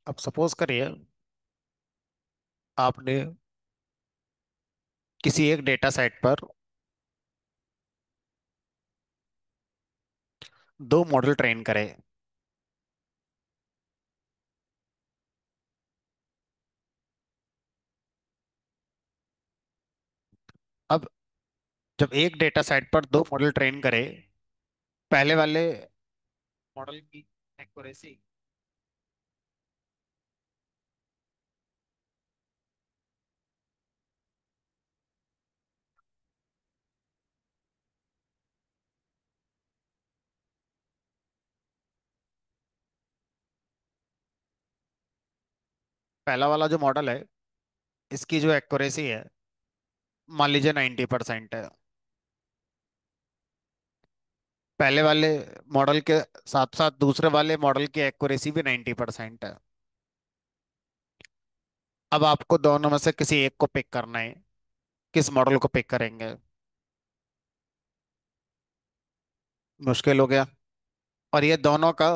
अब सपोज करिए आपने किसी एक डेटा सेट पर दो मॉडल ट्रेन करे। अब जब एक डेटा सेट पर दो मॉडल ट्रेन करे, पहले वाले मॉडल की एक्यूरेसी पहला वाला जो मॉडल है इसकी जो एक्यूरेसी है मान लीजिए 90% है। पहले वाले मॉडल के साथ साथ दूसरे वाले मॉडल की एक्यूरेसी भी 90% है। अब आपको दोनों में से किसी एक को पिक करना है। किस मॉडल को पिक करेंगे? मुश्किल हो गया। और ये दोनों का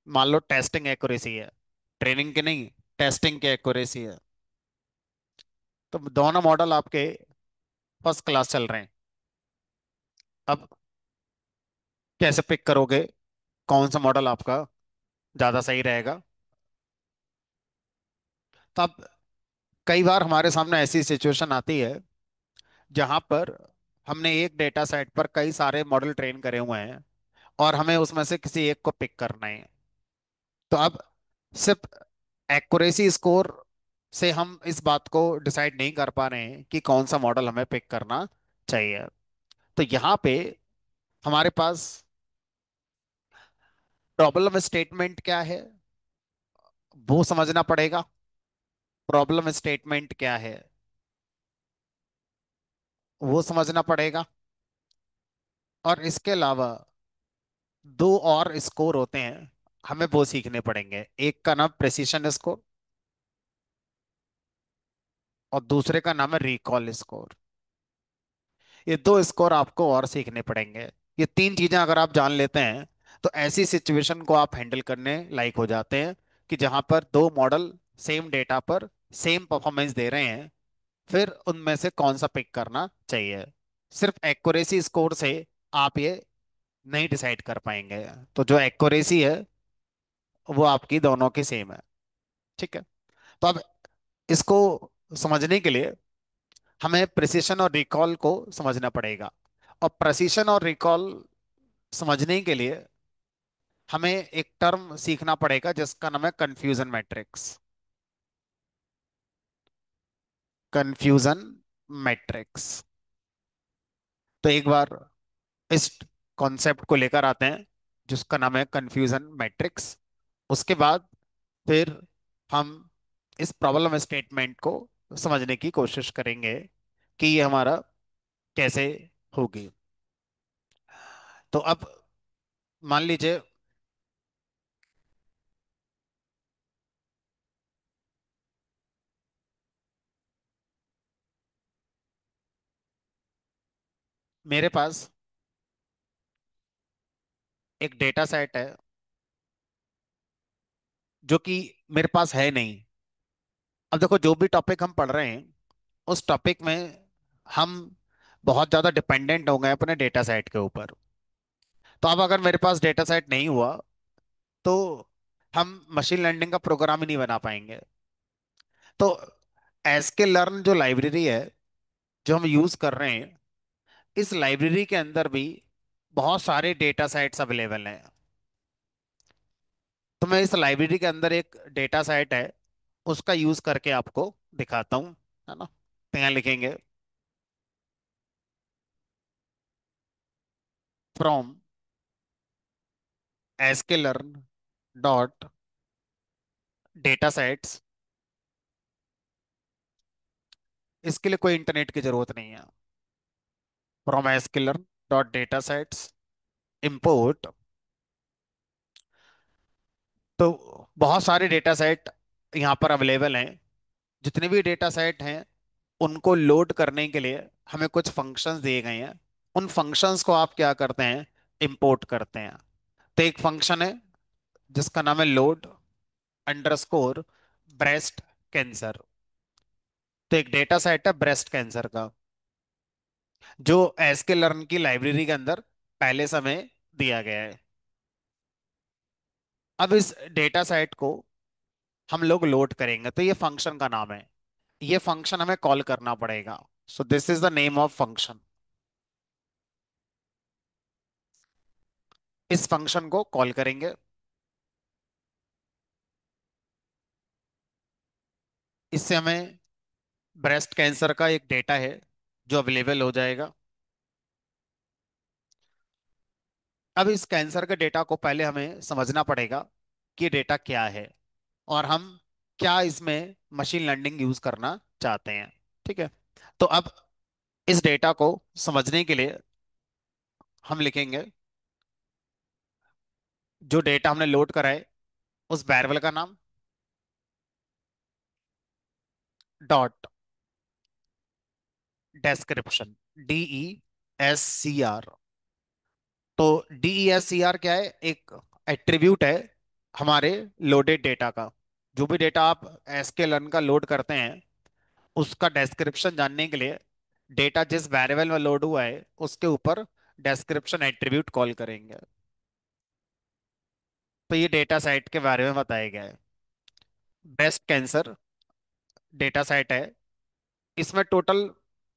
मान लो टेस्टिंग एक्यूरेसी है, ट्रेनिंग की नहीं, टेस्टिंग की एक्यूरेसी है। तो दोनों मॉडल आपके फर्स्ट क्लास चल रहे हैं। अब कैसे पिक करोगे कौन सा मॉडल आपका ज्यादा सही रहेगा? तो अब कई बार हमारे सामने ऐसी सिचुएशन आती है जहां पर हमने एक डेटा सेट पर कई सारे मॉडल ट्रेन करे हुए हैं और हमें उसमें से किसी एक को पिक करना है। तो अब सिर्फ एक्यूरेसी स्कोर से हम इस बात को डिसाइड नहीं कर पा रहे हैं कि कौन सा मॉडल हमें पिक करना चाहिए। तो यहाँ पे हमारे पास प्रॉब्लम स्टेटमेंट क्या है वो समझना पड़ेगा। प्रॉब्लम स्टेटमेंट क्या है वो समझना पड़ेगा। और इसके अलावा दो और स्कोर होते हैं, हमें वो सीखने पड़ेंगे। एक का नाम प्रेसिशन स्कोर और दूसरे का नाम है रिकॉल स्कोर। ये दो स्कोर आपको और सीखने पड़ेंगे। ये तीन चीजें अगर आप जान लेते हैं तो ऐसी सिचुएशन को आप हैंडल करने लायक हो जाते हैं कि जहां पर दो मॉडल सेम डेटा पर सेम परफॉर्मेंस दे रहे हैं, फिर उनमें से कौन सा पिक करना चाहिए। सिर्फ एक्यूरेसी स्कोर से आप ये नहीं डिसाइड कर पाएंगे। तो जो एक्यूरेसी है वो आपकी दोनों की सेम है। ठीक है। तो अब इसको समझने के लिए हमें प्रिसिशन और रिकॉल को समझना पड़ेगा। और प्रिसिशन और रिकॉल समझने के लिए हमें एक टर्म सीखना पड़ेगा जिसका नाम है कंफ्यूजन मैट्रिक्स। Confusion matrix. तो एक बार इस कॉन्सेप्ट को लेकर आते हैं जिसका नाम है कंफ्यूजन मैट्रिक्स। उसके बाद फिर हम इस प्रॉब्लम स्टेटमेंट को समझने की कोशिश करेंगे कि ये हमारा कैसे होगी। तो अब मान लीजिए मेरे पास एक डेटा सेट है जो कि मेरे पास है नहीं। अब देखो जो भी टॉपिक हम पढ़ रहे हैं उस टॉपिक में हम बहुत ज़्यादा डिपेंडेंट हो गए अपने डेटा सेट के ऊपर। तो अब अगर मेरे पास डेटा सेट नहीं हुआ तो हम मशीन लर्निंग का प्रोग्राम ही नहीं बना पाएंगे। तो एसके लर्न जो लाइब्रेरी है जो हम यूज़ कर रहे हैं, इस लाइब्रेरी के अंदर भी बहुत सारे डेटा सेट्स अवेलेबल हैं। तो मैं इस लाइब्रेरी के अंदर एक डेटा सेट है उसका यूज़ करके आपको दिखाता हूँ, है ना। तो यहाँ लिखेंगे from sklearn dot data sets. इसके लिए कोई इंटरनेट की जरूरत नहीं है। From sklearn dot data sets import. तो बहुत सारे डेटा सेट यहाँ पर अवेलेबल हैं। जितने भी डेटा सेट हैं उनको लोड करने के लिए हमें कुछ फंक्शंस दिए गए हैं। उन फंक्शंस को आप क्या करते हैं, इंपोर्ट करते हैं। तो एक फंक्शन है जिसका नाम है लोड। Underscore breast cancer. तो एक डेटा सेट है ब्रेस्ट कैंसर का, जो एसके लर्न की लाइब्रेरी के अंदर पहले समय दिया गया है। अब इस डेटा सेट को हम लोग लोड करेंगे, तो ये फंक्शन का नाम है। ये फंक्शन हमें कॉल करना पड़ेगा। So this is the name of function. इस फंक्शन को कॉल करेंगे। इससे हमें ब्रेस्ट कैंसर का एक डेटा है जो अवेलेबल हो जाएगा। अब इस कैंसर के डेटा को पहले हमें समझना पड़ेगा कि डेटा क्या है, और हम क्या इसमें मशीन लर्निंग यूज करना चाहते हैं। ठीक है। तो अब इस डेटा को समझने के लिए हम लिखेंगे जो डेटा हमने लोड करा है उस वेरिएबल का नाम डॉट डिस्क्रिप्शन, DESCR। तो DESCR क्या है? एक एट्रीब्यूट है हमारे लोडेड डेटा का। जो भी डेटा आप sklearn का लोड करते हैं, उसका डिस्क्रिप्शन जानने के लिए डेटा जिस वेरिएबल में लोड हुआ है उसके ऊपर डिस्क्रिप्शन एट्रीब्यूट कॉल करेंगे। तो ये डेटा सेट के बारे में बताया गया है। ब्रेस्ट कैंसर डेटा सेट है। इसमें टोटल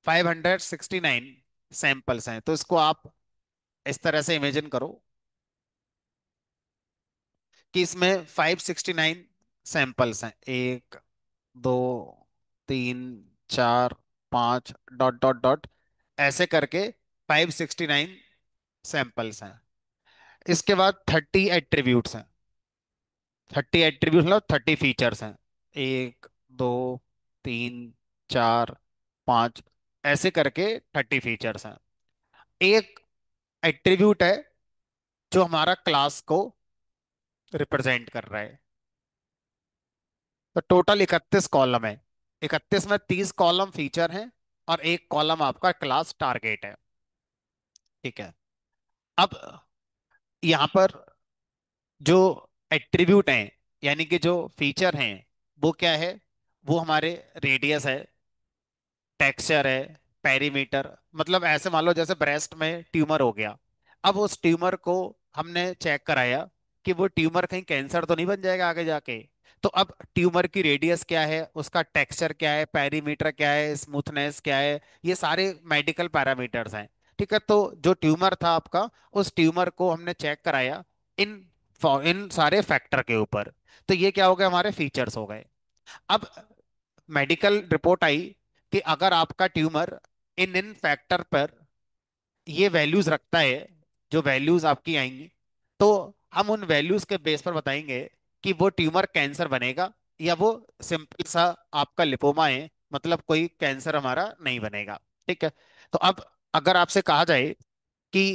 569 सैंपल्स हैं। तो इसको आप इस तरह से इमेजिन करो कि इसमें 569 सैंपल्स हैं। एक, दो, तीन, चार, पाँच, डॉट डॉट डॉट, ऐसे करके 569 सैंपल्स हैं। इसके बाद 30 एट्रीब्यूट्स हैं। 30 एट्रीब्यूट मतलब 30 फीचर्स हैं। एक, दो, तीन, चार, पाँच, ऐसे करके 30 फीचर्स हैं। एक एट्रीब्यूट है जो हमारा क्लास को रिप्रेजेंट कर रहा है। तो टोटल 31 कॉलम है। 31 में 30 कॉलम फीचर हैं और एक कॉलम आपका क्लास टारगेट है। ठीक है। अब यहाँ पर जो एट्रीब्यूट हैं, यानी कि जो फीचर हैं, वो क्या है? वो हमारे रेडियस है, टेक्सचर है, पेरीमीटर। मतलब ऐसे मान लो जैसे ब्रेस्ट में ट्यूमर हो गया। अब उस ट्यूमर को हमने चेक कराया कि वो ट्यूमर कहीं कैंसर तो नहीं बन जाएगा आगे जाके। तो अब ट्यूमर की रेडियस क्या है, उसका टेक्सचर क्या है, पेरीमीटर क्या है, स्मूथनेस क्या है, ये सारे मेडिकल पैरामीटर्स हैं। ठीक है। तो जो ट्यूमर था आपका, उस ट्यूमर को हमने चेक कराया इन इन सारे फैक्टर के ऊपर। तो ये क्या हो गए? हमारे फीचर्स हो गए। अब मेडिकल रिपोर्ट आई कि अगर आपका ट्यूमर इन इन फैक्टर पर ये वैल्यूज रखता है, जो वैल्यूज आपकी आएंगी, तो हम उन वैल्यूज के बेस पर बताएंगे कि वो ट्यूमर कैंसर बनेगा या वो सिंपल सा आपका लिपोमा है, मतलब कोई कैंसर हमारा नहीं बनेगा। ठीक है। तो अब अगर आपसे कहा जाए कि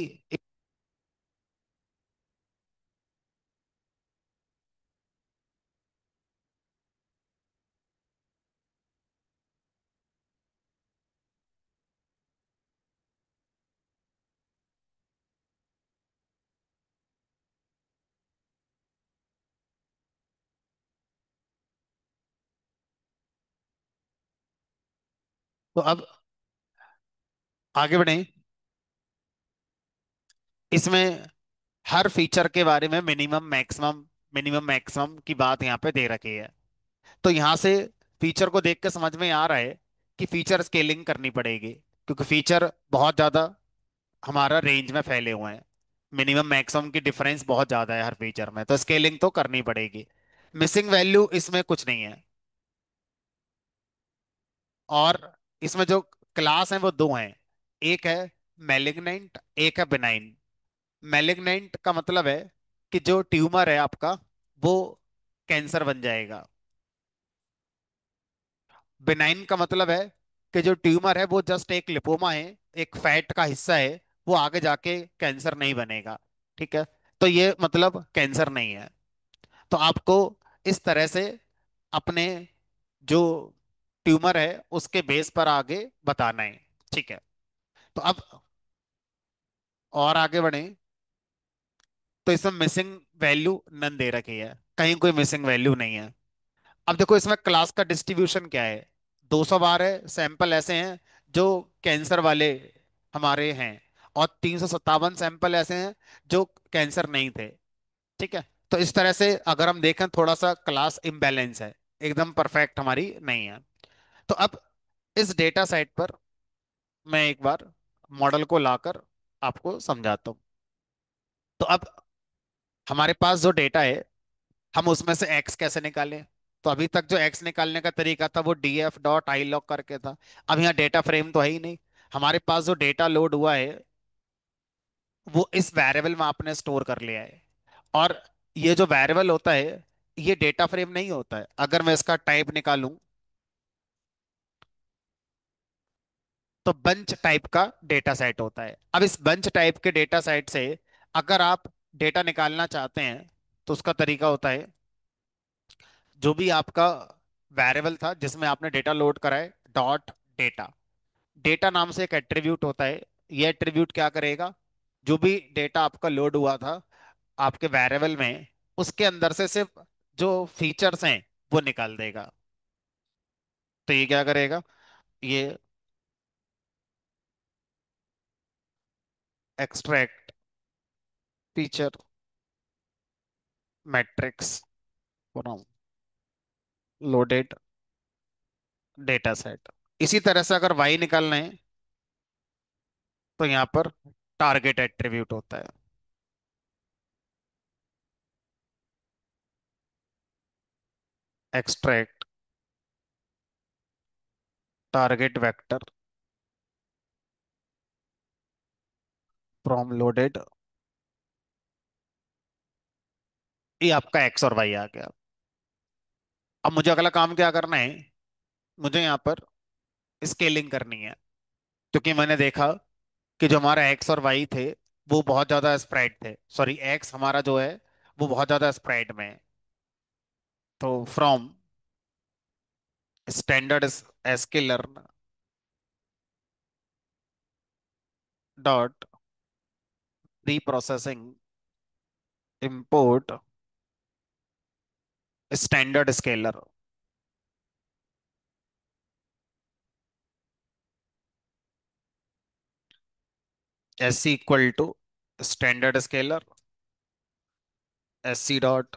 तो अब आगे बढ़े। इसमें हर फीचर के बारे में मिनिमम मैक्सिमम की बात यहाँ पे दे रखी है। तो यहाँ से फीचर को देख के समझ में आ रहा है कि फीचर स्केलिंग करनी पड़ेगी, क्योंकि फीचर बहुत ज्यादा हमारा रेंज में फैले हुए हैं। मिनिमम मैक्सिमम की डिफरेंस बहुत ज्यादा है हर फीचर में, तो स्केलिंग तो करनी पड़ेगी। मिसिंग वैल्यू इसमें कुछ नहीं है। और इसमें जो क्लास है वो दो हैं। एक है मैलिग्नेंट, एक है बिनाइन। मैलिग्नेंट का मतलब है कि जो ट्यूमर है आपका वो कैंसर बन जाएगा। बिनाइन का मतलब है कि जो ट्यूमर है वो जस्ट एक लिपोमा है, एक फैट का हिस्सा है, वो आगे जाके कैंसर नहीं बनेगा। ठीक है। तो ये मतलब कैंसर नहीं है। तो आपको इस तरह से अपने जो ट्यूमर है उसके बेस पर आगे बताना है। ठीक है। तो अब और आगे बढ़े। तो इसमें मिसिंग वैल्यू नन दे रखी है, कहीं कोई मिसिंग वैल्यू नहीं है। अब देखो इसमें क्लास का डिस्ट्रीब्यूशन क्या है। 212 सैंपल ऐसे हैं जो कैंसर वाले हमारे हैं, और 357 सैंपल ऐसे हैं जो कैंसर नहीं थे। ठीक है। तो इस तरह से अगर हम देखें, थोड़ा सा क्लास इम्बैलेंस है, एकदम परफेक्ट हमारी नहीं है। तो अब इस डेटा सेट पर मैं एक बार मॉडल को लाकर आपको समझाता हूँ। तो अब हमारे पास जो डेटा है, हम उसमें से एक्स कैसे निकालें। तो अभी तक जो एक्स निकालने का तरीका था वो डीएफ डॉट आई लॉग करके था। अब यहाँ डेटा फ्रेम तो है ही नहीं, हमारे पास जो डेटा लोड हुआ है वो इस वेरिएबल में आपने स्टोर कर लिया है। और ये जो वेरिएबल होता है ये डेटा फ्रेम नहीं होता है। अगर मैं इसका टाइप निकालूं तो बंच टाइप का डेटा सेट होता है। अब इस बंच टाइप के डेटा सेट से अगर आप डेटा निकालना चाहते हैं तो उसका तरीका होता है, जो भी आपका वेरिएबल था जिसमें आपने डेटा लोड करा है, डॉट डेटा। डेटा नाम से एक एट्रीब्यूट होता है। ये एट्रीब्यूट क्या करेगा, जो भी डेटा आपका लोड हुआ था आपके वेरिएबल में, उसके अंदर से सिर्फ जो फीचर्स हैं वो निकाल देगा। तो ये क्या करेगा, ये extract feature matrix from loaded data set. इसी तरह से अगर वाई निकालना है तो यहाँ पर टारगेट एट्रीब्यूट होता है। Extract target vector from loaded, ये आपका एक्स और वाई आ गया। अब मुझे अगला काम क्या करना है, मुझे यहाँ पर स्केलिंग करनी है। क्योंकि मैंने देखा कि जो हमारा एक्स और वाई थे वो बहुत ज्यादा स्प्रेड थे, सॉरी एक्स हमारा जो है वो बहुत ज्यादा स्प्रेड में है। तो from standard SK learn dot preprocessing import standard scaler. S C equal to standard scaler S C dot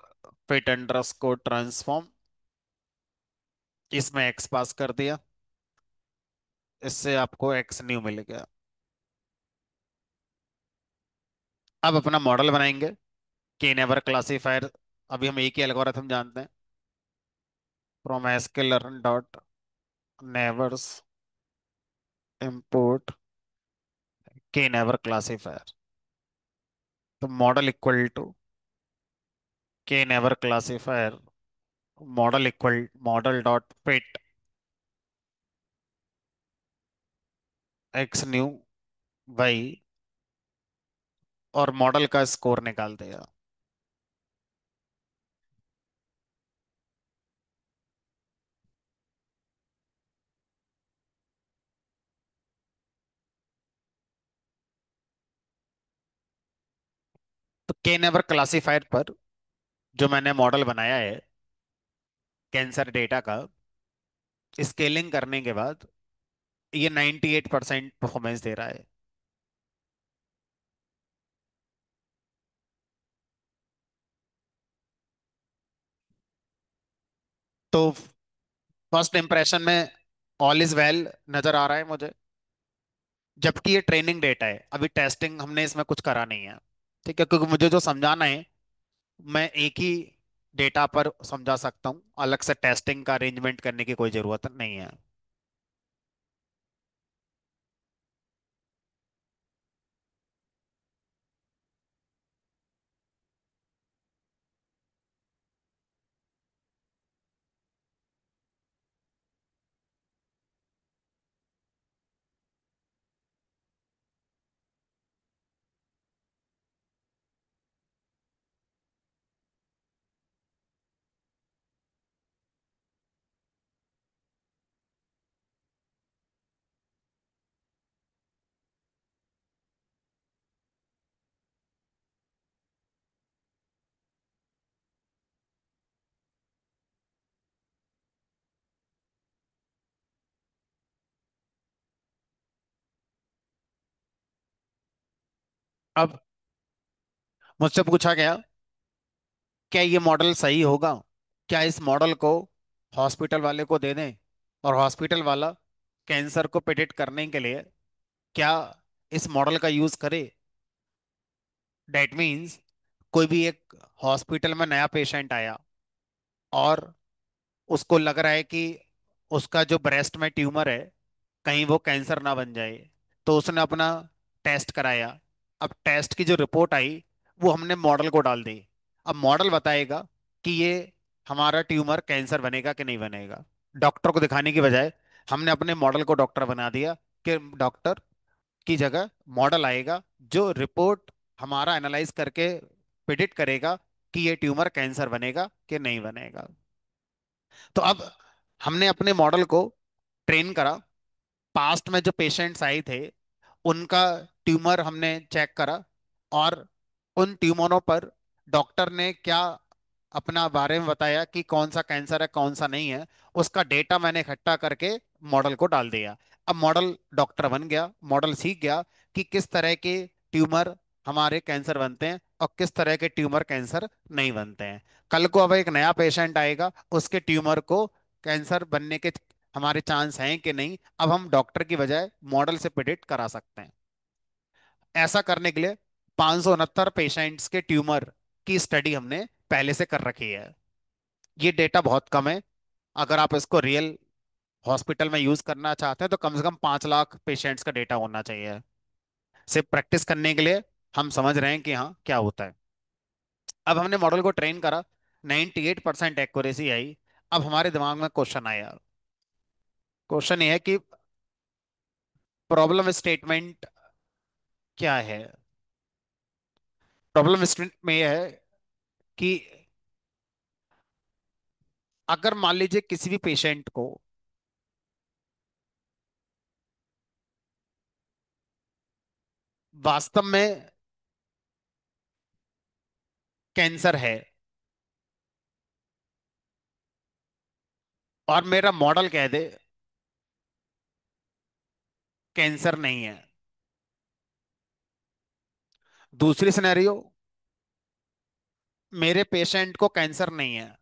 fit underscore transform, इसमें एक्स पास कर दिया, इससे आपको एक्स न्यू मिल गया। अब अपना मॉडल बनाएंगे के नेबर क्लासीफायर। अभी हम एक ही एल्गोरिथम जानते हैं, from SK learn dot neighbours import K neighbour classifier. तो model equal to K neighbour classifier, model equal model dot fit X new Y, और मॉडल का स्कोर निकाल देगा। तो के नेबर क्लासीफायर पर जो मैंने मॉडल बनाया है कैंसर डेटा का, स्केलिंग करने के बाद ये 98% परफॉर्मेंस दे रहा है। तो फर्स्ट इंप्रेशन में ऑल इज वेल नजर आ रहा है मुझे, जबकि ये ट्रेनिंग डेटा है, अभी टेस्टिंग हमने इसमें कुछ करा नहीं है। ठीक है, क्योंकि मुझे जो समझाना है मैं एक ही डेटा पर समझा सकता हूँ, अलग से टेस्टिंग का अरेंजमेंट करने की कोई जरूरत नहीं है। अब मुझसे पूछा गया, क्या ये मॉडल सही होगा? क्या इस मॉडल को हॉस्पिटल वाले को दे दें और हॉस्पिटल वाला कैंसर को प्रेडिक्ट करने के लिए क्या इस मॉडल का यूज करे? डेट मीन्स कोई भी एक हॉस्पिटल में नया पेशेंट आया और उसको लग रहा है कि उसका जो ब्रेस्ट में ट्यूमर है कहीं वो कैंसर ना बन जाए, तो उसने अपना टेस्ट कराया। अब टेस्ट की जो रिपोर्ट आई वो हमने मॉडल को डाल दी। अब मॉडल बताएगा कि ये हमारा ट्यूमर कैंसर बनेगा कि नहीं बनेगा। डॉक्टर को दिखाने की बजाय हमने अपने मॉडल को डॉक्टर बना दिया कि डॉक्टर की जगह मॉडल आएगा जो रिपोर्ट हमारा एनालाइज करके प्रिडिक्ट करेगा कि ये ट्यूमर कैंसर बनेगा कि नहीं बनेगा। तो अब हमने अपने मॉडल को ट्रेन करा। पास्ट में जो पेशेंट्स आए थे उनका ट्यूमर हमने चेक करा, और उन ट्यूमरों पर डॉक्टर ने क्या अपना बारे में बताया कि कौन सा कैंसर है कौन सा नहीं है, उसका डेटा मैंने इकट्ठा करके मॉडल को डाल दिया। अब मॉडल डॉक्टर बन गया, मॉडल सीख गया कि किस तरह के ट्यूमर हमारे कैंसर बनते हैं और किस तरह के ट्यूमर कैंसर नहीं बनते हैं। कल को अब एक नया पेशेंट आएगा, उसके ट्यूमर को कैंसर बनने के हमारे चांस हैं कि नहीं, अब हम डॉक्टर की बजाय मॉडल से प्रिडिक्ट करा सकते हैं। ऐसा करने के लिए 569 पेशेंट्स के ट्यूमर की स्टडी हमने पहले से कर रखी है। ये डेटा बहुत कम है। अगर आप इसको रियल हॉस्पिटल में यूज करना चाहते हैं तो कम से कम 5 लाख पेशेंट्स का डेटा होना चाहिए। सिर्फ प्रैक्टिस करने के लिए हम समझ रहे हैं कि हाँ क्या होता है। अब हमने मॉडल को ट्रेन करा, 98% एक्यूरेसी आई। अब हमारे दिमाग में क्वेश्चन आया। क्वेश्चन ये है कि प्रॉब्लम स्टेटमेंट क्या है? प्रॉब्लम स्टेटमेंट में यह है कि अगर मान लीजिए किसी भी पेशेंट को वास्तव में कैंसर है और मेरा मॉडल कह दे कैंसर नहीं है। दूसरी सिनेरियो, मेरे पेशेंट को कैंसर नहीं है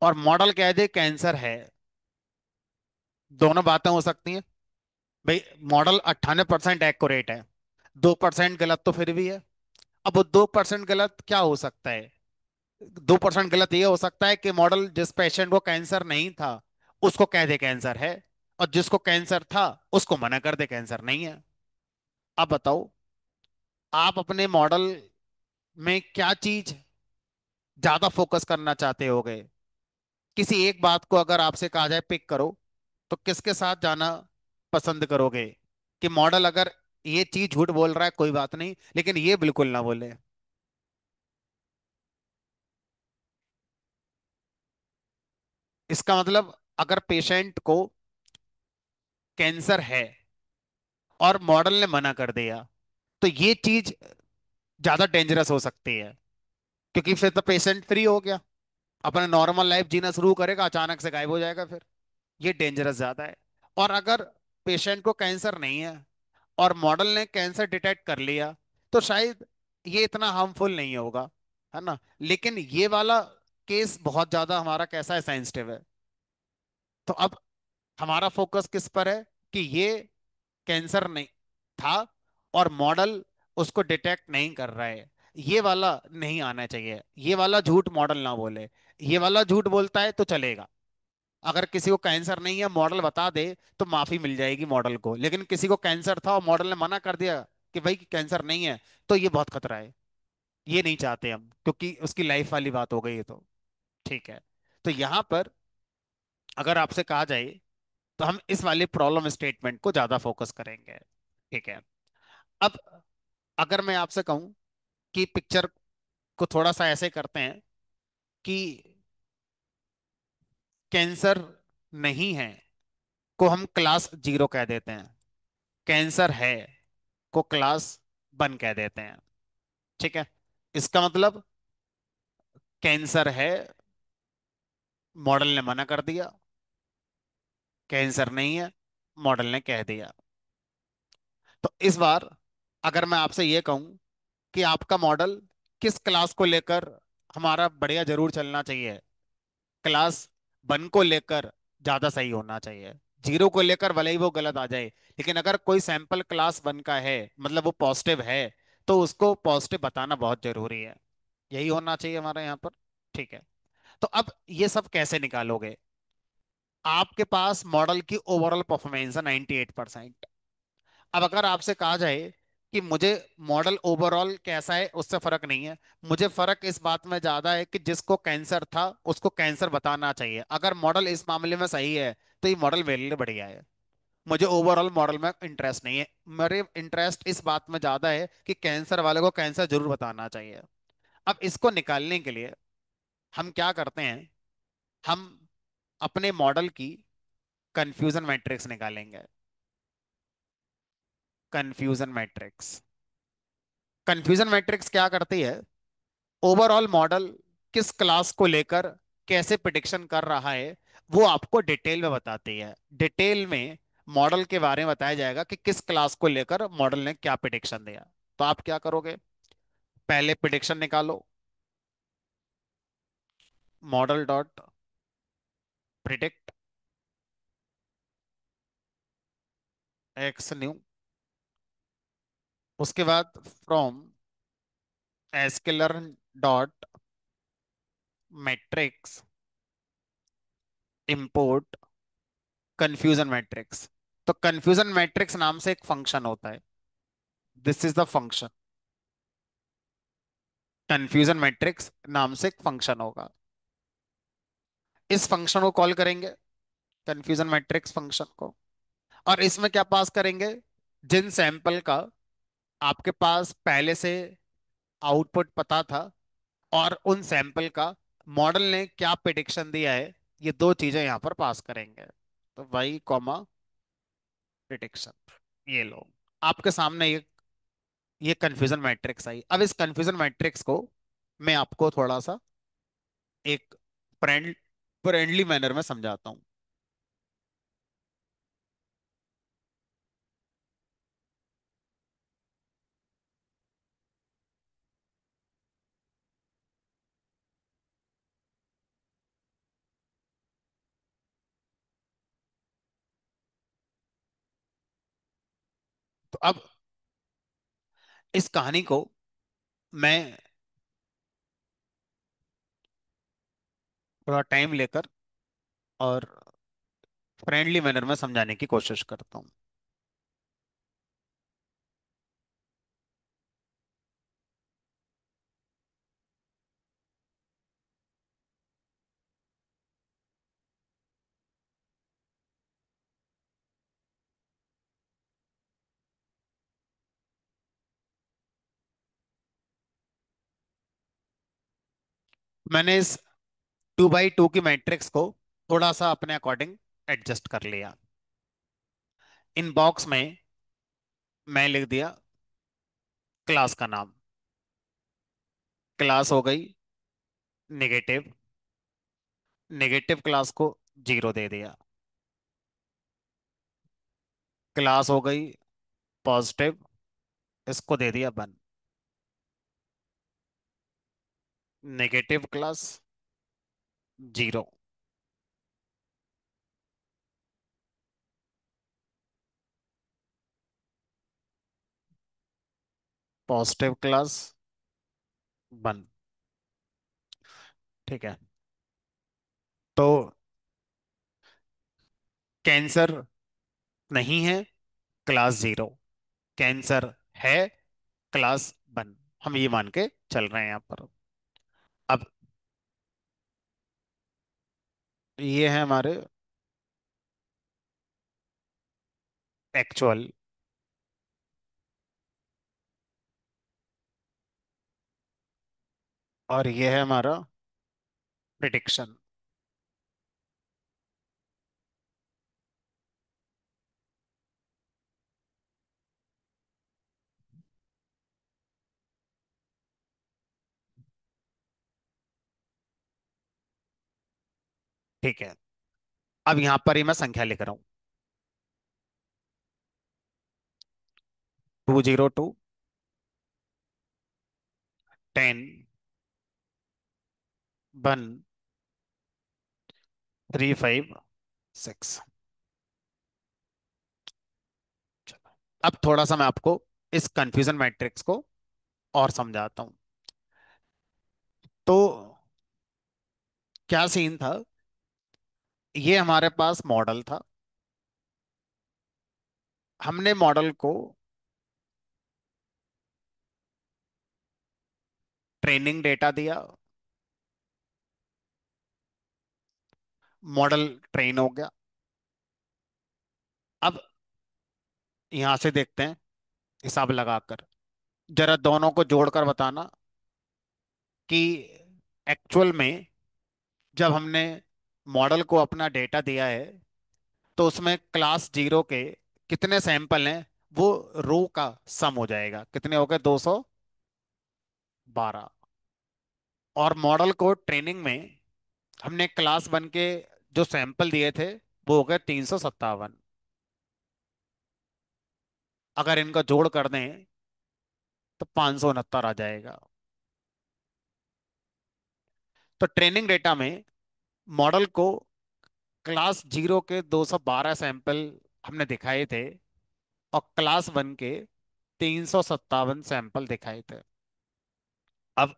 और मॉडल कह दे कैंसर है। दोनों बातें हो सकती हैं भाई। मॉडल 98% एक्यूरेट है, 2% गलत तो फिर भी है। अब वो 2% गलत क्या हो सकता है? 2% गलत ये हो सकता है कि मॉडल जिस पेशेंट को कैंसर नहीं था उसको कह दे कैंसर है, और जिसको कैंसर था उसको मना कर दे कैंसर नहीं है। अब बताओ, आप अपने मॉडल में क्या चीज ज्यादा फोकस करना चाहते होगे? किसी एक बात को अगर आपसे कहा जाए पिक करो, तो किसके साथ जाना पसंद करोगे? कि मॉडल अगर ये चीज झूठ बोल रहा है कोई बात नहीं, लेकिन ये बिल्कुल ना बोले। इसका मतलब अगर पेशेंट को कैंसर है और मॉडल ने मना कर दिया तो ये चीज ज्यादा डेंजरस हो सकती है, क्योंकि फिर तो पेशेंट फ्री हो गया, अपना नॉर्मल लाइफ जीना शुरू करेगा, अचानक से गायब हो जाएगा फिर। ये डेंजरस ज्यादा है। और अगर पेशेंट को कैंसर नहीं है और मॉडल ने कैंसर डिटेक्ट कर लिया तो शायद ये इतना हार्मफुल नहीं होगा, है ना। लेकिन ये वाला केस बहुत ज्यादा हमारा कैसा है, सेंसिटिव है। तो अब हमारा फोकस किस पर है कि ये कैंसर नहीं था और मॉडल उसको डिटेक्ट नहीं कर रहा है। ये वाला नहीं आना चाहिए, ये वाला झूठ मॉडल ना बोले। ये वाला झूठ बोलता है तो चलेगा। अगर किसी को कैंसर नहीं है मॉडल बता दे तो माफी मिल जाएगी मॉडल को, लेकिन किसी को कैंसर था और मॉडल ने मना कर दिया कि भाई कैंसर नहीं है, तो ये बहुत खतरा है। ये नहीं चाहते हम, क्योंकि उसकी लाइफ वाली बात हो गई है तो। ठीक है। तो यहां पर अगर आपसे कहा जाए तो हम इस वाले प्रॉब्लम स्टेटमेंट को ज्यादा फोकस करेंगे। ठीक है। अब अगर मैं आपसे कहूं कि पिक्चर को थोड़ा सा ऐसे करते हैं कि कैंसर नहीं है को हम क्लास 0 कह देते हैं, कैंसर है को क्लास 1 कह देते हैं। ठीक है। इसका मतलब कैंसर है, मॉडल ने मना कर दिया। कैंसर नहीं है, मॉडल ने कह दिया। तो इस बार अगर मैं आपसे ये कहूं कि आपका मॉडल किस क्लास को लेकर हमारा बढ़िया जरूर चलना चाहिए, क्लास 1 को लेकर ज्यादा सही होना चाहिए। 0 को लेकर भले ही वो गलत आ जाए, लेकिन अगर कोई सैंपल क्लास 1 का है, मतलब वो पॉजिटिव है, तो उसको पॉजिटिव बताना बहुत जरूरी है। यही होना चाहिए हमारे यहाँ पर। ठीक है। तो अब ये सब कैसे निकालोगे? आपके पास मॉडल की ओवरऑल परफॉर्मेंस है 98%। अब अगर आपसे कहा जाए कि मुझे मॉडल ओवरऑल कैसा है उससे फर्क नहीं है, मुझे फर्क इस बात में ज्यादा है कि जिसको कैंसर था उसको कैंसर बताना चाहिए। अगर मॉडल इस मामले में सही है तो ये मॉडल मेरे लिए बढ़िया है। मुझे ओवरऑल मॉडल में इंटरेस्ट नहीं है। मेरे इंटरेस्ट इस बात में ज्यादा है कि कैंसर वाले को कैंसर जरूर बताना चाहिए। अब इसको निकालने के लिए हम क्या करते हैं? हम अपने मॉडल की कंफ्यूजन मैट्रिक्स निकालेंगे। Confusion matrix. कंफ्यूजन मैट्रिक्स क्या करती है? ओवरऑल मॉडल किस क्लास को लेकर कैसे प्रिडिक्शन कर रहा है वो आपको डिटेल में बताती है। डिटेल में मॉडल के बारे में बताया जाएगा कि किस क्लास को लेकर मॉडल ने क्या प्रिडिक्शन दिया। तो आप क्या करोगे? पहले प्रिडिक्शन निकालो। Model dot predict X new. उसके बाद from sklearn dot metrics import confusion matrix. तो कंफ्यूजन मैट्रिक्स नाम से एक फंक्शन होता है। This is the function. Confusion matrix नाम से एक फंक्शन होगा। इस फंक्शन को कॉल करेंगे, कंफ्यूजन मैट्रिक्स फंक्शन को। और इसमें क्या पास करेंगे? जिन सैंपल का आपके पास पहले से आउटपुट पता था और उन सैंपल का मॉडल ने क्या प्रिडिक्शन दिया है, ये दो चीजें यहां पर पास करेंगे। तो वाई कॉमा प्रिडिक्शन। ये लो, आपके सामने ये कंफ्यूजन मैट्रिक्स आई। अब इस कंफ्यूजन मैट्रिक्स को मैं आपको थोड़ा सा एक फ्रेंडली मैनर में समझाता हूँ। तो अब इस कहानी को मैं थोड़ा टाइम लेकर और फ्रेंडली मैनर में समझाने की कोशिश करता हूँ। मैंने इस 2 by 2 की मैट्रिक्स को थोड़ा सा अपने अकॉर्डिंग एडजस्ट कर लिया। इन बॉक्स में मैं लिख दिया क्लास का नाम। क्लास हो गई नेगेटिव। नेगेटिव क्लास को 0 दे दिया। क्लास हो गई पॉजिटिव, इसको दे दिया 1। Negative class 0। Positive class 1। ठीक है। तो कैंसर नहीं है, क्लास 0। कैंसर है, क्लास 1। हम ये मान के चल रहे हैं यहाँ पर। अब ये है हमारे एक्चुअल, और ये है हमारा प्रिडिक्शन। ठीक है। अब यहाँ पर ही मैं संख्या लिख रहा हूँ। 202, 10, 1, 3, 5, 6। चलो, अब थोड़ा सा मैं आपको इस कंफ्यूजन मैट्रिक्स को और समझाता हूं। तो क्या सीन था, ये हमारे पास मॉडल था। हमने मॉडल को ट्रेनिंग डेटा दिया, मॉडल ट्रेन हो गया। अब यहां से देखते हैं, हिसाब लगाकर जरा दोनों को जोड़कर बताना कि एक्चुअल में जब हमने मॉडल को अपना डेटा दिया है तो उसमें क्लास जीरो के कितने सैंपल हैं, वो रो का सम हो जाएगा। कितने हो गए? 212। और मॉडल को ट्रेनिंग में हमने क्लास वन के जो सैंपल दिए थे वो हो गए 357। अगर इनका जोड़ कर दें तो 569 आ जाएगा। तो ट्रेनिंग डेटा में मॉडल को क्लास जीरो के 212 सैंपल हमने दिखाए थे और क्लास वन के 357 सैंपल दिखाए थे। अब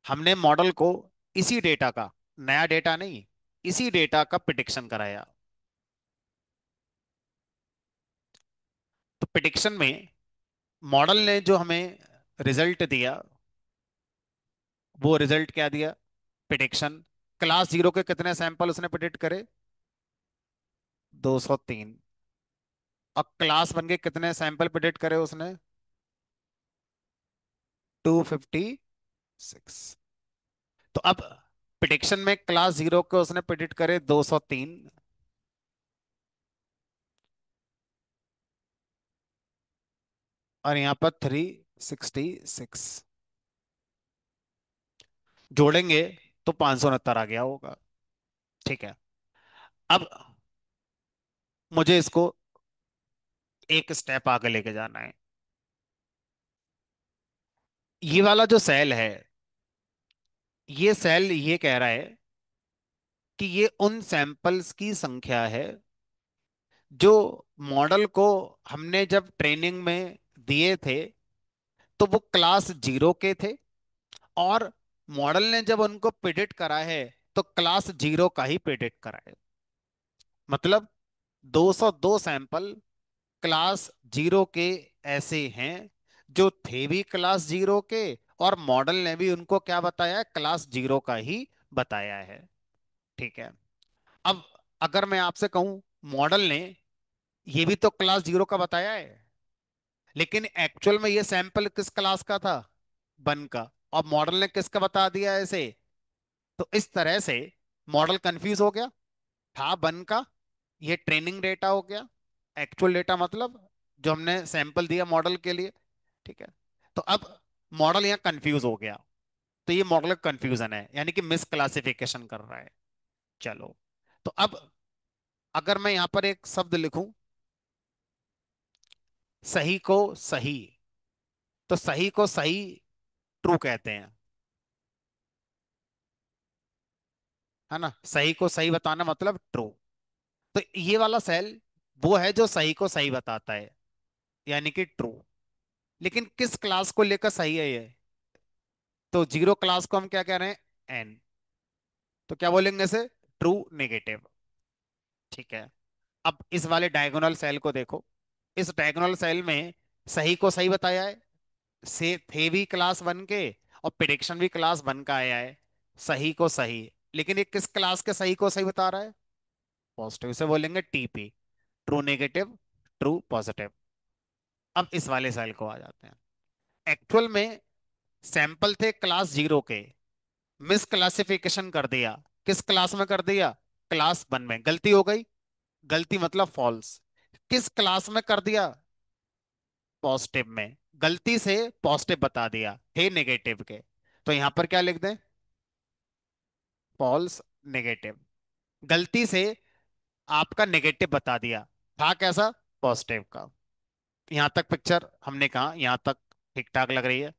हमने मॉडल को इसी डेटा का, नया डेटा नहीं, इसी डेटा का प्रिडिक्शन कराया। तो प्रिडिक्शन में मॉडल ने जो हमें रिजल्ट दिया, वो रिजल्ट क्या दिया? प्रिडिक्शन। क्लास जीरो के कितने सैंपल उसने प्रिडिक्ट करे? 203। और क्लास वन के कितने सैंपल प्रिडिक्ट करे उसने? 256। तो अब प्रिडिक्शन में क्लास जीरो के उसने प्रिडिक्ट करे 203, और यहाँ पर 366। जोड़ेंगे तो 569 आ गया होगा। ठीक है। अब मुझे इसको एक स्टेप आगे लेके जाना है। ये वाला जो सेल है, ये सेल ये कह रहा है कि ये उन सैंपल्स की संख्या है जो मॉडल को हमने जब ट्रेनिंग में दिए थे तो वो क्लास जीरो के थे, और मॉडल ने जब उनको प्रिडिक्ट करा है तो क्लास जीरो का ही प्रिडिक्ट करा है। मतलब 202 सैंपल क्लास जीरो के ऐसे हैं जो थे भी क्लास जीरो के, और मॉडल ने भी उनको क्या बताया है? क्लास जीरो का ही बताया है। ठीक है। अब अगर मैं आपसे कहूं मॉडल ने ये भी तो क्लास जीरो का बताया है, लेकिन एक्चुअल में ये सैंपल किस क्लास का था? वन का। और मॉडल ने किसका बता दिया ऐसे? तो इस तरह से मॉडल कंफ्यूज हो गया। था वन का, ये ट्रेनिंग डेटा हो गया, एक्चुअल डेटा मतलब जो हमने सैंपल दिया मॉडल के लिए। ठीक है। तो अब मॉडल यहाँ कंफ्यूज हो गया। तो ये मॉडल कंफ्यूजन है, यानी कि मिस क्लासिफिकेशन कर रहा है। चलो, तो अब अगर मैं यहां पर एक शब्द लिखूं, सही को सही, तो सही को सही ट्रू कहते हैं, है ना? सही को सही बताना मतलब ट्रू। तो ये वाला सेल वो है जो सही को सही बताता है, यानी कि ट्रू। लेकिन किस क्लास को लेकर सही है ये? तो जीरो क्लास को हम क्या कह रहे हैं? एन। तो क्या बोलेंगे इसे? True negative. ठीक है। अब इस वाले डायगोनल सेल को देखो। इस डायगोनल सेल में सही को सही बताया है, से थे भी क्लास वन के, और प्रिडिक्शन भी क्लास वन का आया है। सही को सही। लेकिन ये किस क्लास के सही को सही बता रहा है? पॉजिटिव। से बोलेंगे TP, true negative, true positive. अब इस वाले सेल को आ जाते हैं। एक्चुअल में सैंपल थे क्लास जीरो के, मिस क्लासिफिकेशन कर दिया। किस क्लास में कर दिया? क्लास वन में। गलती हो गई। गलती मतलब फॉल्स। किस क्लास में कर दिया? पॉजिटिव में। गलती से पॉजिटिव बता दिया, थे नेगेटिव के। तो यहां पर क्या लिख दें? False negative. गलती से आपका नेगेटिव बता दिया, था कैसा? पॉजिटिव का। यहाँ तक पिक्चर हमने कहा, यहाँ तक ठीक ठाक लग रही है।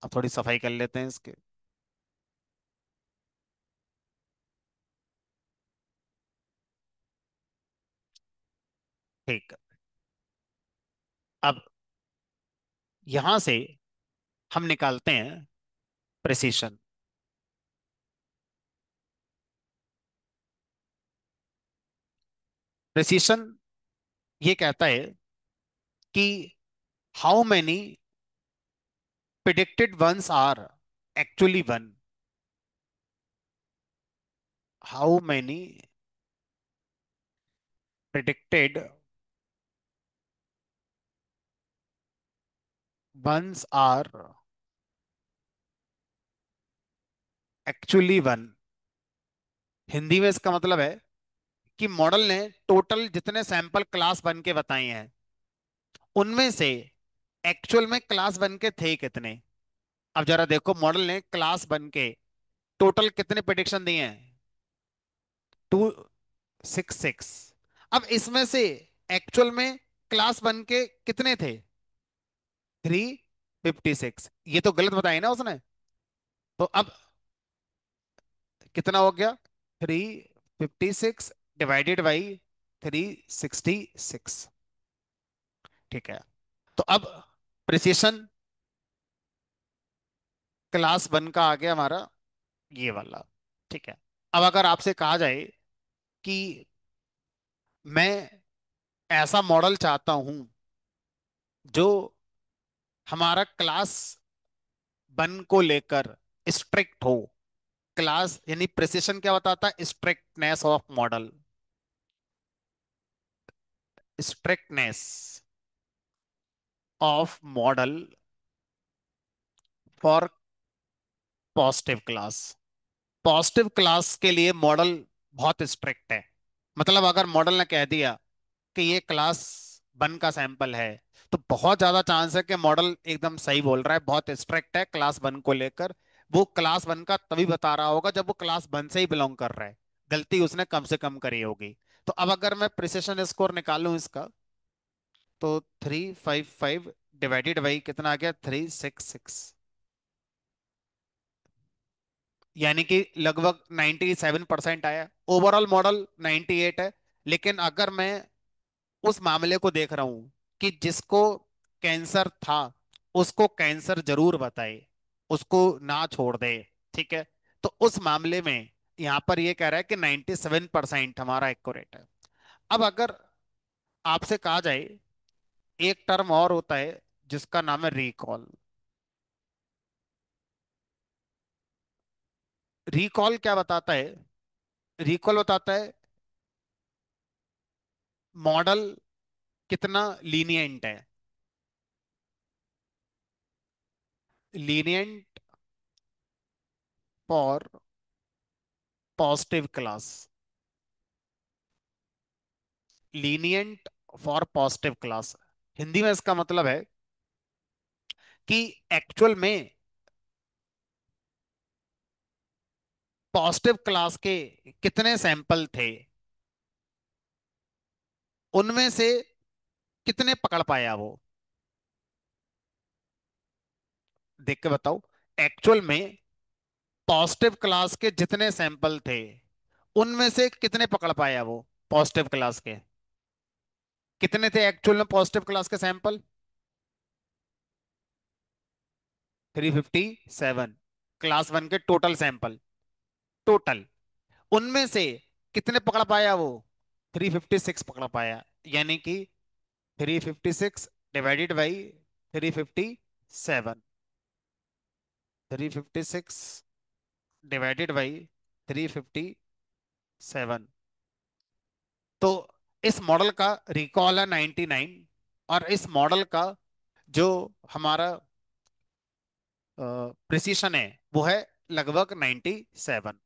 अब थोड़ी सफाई कर लेते हैं इसके। ठीक। अब यहां से हम निकालते हैं प्रिसीशन। प्रिसीशन ये कहता है कि how many predicted ones are actually one. How many predicted ones are actually one. Hindi में इसका मतलब है कि मॉडल ने टोटल जितने सैंपल क्लास वन के बताए हैं, उनमें से एक्चुअल में क्लास वन के थे कितने। अब जरा देखो, मॉडल ने क्लास वन के टोटल कितने प्रेडिक्शन दिए हैं? 266। अब इसमें से एक्चुअल में क्लास वन के कितने थे? 356। ये तो गलत बताया ना उसने। तो अब कितना हो गया? 356 डिवाइडेड बाई 366। ठीक है। तो अब प्रिसिशन क्लास वन का आ गया हमारा, ये वाला। ठीक है। अब अगर आपसे कहा जाए कि मैं ऐसा मॉडल चाहता हूं जो हमारा क्लास वन को लेकर स्ट्रिक्ट हो। क्लास यानी प्रिसिशन क्या बताता है? Strictness of model. Strictness of model for positive class. Positive class के लिए मॉडल बहुत स्ट्रिक्ट है। मतलब अगर मॉडल ने कह दिया कि ये क्लास वन का सैंपल है, तो बहुत ज्यादा चांस है कि मॉडल एकदम सही बोल रहा है, बहुत स्ट्रिक्ट है क्लास वन को लेकर। वो क्लास वन का तभी बता रहा होगा जब वो क्लास वन से ही बिलोंग कर रहा है। गलती उसने कम से कम करी होगी। तो अब अगर मैं प्रिसिशन स्कोर निकालूं इसका, तो 355 डिवाइडेड बाई कितना आ गया? 366। यानी कि लगभग 97% आया। ओवरऑल मॉडल 98 है। लेकिन अगर मैं उस मामले को देख रहा हूं कि जिसको कैंसर था उसको कैंसर जरूर बताए, उसको ना छोड़ दे, ठीक है, तो उस मामले में यहां पर ये कह रहा है कि 97% हमारा एक्यूरेट है। अब अगर आपसे कहा जाए, एक टर्म और होता है जिसका नाम है रिकॉल। रिकॉल क्या बताता है? रिकॉल बताता है मॉडल कितना लीनियंट है। Lenient for positive class. Lenient for positive class. Hindi में इसका मतलब है कि एक्चुअल में पॉजिटिव क्लास के कितने सैंपल थे, उनमें से कितने पकड़ पाया वो। देख के बताओ। एक्चुअल में पॉजिटिव क्लास के जितने सैंपल थे, उनमें से कितने पकड़ पाया वो पॉजिटिव क्लास के। कितने थे एक्चुअल में पॉजिटिव क्लास के सैंपल? 357। क्लास वन के टोटल सैंपल, टोटल, उनमें से कितने पकड़ पाया वो? 356 पकड़ पाया। यानी कि 356 डिवाइडेड बाई 357। 356 divided by 357। तो इस मॉडल का रिकॉल है 99। और इस मॉडल का जो हमारा प्रिसीशन है वो है लगभग 97।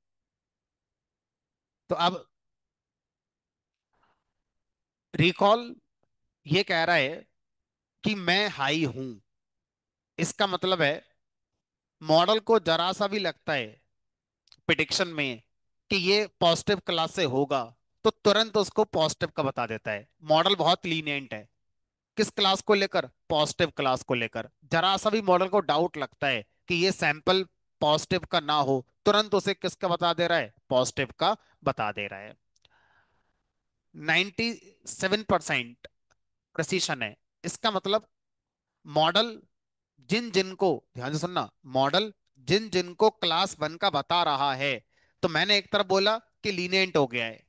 तो अब रिकॉल ये कह रहा है कि मैं हाई हूं। इसका मतलब है मॉडल को जरा सा भी लगता है प्रिडिक्शन में कि ये पॉजिटिव क्लास से होगा, तो तुरंत उसको पॉजिटिव का बता देता है। मॉडल बहुत लीनियंट है। किस क्लास को लेकर? पॉजिटिव क्लास को लेकर। जरा सा भी मॉडल को डाउट लगता है कि ये सैंपल पॉजिटिव का ना हो, तुरंत उसे किसका बता दे रहा है? पॉजिटिव का बता दे रहा है। 97% प्रेसिशन है। इसका मतलब मॉडल जिन जिनको, ध्यान से सुनना, मॉडल जिन जिनको क्लास वन का बता रहा है, तो मैंने एक तरफ बोला कि लीनियंट हो गया है।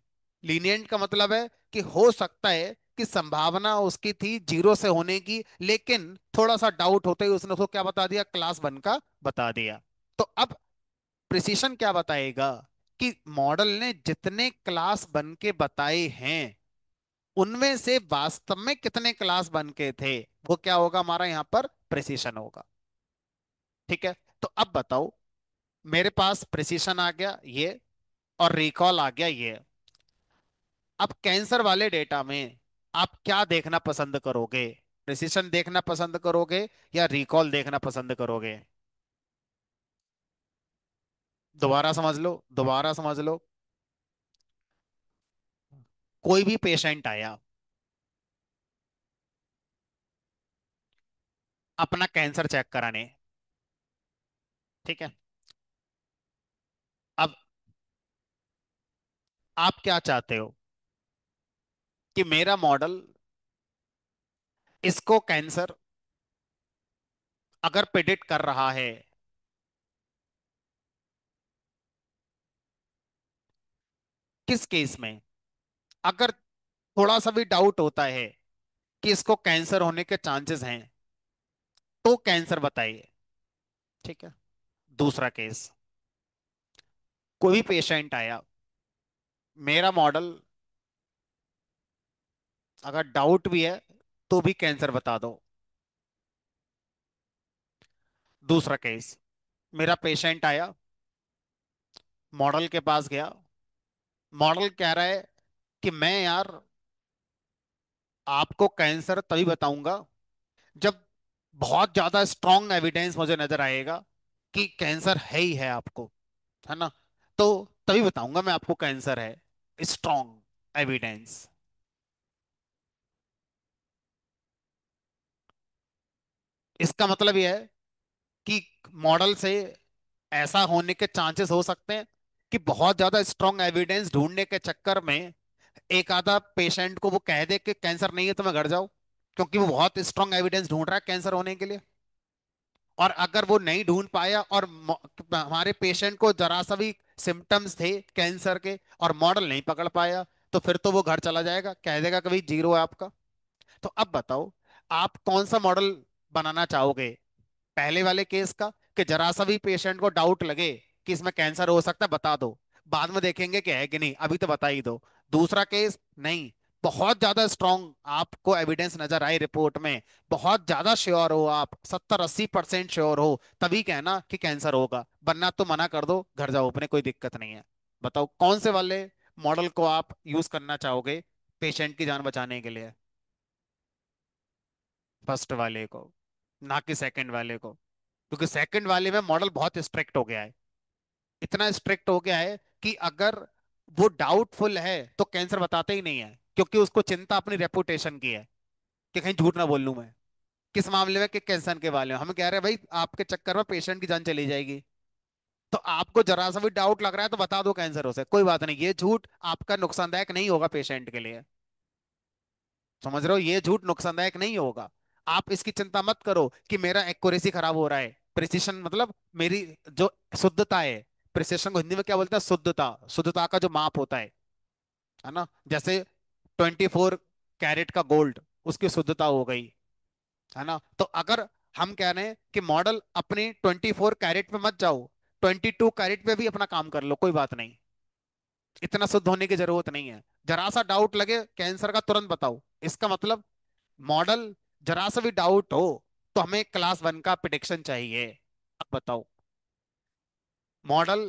लीनियंट का मतलब है कि हो सकता है कि संभावना उसकी थी जीरो से होने की, लेकिन थोड़ा सा डाउट होते ही उसने उसको क्या बता दिया? क्लास वन का बता दिया। तो अब प्रिसिशन क्या बताएगा कि मॉडल ने जितने क्लास वन के बताए हैं उनमें से वास्तव में कितने क्लास वन के थे, वो क्या होगा? हमारा यहां पर प्रिसिशन होगा। ठीक है। तो अब बताओ, मेरे पास प्रिसिशन आ गया ये, और रिकॉल आ गया ये। अब कैंसर वाले डेटा में आप क्या देखना पसंद करोगे? प्रिसिशन देखना पसंद करोगे या रिकॉल देखना पसंद करोगे? दोबारा समझ लो, दोबारा समझ लो। कोई भी पेशेंट आया अपना कैंसर चेक कराने, ठीक है। अब आप क्या चाहते हो कि मेरा मॉडल इसको कैंसर अगर प्रिडिक्ट कर रहा है, किस केस में? अगर थोड़ा सा भी डाउट होता है कि इसको कैंसर होने के चांसेस हैं, तो कैंसर बताइए। ठीक है। दूसरा केस, कोई भी पेशेंट आया, मेरा मॉडल अगर डाउट भी है तो भी कैंसर बता दो। दूसरा केस, मेरा पेशेंट आया, मॉडल के पास गया, मॉडल कह रहा है कि मैं यार आपको कैंसर तभी बताऊंगा जब बहुत ज्यादा स्ट्रांग एविडेंस मुझे नजर आएगा कि कैंसर है ही है आपको, है ना? तो तभी बताऊंगा मैं आपको कैंसर है, स्ट्रांग एविडेंस। इसका मतलब यह है कि मॉडल से ऐसा होने के चांसेस हो सकते हैं कि बहुत ज्यादा स्ट्रांग एविडेंस ढूंढने के चक्कर में एक आधा पेशेंट को वो कह दे कि कैंसर नहीं है तो मैं घर जाऊं, क्योंकि वो बहुत स्ट्रांग एविडेंस ढूंढ रहा है कैंसर होने के लिए। और अगर वो नहीं ढूंढ पाया और हमारे पेशेंट को जरा सा भी सिम्टम्स थे कैंसर के और मॉडल नहीं पकड़ पाया, तो फिर तो वो घर चला जाएगा, कह देगा कि भाई जीरो है आपका। तो अब बताओ, आप कौन सा मॉडल बनाना चाहोगे? पहले वाले केस का, कि जरा सा भी पेशेंट को डाउट लगे कि इसमें कैंसर हो सकता है, बता दो, बाद में देखेंगे कि है कि नहीं, अभी तो बता ही दो। दूसरा केस, नहीं, बहुत ज्यादा स्ट्रांग आपको एविडेंस नजर आए रिपोर्ट में, बहुत ज्यादा श्योर हो आप, 70-80% श्योर हो, तभी कहना कि कैंसर होगा, वरना तो मना कर दो, घर जाओ अपने, कोई दिक्कत नहीं है। बताओ कौन से वाले मॉडल को आप यूज करना चाहोगे पेशेंट की जान बचाने के लिए? फर्स्ट वाले को, ना कि सेकंड वाले को। क्योंकि सेकंड वाले में मॉडल बहुत स्ट्रिक्ट हो गया है, इतना स्ट्रिक्ट हो गया है कि अगर वो डाउटफुल है तो कैंसर बताते ही नहीं है, क्योंकि उसको चिंता अपनी रेपुटेशन की है कि कहीं झूठ ना बोल लूं मैं। किस मामले में? कि कैंसर के बारे में हम कह रहे हैं भाई आपके चक्कर में पेशेंट की जान चली जाएगी, तो आपको जरा सा भी डाउट लग रहा है तो बता दो कैंसर हो सकता, कोई बात नहीं, ये झूठ आपका नुकसानदायक नहीं होगा पेशेंट के लिए। समझ रहे हो? ये झूठ नुकसानदायक नहीं होगा। आप इसकी चिंता मत करो कि मेरा एक्यूरेसी खराब हो रहा है, प्रिसिशन मतलब मेरी जो शुद्धता है, प्रिसिशन को हिंदी में क्या बोलते हैं? शुद्धता, शुद्धता का जो माप होता है ना? जैसे 24 कैरेट का गोल्ड, उसकी शुद्धता हो गई, है ना? तो अगर हम कह रहे हैं कि मॉडल अपनी 24 कैरेट पे मत जाओ, 22 कैरेट पे भी अपना काम कर लो, कोई बात नहीं, इतना शुद्ध होने की जरूरत नहीं है। जरा सा डाउट लगे कैंसर का, तुरंत बताओ। इसका मतलब मॉडल, जरा सा भी डाउट हो तो हमें क्लास वन का प्रिडिक्शन चाहिए। अब बताओ, मॉडल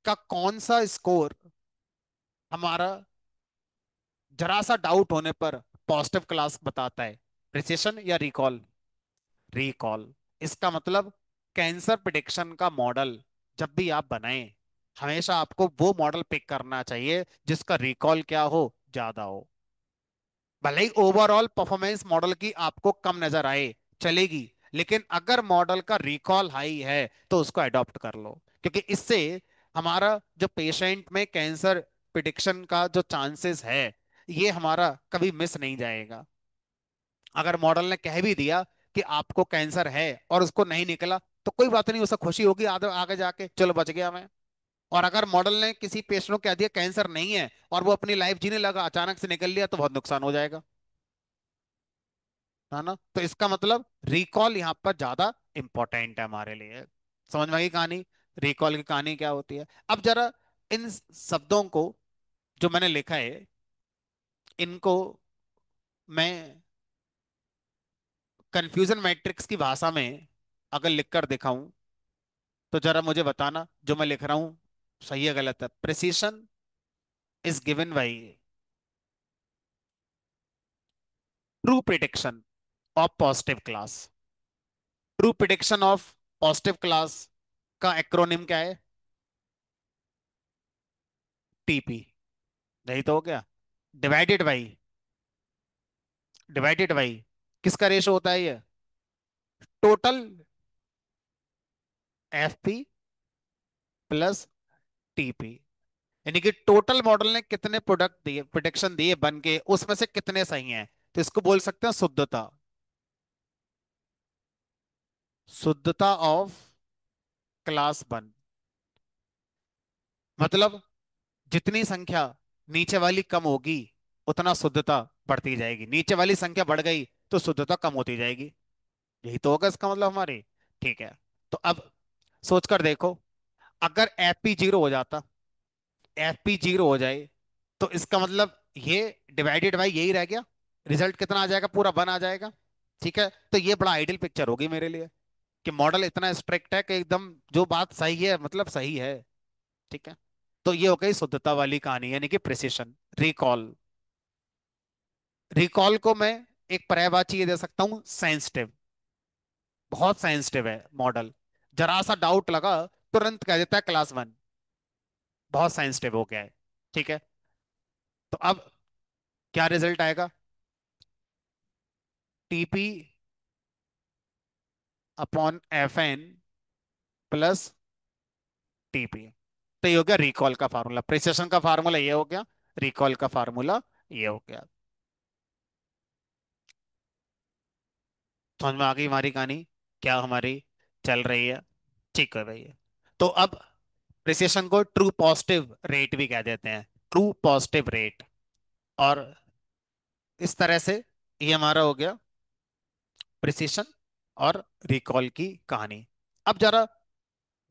का कौन सा स्कोर हमारा जरा सा डाउट होने पर पॉजिटिव क्लास बताता है? प्रिसिशन या रिकॉल? रिकॉल। इसका मतलब कैंसर प्रिडिक्शन का मॉडल जब भी आप बनाएं, हमेशा आपको वो मॉडल पिक करना चाहिए जिसका रिकॉल क्या हो? ज्यादा हो। भले ही ओवरऑल परफॉर्मेंस मॉडल की आपको कम नजर आए, चलेगी, लेकिन अगर मॉडल का रिकॉल हाई है तो उसको अडॉप्ट कर लो, क्योंकि इससे हमारा जो पेशेंट में कैंसर प्रिडिक्शन का जो चांसेस है, ये हमारा कभी मिस नहीं जाएगा। अगर मॉडल ने कह भी दिया कि आपको कैंसर है और उसको नहीं निकला, तो कोई बात नहीं, उसे खुशी होगी आगे आगे जाके, चलो बच गया मैं। और अगर मॉडल ने किसी पेशेंट को कह दिया कैंसर नहीं है और वो अपनी लाइफ जीने लगा, अचानक से निकल लिया, तो बहुत नुकसान हो जाएगा, है ना। तो इसका मतलब रिकॉल यहाँ पर ज्यादा इंपॉर्टेंट है हमारे लिए। समझ में आई कहानी? रिकॉल की कहानी क्या होती है? अब जरा इन शब्दों को जो मैंने लिखा है, इनको मैं कंफ्यूजन मैट्रिक्स की भाषा में अगर लिखकर दिखाऊं, तो जरा मुझे बताना जो मैं लिख रहा हूं सही है गलत है। Precision is given by true prediction of positive class. True prediction of positive class का एक्रोनिम क्या है? टीपी। नहीं तो हो गया डिवाइडेड बाई, डिवाइडेड बाई किसका रेशो होता है ये? Total FP plus TP. यानी कि टोटल मॉडल ने कितने प्रोडक्ट दिए, प्रोडक्शन दिए बन के, उसमें से कितने सही हैं, तो इसको बोल सकते हैं शुद्धता। शुद्धता ऑफ क्लास वन। मतलब जितनी संख्या नीचे वाली कम होगी, उतना शुद्धता बढ़ती जाएगी, नीचे वाली संख्या बढ़ गई तो शुद्धता कम होती जाएगी। यही तो होगा इसका मतलब हमारे। ठीक है, तो अब सोचकर देखो, अगर एफ पी जीरो हो जाता, एफ पी जीरो हो जाए, तो इसका मतलब ये डिवाइडेड बाई यही रह गया, रिजल्ट कितना आ जाएगा? पूरा वन आ जाएगा। ठीक है, तो ये बड़ा आइडियल पिक्चर होगी मेरे लिए, कि मॉडल इतना स्ट्रिक्ट है कि एकदम जो बात सही है मतलब सही है। ठीक है, तो ये हो गई शुद्धता वाली कहानी, यानी कि प्रिसिशन, रिकॉल। रिकॉल को मैं एक पर्यायवाची ये दे सकता हूं, सेंसिटिव। बहुत सेंसिटिव है मॉडल, जरा सा डाउट लगा तुरंत कह देता है क्लास वन, बहुत सेंसिटिव हो गया है। ठीक है, तो अब क्या रिजल्ट आएगा? TP upon F N plus TP. तो ये हो गया रिकॉल का फार्मूला, प्रिसिशन का फार्मूला ये हो गया, रिकॉल का फार्मूला ये हो गया। समझ में आ गई हमारी कहानी, क्या हमारी चल रही है? ठीक है भैया। तो अब प्रिसिशन को ट्रू पॉजिटिव रेट भी कह देते हैं, ट्रू पॉजिटिव रेट। और इस तरह से ये हमारा हो गया प्रिसिशन और रिकॉल की कहानी। अब जरा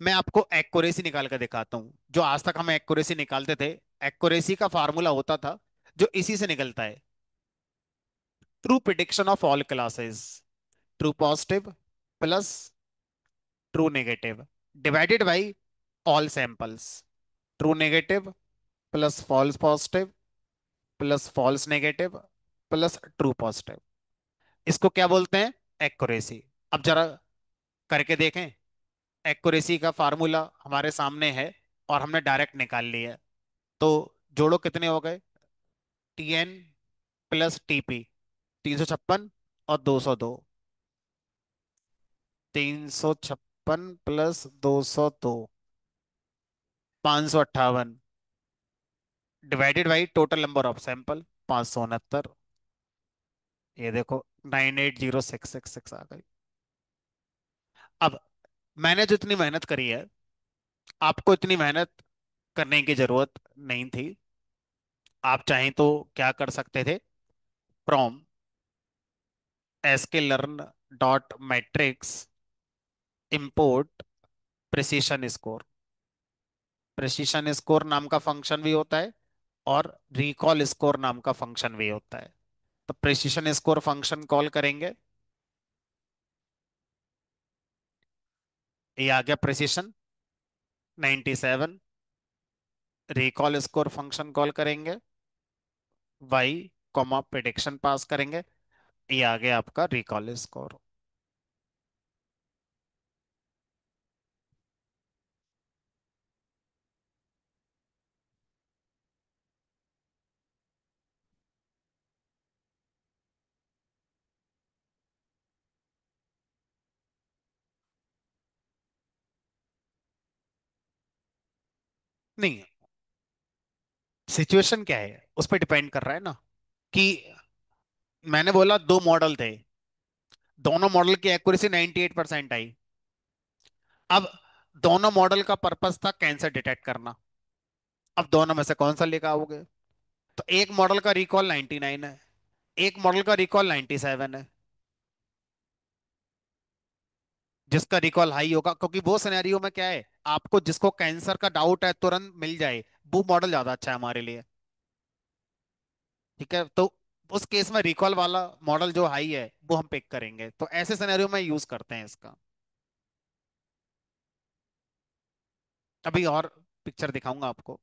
मैं आपको एक्यूरेसी निकाल कर दिखाता हूं, जो आज तक हम एक्यूरेसी निकालते थे। एक्यूरेसी का फार्मूला होता था जो इसी से निकलता है, true prediction of all classes, true positive plus true negative divided by all samples, true negative plus false positive plus false negative plus true positive. इसको क्या बोलते हैं? एक्यूरेसी। अब जरा करके देखें। एक्यूरेसी का फार्मूला हमारे सामने है और हमने डायरेक्ट निकाल लिया है, तो जोड़ो कितने हो गए? टी एन प्लस टीपी, 356 और 202। 356 plus 202, 558, divided by total number of sample, 569। ये देखो 980666 आ गई। अब मैंने जो इतनी मेहनत करी है, आपको इतनी मेहनत करने की जरूरत नहीं थी। आप चाहें तो क्या कर सकते थे, from sklearn dot metrics import precision score. Precision score नाम का फंक्शन भी होता है और रिकॉल स्कोर नाम का फंक्शन भी होता है। तो प्रिसिशन स्कोर फंक्शन कॉल करेंगे, ये आ गया precision 97। Recall score function call करेंगे, वाई कॉमा प्रिडिक्शन पास करेंगे, ये आ गया आपका रिकॉल स्कोर। नहीं, सिचुएशन क्या है उस पर डिपेंड कर रहा है ना, कि मैंने बोला दो मॉडल थे, दोनों मॉडल की एक्यूरेसी 98% आई। अब दोनों मॉडल का पर्पस था कैंसर डिटेक्ट करना। अब दोनों में से कौन सा लेकर आओगे? तो एक मॉडल का रिकॉल 99 है, एक मॉडल का रिकॉल 97 है। जिसका रिकॉल हाई होगा, क्योंकि वो सिनेरियो में क्या है, आपको जिसको कैंसर का डाउट है तुरंत मिल जाए, वो मॉडल ज्यादा अच्छा है हमारे लिए। ठीक है, तो उस केस में रिकॉल वाला मॉडल जो हाई है वो हम पिक करेंगे, तो ऐसे सिनेरियो में यूज करते हैं इसका। अभी और पिक्चर दिखाऊंगा आपको।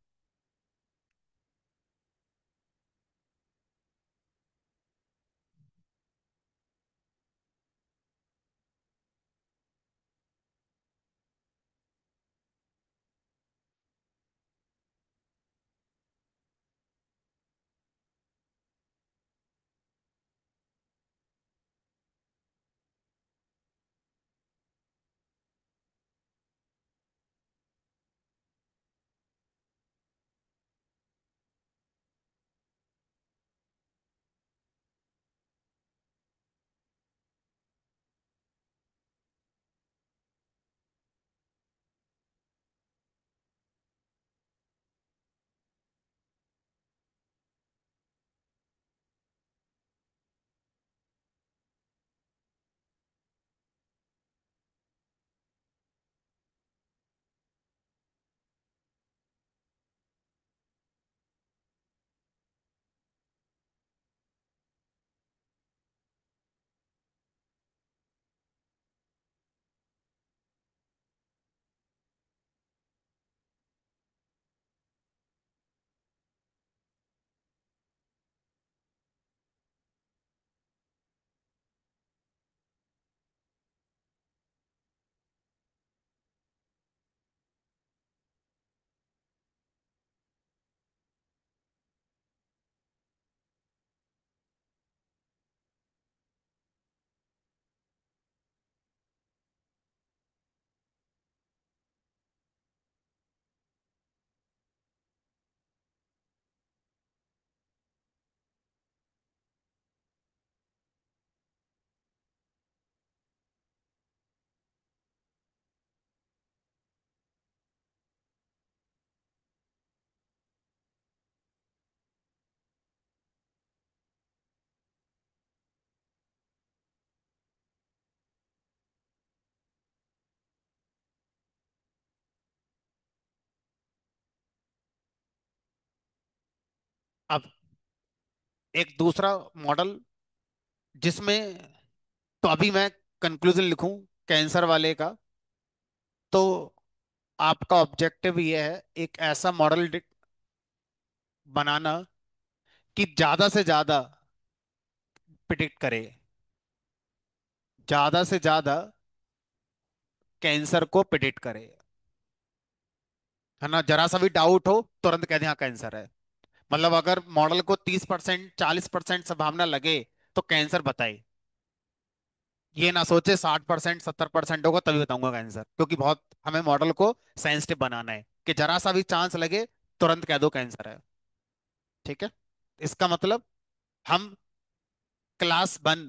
अब एक दूसरा मॉडल जिसमें, तो अभी मैं कंक्लूजन लिखूं कैंसर वाले का, तो आपका ऑब्जेक्टिव ये है एक ऐसा मॉडल बनाना कि ज्यादा से ज्यादा प्रिडिक्ट करे, ज्यादा से ज्यादा कैंसर को प्रिडिक्ट करे, है ना। जरा सा भी डाउट हो तुरंत कह दे हाँ कैंसर है। मतलब अगर मॉडल को 30% 40% संभावना लगे तो कैंसर बताए, ये ना सोचे 60% 70% होगा तभी बताऊंगा कैंसर, क्योंकि बहुत हमें मॉडल को सेंसिटिव बनाना है कि जरा सा भी चांस लगे तुरंत कह दो कैंसर है। ठीक है, इसका मतलब हम क्लास वन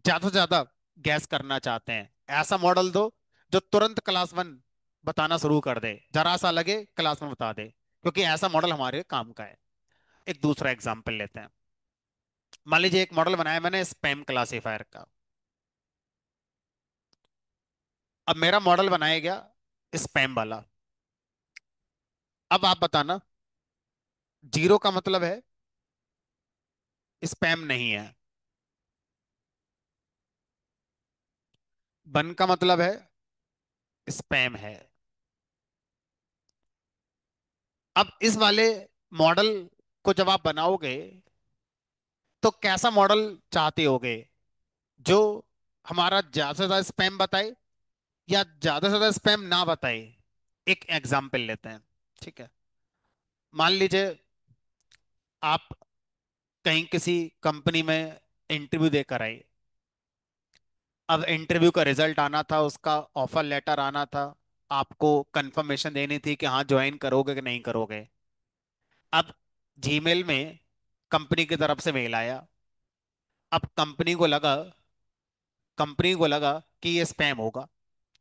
ज्यादा से ज्यादा गैस करना चाहते हैं, ऐसा मॉडल दो जो तुरंत क्लास वन बताना शुरू कर दे, जरा सा लगे क्लास वन बता दे, क्योंकि ऐसा मॉडल हमारे काम का है। एक दूसरा एग्जांपल लेते हैं। मान लीजिए एक मॉडल बनाया मैंने स्पैम क्लासीफायर का। अब मेरा मॉडल बनाया गया स्पैम वाला। अब आप बताना, जीरो का मतलब है स्पैम नहीं है, वन का मतलब है स्पैम है। अब इस वाले मॉडल को जब आप बनाओगे तो कैसा मॉडल चाहते होगे, जो हमारा ज्यादा से ज्यादा स्पैम बताए या ज्यादा से ज्यादा स्पैम ना बताए? एक एग्जाम्पल लेते हैं। ठीक है, मान लीजिए आप कहीं किसी कंपनी में इंटरव्यू देकर आए। अब इंटरव्यू का रिजल्ट आना था, उसका ऑफर लेटर आना था। आपको कंफर्मेशन देनी थी कि हाँ ज्वाइन करोगे कि नहीं करोगे। अब जीमेल में कंपनी की तरफ से मेल आया। अब कंपनी को लगा कि ये स्पैम होगा,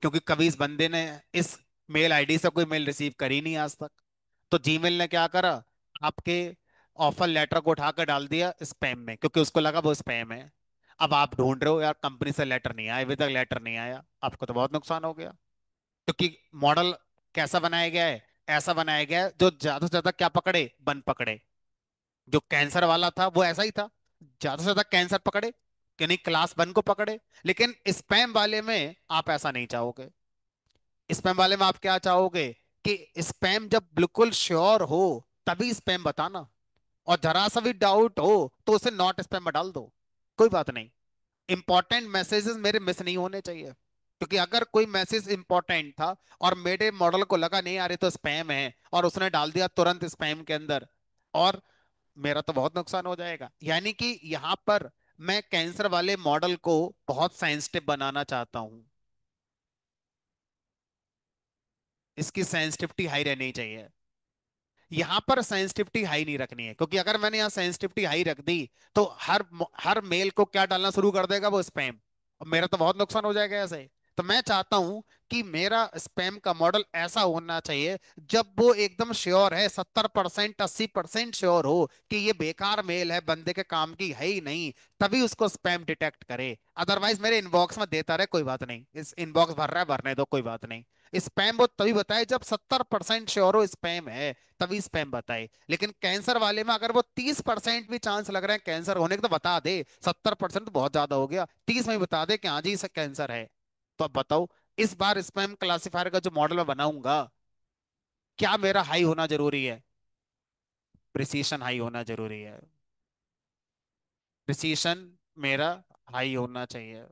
क्योंकि कभी इस बंदे ने इस मेल आईडी से कोई मेल रिसीव करी नहीं आज तक। तो जीमेल ने क्या करा, आपके ऑफर लेटर को उठाकर डाल दिया स्पैम में, क्योंकि उसको लगा वो स्पैम है। अब आप ढूंढ रहे हो यार, कंपनी से लेटर नहीं आया, अभी तक लेटर नहीं आया, आपको तो बहुत नुकसान हो गया। क्योंकि मॉडल कैसा बनाया गया है, ऐसा बनाया गया है जो ज्यादा से ज्यादा क्या पकड़े, बन पकड़े। जो कैंसर वाला था वो ऐसा ही था, ज्यादा से ज्यादा कैंसर पकड़े, कि नहीं क्लास वन को पकड़े। लेकिन स्पैम वाले में आप ऐसा नहीं चाहोगे। स्पैम वाले में आप क्या चाहोगे कि स्पैम जब बिल्कुल श्योर हो तभी स्पैम बताना, और जरा सा भी डाउट हो तो उसे नॉट स्पैम में डाल दो, कोई बात नहीं। इंपॉर्टेंट मैसेजेस मेरे मिस नहीं होने चाहिए। क्योंकि अगर कोई मैसेज इंपॉर्टेंट था और मेरे मॉडल को लगा नहीं यार ये तो स्पैम है, और उसने डाल दिया तुरंत स्पैम के अंदर, और मेरा तो बहुत नुकसान हो जाएगा। यानी कि यहां पर मैं कैंसर वाले मॉडल को बहुत सेंसिटिव बनाना चाहता हूं। इसकी सेंसिटिविटी हाई रहनी चाहिए। यहां पर सेंसिटिविटी हाई नहीं रखनी है, क्योंकि अगर मैंने यहाँ सेंसिटिविटी हाई रख दी तो हर मेल को क्या डालना शुरू कर देगा, वो स्पैम। और मेरा तो बहुत नुकसान हो जाएगा ऐसे। तो मैं चाहता हूं कि मेरा स्पैम का मॉडल ऐसा होना चाहिए, जब वो एकदम श्योर है, 70% 80% श्योर हो कि ये बेकार मेल है, बंदे के काम की है ही नहीं, तभी उसको स्पैम डिटेक्ट करे। अदरवाइज मेरे इनबॉक्स में देता रहे, कोई बात नहीं, इस इनबॉक्स भर रहा है भरने दो, कोई बात नहीं। स्पैम वो तभी बताए जब 70% श्योर हो स्पैम है, तभी स्पैम बताए। लेकिन कैंसर वाले में अगर वो 30% भी चांस लग रहा है कैंसर होने का तो बता दे, 70% तो बहुत ज्यादा हो गया, 30 में ही बता दे कि हाँ जी इसे कैंसर है। तो अब बताओ, इस बार स्पैम क्लासिफायर का जो मॉडल मैं बनाऊंगा, क्या मेरा हाई होना जरूरी है? प्रिसीशन हाई होना जरूरी है। प्रिसीशन मेरा हाई होना चाहिए।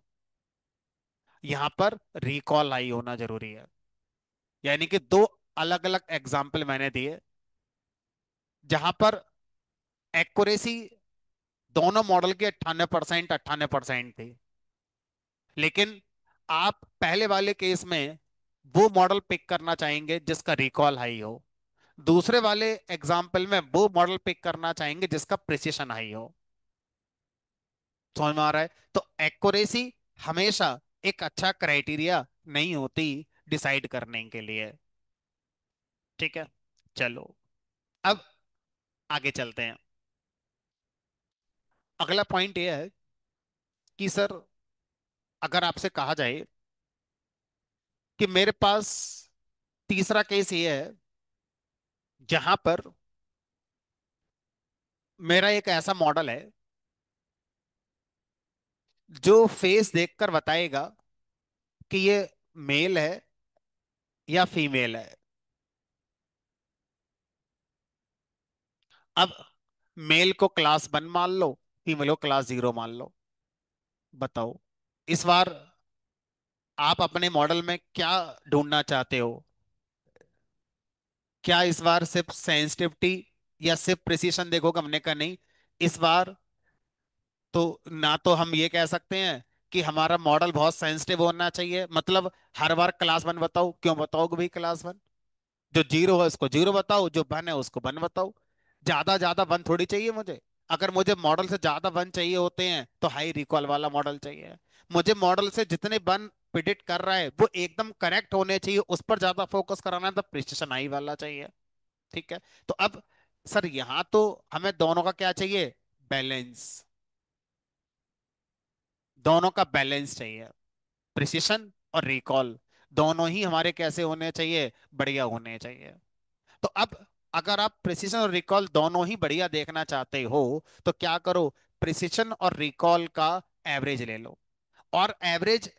यहां पर रिकॉल हाई होना जरूरी है। यानी कि दो अलग अलग एग्जाम्पल मैंने दिए, जहां पर एक्यूरेसी दोनों मॉडल की 98% थी। लेकिन आप पहले वाले केस में वो मॉडल पिक करना चाहेंगे जिसका रिकॉल हाई हो, दूसरे वाले एग्जाम्पल में वो मॉडल पिक करना चाहेंगे जिसका प्रिसिशन हाई हो। समझ में आ रहा है? तो एक्यूरेसी हमेशा एक अच्छा क्राइटेरिया नहीं होती डिसाइड करने के लिए। ठीक है, चलो अब आगे चलते हैं। अगला पॉइंट यह है कि सर, अगर आपसे कहा जाए कि मेरे पास तीसरा केस ये है जहां पर मेरा एक ऐसा मॉडल है जो फेस देखकर बताएगा कि ये मेल है या फीमेल है। अब मेल को क्लास 1 मान लो, फीमेल को क्लास 0 मान लो। बताओ, इस बार आप अपने मॉडल में क्या ढूंढना चाहते हो? क्या इस बार सिर्फ सेंसिटिविटी या सिर्फ प्रिसीशन देखोगे? हमने कहा नहीं। इस बार तो ना तो हम ये कह सकते हैं कि हमारा मॉडल बहुत सेंसिटिव होना चाहिए, मतलब हर बार क्लास 1 बताओ, क्यों बताओगे भाई क्लास 1? जो 0 है उसको 0 बताओ, जो 1 है उसको 1 बताओ। ज्यादा ज्यादा 1 थोड़ी चाहिए मुझे। अगर मुझे मॉडल से ज्यादा 1 चाहिए होते हैं तो हाई रिकॉल वाला मॉडल चाहिए। मुझे मॉडल से जितने 1 प्रिडिक्ट कर रहा है वो एकदम करेक्ट होने चाहिए, उस पर ज्यादा फोकस कराना है तो प्रिसिशन हाई वाला चाहिए। ठीक है। तो अब सर यहाँ तो हमें दोनों का क्या चाहिए, बैलेंस। दोनों का बैलेंस चाहिए। प्रिसिशन और रिकॉल दोनों ही हमारे कैसे होने चाहिए, बढ़िया होने चाहिए। तो अब अगर आप प्रिसीजन और रिकॉल दोनों ही बढ़िया देखना चाहते हो तो क्या करो, प्रिसीजन और रिकॉल का एवरेज ले लो। और एवरेज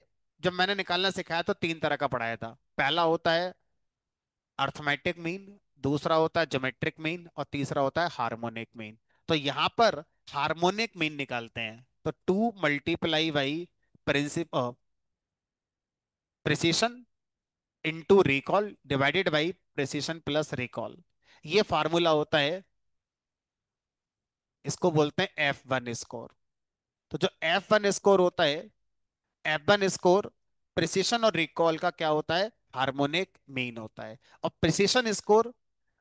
जब मैंने निकालना सिखाया तो 3 तरह का पढ़ाया था। पहला होता है अर्थमेटिक मीन, दूसरा होता है ज्योमेट्रिक मीन, और तीसरा होता है हार्मोनिक मीन। तो यहां पर हार्मोनिक मीन निकालते हैं, तो 2 × प्रिंसिप precision into recall divided by precision plus recall. ये फार्मूला होता है, इसको बोलते हैं F1 स्कोर। तो जो F1 स्कोर होता है, F1 स्कोर प्रिसिशन और रिकॉल का क्या होता है, हार्मोनिक मीन होता है। और प्रिसिशन स्कोर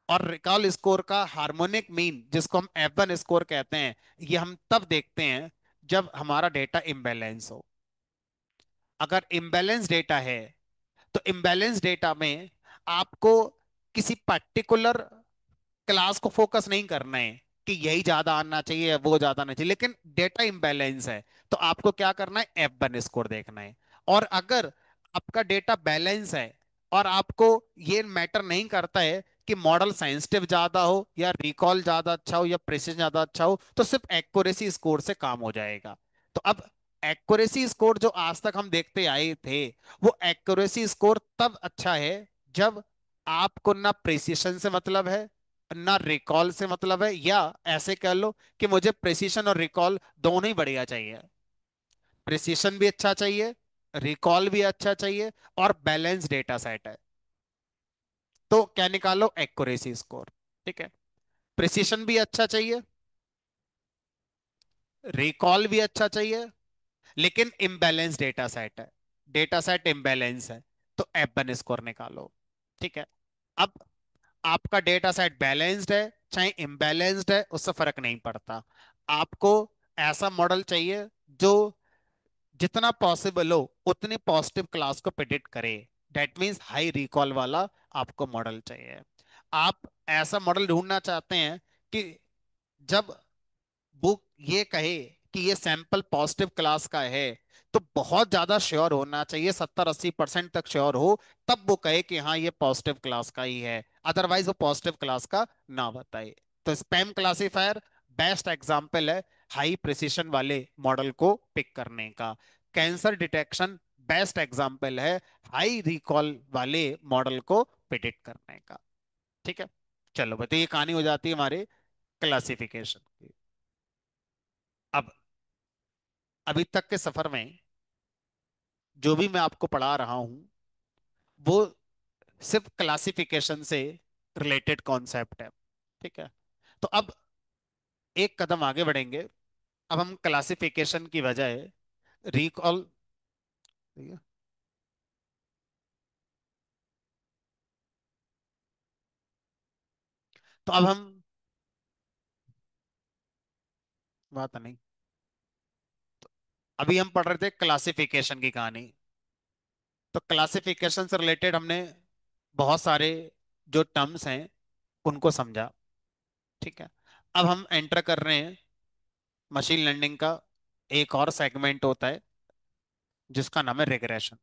और रिकॉल स्कोर का हार्मोनिक मीन, जिसको हम F1 स्कोर कहते हैं, ये हम तब देखते हैं जब हमारा डेटा इम्बैलेंस हो। अगर इम्बैलेंस डेटा है तो इम्बैलेंस डेटा में आपको किसी पर्टिकुलर क्लास को फोकस नहीं करना है कि यही ज्यादा आना चाहिए या वो ज्यादा आना चाहिए, लेकिन डेटा इम्बैलेंस है तो आपको क्या करना है, F1 स्कोर देखना है। और अगर आपका डेटा बैलेंस है और आपको ये मैटर नहीं करता है कि मॉडल सेंसिटिव ज्यादा हो या रिकॉल ज्यादा अच्छा हो या प्रिसिजन ज्यादा अच्छा हो, तो सिर्फ एक्यूरेसी स्कोर से काम हो जाएगा। तो अब एक्यूरेसी स्कोर जो आज तक हम देखते आए थे, वो एक्यूरेसी स्कोर तब अच्छा है जब आपको ना प्रिसिशन से मतलब है, ना रिकॉल से मतलब है, या ऐसे कह लो कि मुझे प्रिसीशन और रिकॉल दोनों ही बढ़िया चाहिए। प्रिसीशन भी अच्छा चाहिए, रिकॉल भी अच्छा चाहिए, और बैलेंस डेटा सेट है। तो क्या निकालो, एक्यूरेसी स्कोर। ठीक है। प्रिसीशन भी अच्छा चाहिए, रिकॉल भी अच्छा चाहिए, लेकिन इम्बैलेंस डेटा सेट है, डेटा सेट इम्बैलेंस है, तो F1 स्कोर निकालो। ठीक है। अब आपका डेटा सेट बैलेंस्ड है चाहे इम्बैलेंस्ड है, उससे फर्क नहीं पड़ता। आपको ऐसा मॉडल चाहिए जो जितना पॉसिबल हो उतनी पॉजिटिव क्लास को प्रिडिक्ट करे। डेट मींस हाई रिकॉल वाला आपको मॉडल चाहिए। आप ऐसा मॉडल ढूंढना चाहते हैं कि जब वो ये कहे कि ये सैंपल पॉजिटिव क्लास का है, तो बहुत ज्यादा श्योर होना चाहिए, 70-80% तक श्योर हो, तब वो कहे कि हाँ ये पॉजिटिव क्लास का ही है। अदरवाइज वो पॉजिटिव क्लास का ना बताए। तो स्पैम क्लासीफायर बेस्ट एग्जाम्पल है हाई प्रिसिशन वाले मॉडल को पिक करने का। कैंसर डिटेक्शन बेस्ट एग्जाम्पल है हाई रिकॉल वाले मॉडल को प्रिडिक्ट करने का। ठीक है। चलो बताइए, ये कहानी हो जाती है हमारे क्लासिफिकेशन की। अब अभी तक के सफर में जो भी मैं आपको पढ़ा रहा हूं, वो सिर्फ क्लासिफिकेशन से रिलेटेड कॉन्सेप्ट है। ठीक है। तो अब एक कदम आगे बढ़ेंगे। अब हम क्लासिफिकेशन की बजाय रिकॉल, तो अब हम, बात नहीं, अभी हम पढ़ रहे थे क्लासिफिकेशन की कहानी। तो क्लासिफिकेशन से रिलेटेड हमने बहुत सारे जो टर्म्स हैं उनको समझा। ठीक है। अब हम एंटर कर रहे हैं मशीन लर्निंग का एक और सेगमेंट होता है जिसका नाम है रिग्रेशन।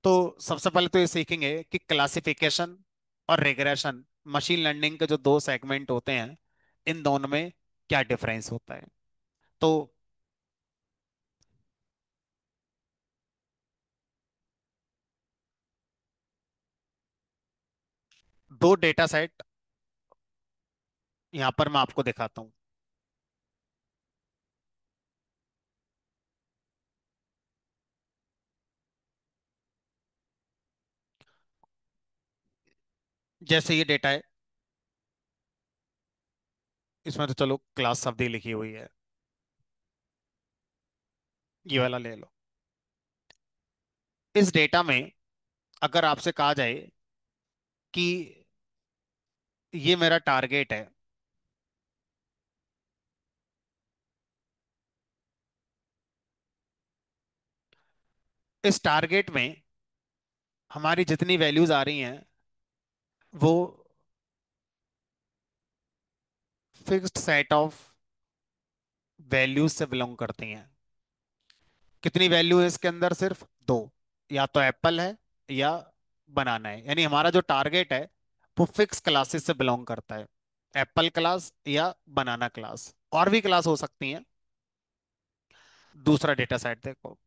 तो सबसे पहले तो ये सीखेंगे कि क्लासिफिकेशन और रिग्रेशन, मशीन लर्निंग के जो दो सेगमेंट होते हैं, इन दोनों में क्या डिफरेंस होता है। तो दो डेटा सेट यहां पर मैं आपको दिखाता हूं। जैसे ये डेटा है, इसमें तो चलो क्लास शब्द ही लिखी हुई है, ये वाला ले लो। इस डेटा में अगर आपसे कहा जाए कि ये मेरा टारगेट है, इस टारगेट में हमारी जितनी वैल्यूज आ रही हैं वो फिक्स्ड सेट ऑफ वैल्यूज से बिलोंग करती हैं। कितनी वैल्यू है इसके अंदर, सिर्फ दो, या तो एप्पल है या बनाना है। यानी हमारा जो टारगेट है वो फिक्स क्लासेस से बिलोंग करता है, एप्पल क्लास या बनाना क्लास, और भी क्लास हो सकती हैं। दूसरा डेटा सेट देखो।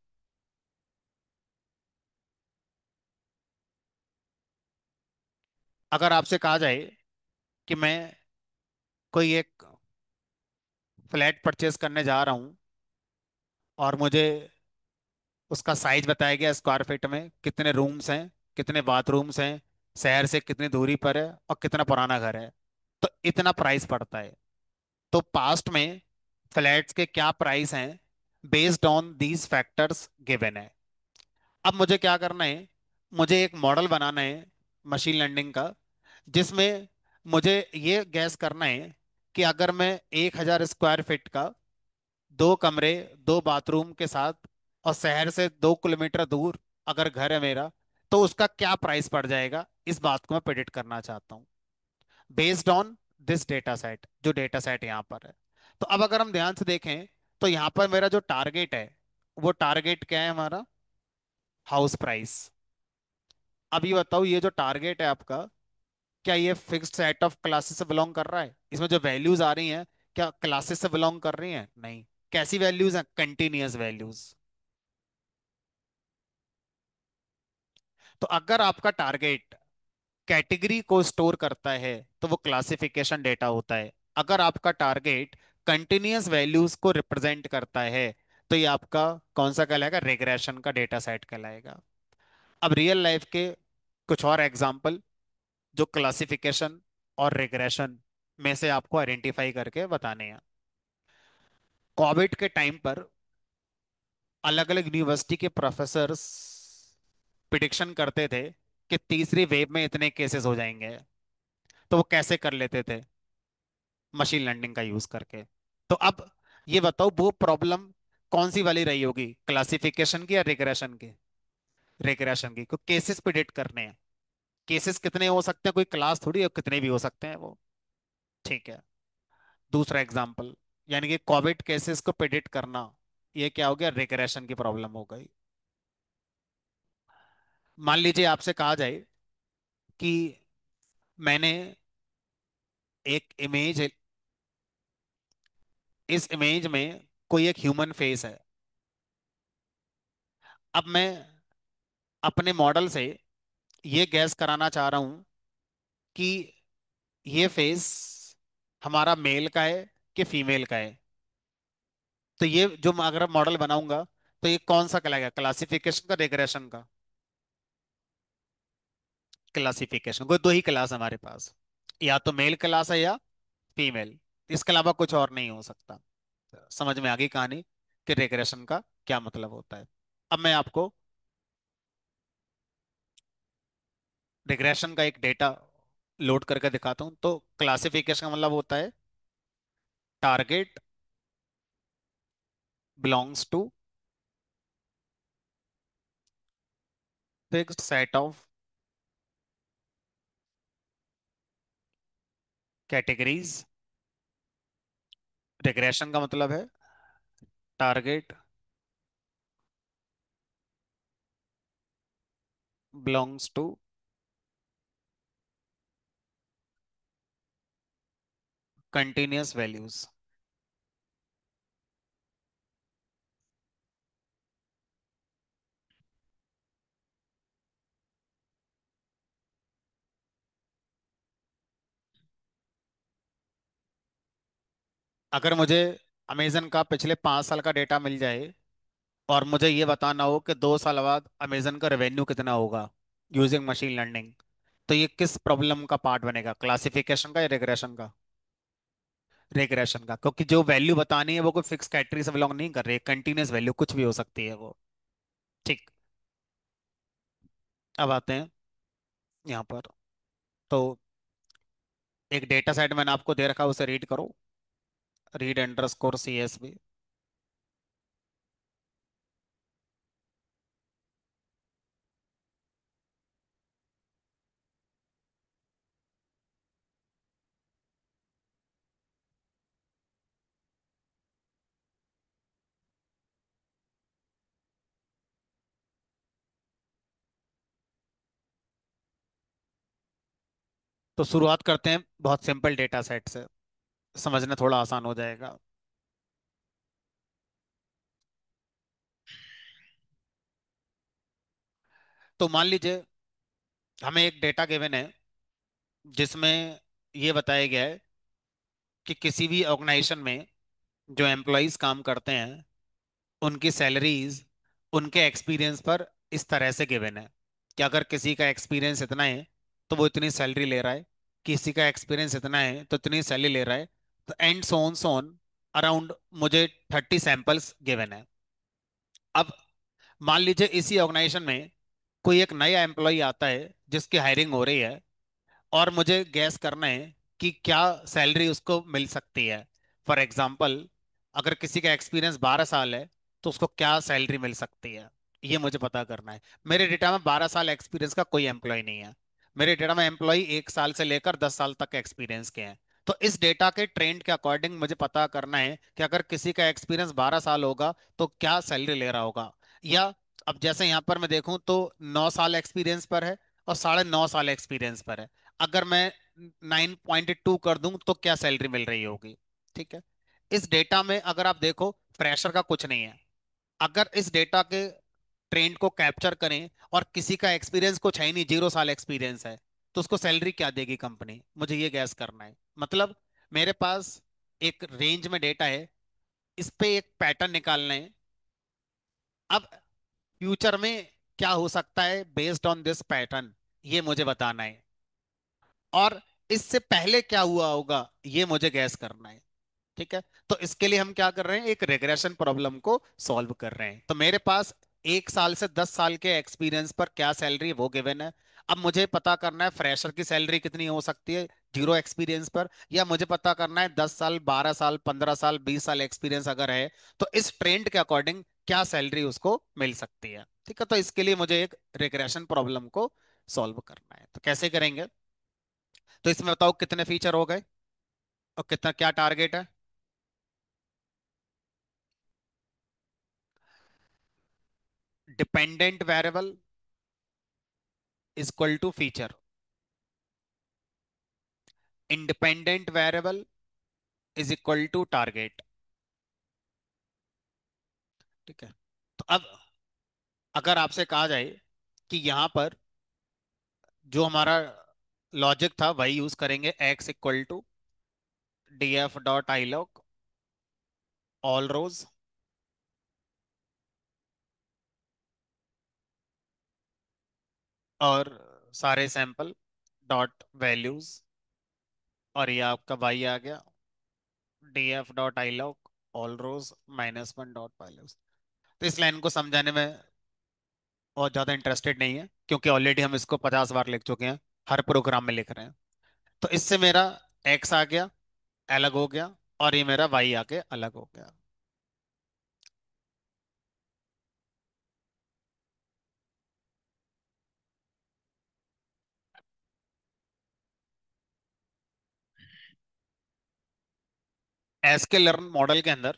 अगर आपसे कहा जाए कि मैं कोई एक फ्लैट परचेज करने जा रहा हूं और मुझे उसका साइज बताया गया स्क्वायर फीट में, कितने रूम्स हैं, कितने बाथरूम्स हैं, शहर से कितनी दूरी पर है, और कितना पुराना घर है, तो इतना प्राइस पड़ता है। तो पास्ट में फ्लैट्स के क्या प्राइस हैं, based on these factors given है। अब मुझे क्या करना है, मुझे एक मॉडल बनाना है मशीन लर्निंग का, जिसमें मुझे ये गैस करना है कि अगर मैं 1,000 स्क्वायर फीट का, 2 कमरे, 2 बाथरूम के साथ, और शहर से 2 किलोमीटर दूर अगर घर है मेरा, तो उसका क्या प्राइस पड़ जाएगा, इस बात को मैं प्रेडिक्ट करना चाहता हूँ based on this data set, जो डेटा सेट यहाँ पर है। तो अब अगर हम ध्यान से देखें, तो यहाँ पर मेरा जो टारगेट है, वो टारगेट क्या है हमारा, हाउस प्राइस। अब ये बताओ, ये जो टारगेट है आपका, क्या ये फिक्स्ड सेट ऑफ क्लासेस से बिलोंग कर रहा है? इसमें जो वैल्यूज आ रही हैं, क्या क्लासेस से बिलोंग कर रही हैं? नहीं। कैसी वैल्यूज हैं? Continuous values. तो अगर आपका टारगेट कैटेगरी को स्टोर करता है, तो वो क्लासिफिकेशन डेटा होता है। अगर आपका टारगेट कंटिन्यूअस वैल्यूज को रिप्रेजेंट करता है, तो ये आपका कौन सा कहलाएगा, रिग्रेशन का डेटा सेट कहलाएगा। अब रियल लाइफ के कुछ और एग्जांपल, जो क्लासिफिकेशन और रिग्रेशन में से आपको आइडेंटिफाई करके बताने हैं। कोविड के टाइम पर अलग अलग यूनिवर्सिटी के प्रोफेसर्स प्रिडिक्शन करते थे कि तीसरी वेव में इतने केसेस हो जाएंगे। तो वो कैसे कर लेते थे? मशीन लर्निंग का यूज करके। तो अब ये बताओ, वो प्रॉब्लम कौन सी वाली रही होगी, क्लासिफिकेशन की या रिग्रेशन की? रिग्रेशन की, क्योंकि केसेस प्रिडिक्ट करने हैं। केसेस कितने हो सकते हैं, कोई क्लास थोड़ी है, कितने भी हो सकते हैं वो। ठीक है। दूसरा एग्जाम्पल, यानी कि कोविड केसेस को प्रिडिक्ट करना, ये क्या हो गया, रिग्रेशन की प्रॉब्लम हो गई। मान लीजिए आपसे कहा जाए कि मैंने एक इमेज, इस इमेज में कोई एक ह्यूमन फेस है। अब मैं अपने मॉडल से ये गैस कराना चाह रहा हूं कि ये फेस हमारा मेल का है कि फीमेल का है। तो ये जो मैं अगर मॉडल बनाऊंगा, तो ये कौन सा कहलाएगा, क्लासिफिकेशन का, रिग्रेशन का? क्लासिफिकेशन। कोई दो ही क्लास हमारे पास, या तो मेल क्लास है या फीमेल। इसके अलावा कुछ और नहीं हो सकता। समझ में आ गई कहानी कि रिग्रेशन का क्या मतलब होता है? अब मैं आपको रिग्रेशन का एक डेटा लोड करके दिखाता हूं। तो क्लासिफिकेशन का मतलब होता है target belongs to fixed set of categories. Regression का मतलब है target belongs to continuous values. अगर मुझे अमेजन का पिछले 5 साल का डेटा मिल जाए, और मुझे ये बताना हो कि 2 साल बाद अमेजन का रेवेन्यू कितना होगा यूजिंग मशीन लर्निंग, तो ये किस प्रॉब्लम का पार्ट बनेगा, क्लासिफिकेशन का या रिग्रेशन का? रिग्रेशन का, क्योंकि जो वैल्यू बतानी है वो कोई फिक्स कैटेगरी से बिलोंग नहीं कर रही है, कंटिन्यूअस वैल्यू कुछ भी हो सकती है वो। ठीक। अब आते हैं यहाँ पर। तो एक डेटा सेट मैंने आपको दे रखा है, उसे रीड करो। Read underscore CSV। तो शुरुआत करते हैं बहुत सिंपल डेटा सेट से, समझना थोड़ा आसान हो जाएगा। तो मान लीजिए हमें एक डेटा गिवन है, जिसमें ये बताया गया है कि किसी भी ऑर्गेनाइजेशन में जो एम्प्लॉयज काम करते हैं, उनकी सैलरीज उनके एक्सपीरियंस पर इस तरह से गिवन है कि अगर किसी का एक्सपीरियंस इतना है तो वो इतनी सैलरी ले रहा है, किसी का एक्सपीरियंस इतना है तो इतनी सैलरी ले रहा है। तो एंड सोन अराउंड मुझे 30 सैंपल्स गिवन है। अब मान लीजिए इसी ऑर्गेनाइजेशन में कोई एक नया एम्प्लॉय आता है जिसकी हायरिंग हो रही है, और मुझे गैस करना है कि क्या सैलरी उसको मिल सकती है। फॉर एग्जाम्पल, अगर किसी का एक्सपीरियंस 12 साल है तो उसको क्या सैलरी मिल सकती है, ये मुझे पता करना है। मेरे डेटा में 12 साल एक्सपीरियंस का कोई एम्प्लॉय नहीं है। मेरे डेटा में एम्प्लॉय 1 साल से लेकर 10 साल तक एक्सपीरियंस के हैं। तो इस डेटा के ट्रेंड के अकॉर्डिंग मुझे पता करना है कि अगर किसी का एक्सपीरियंस 12 साल होगा तो क्या सैलरी ले रहा होगा। या अब जैसे यहाँ पर मैं देखूं तो 9 साल एक्सपीरियंस पर है और 9.5 साल एक्सपीरियंस पर है। अगर मैं 9.2 कर दूं तो क्या सैलरी मिल रही होगी। ठीक है। इस डेटा में अगर आप देखो, फ्रेशर का कुछ नहीं है। अगर इस डेटा के ट्रेंड को कैप्चर करें और किसी का एक्सपीरियंस कुछ है ही नहीं, 0 साल एक्सपीरियंस है, तो उसको सैलरी क्या देगी कंपनी, मुझे ये गैस करना है। मतलब मेरे पास एक रेंज में डेटा है, इस पे एक पैटर्न निकालना है। अब फ्यूचर में क्या हो सकता है बेस्ड ऑन दिस पैटर्न, ये मुझे बताना है। और इससे पहले क्या हुआ होगा ये मुझे गैस करना है। ठीक है। तो इसके लिए हम क्या कर रहे हैं, एक रिग्रेशन प्रॉब्लम को सॉल्व कर रहे हैं। तो मेरे पास 1 साल से 10 साल के एक्सपीरियंस पर क्या सैलरी है वो गिवन है। अब मुझे पता करना है फ्रेशर की सैलरी कितनी हो सकती है 0 एक्सपीरियंस पर, या मुझे पता करना है 10 साल, 12 साल, 15 साल, 20 साल एक्सपीरियंस अगर है तो इस ट्रेंड के अकॉर्डिंग क्या सैलरी उसको मिल सकती है। ठीक है। तो इसके लिए मुझे एक रिग्रेशन प्रॉब्लम को सॉल्व करना है। तो कैसे करेंगे, तो इसमें बताओ कितने फीचर हो गए और कितना क्या टारगेट है। Dependent variable is equal to feature, independent variable is equal to target. ठीक है। तो अब अगर आपसे कहा जाए कि यहां पर जो हमारा लॉजिक था वही यूज करेंगे, X equal to D F dot iloc all rows, और सारे सैंपल डॉट वैल्यूज, और ये आपका वाई आ गया D F dot iloc all rows -1 dot values. तो इस लाइन को समझाने में बहुत ज्यादा इंटरेस्टेड नहीं है क्योंकि ऑलरेडी हम इसको 50 बार लिख चुके हैं, हर प्रोग्राम में लिख रहे हैं। तो इससे मेरा एक्स आ गया, अलग हो गया, और ये मेरा वाई आके अलग हो गया। एस के लर्न मॉडल के अंदर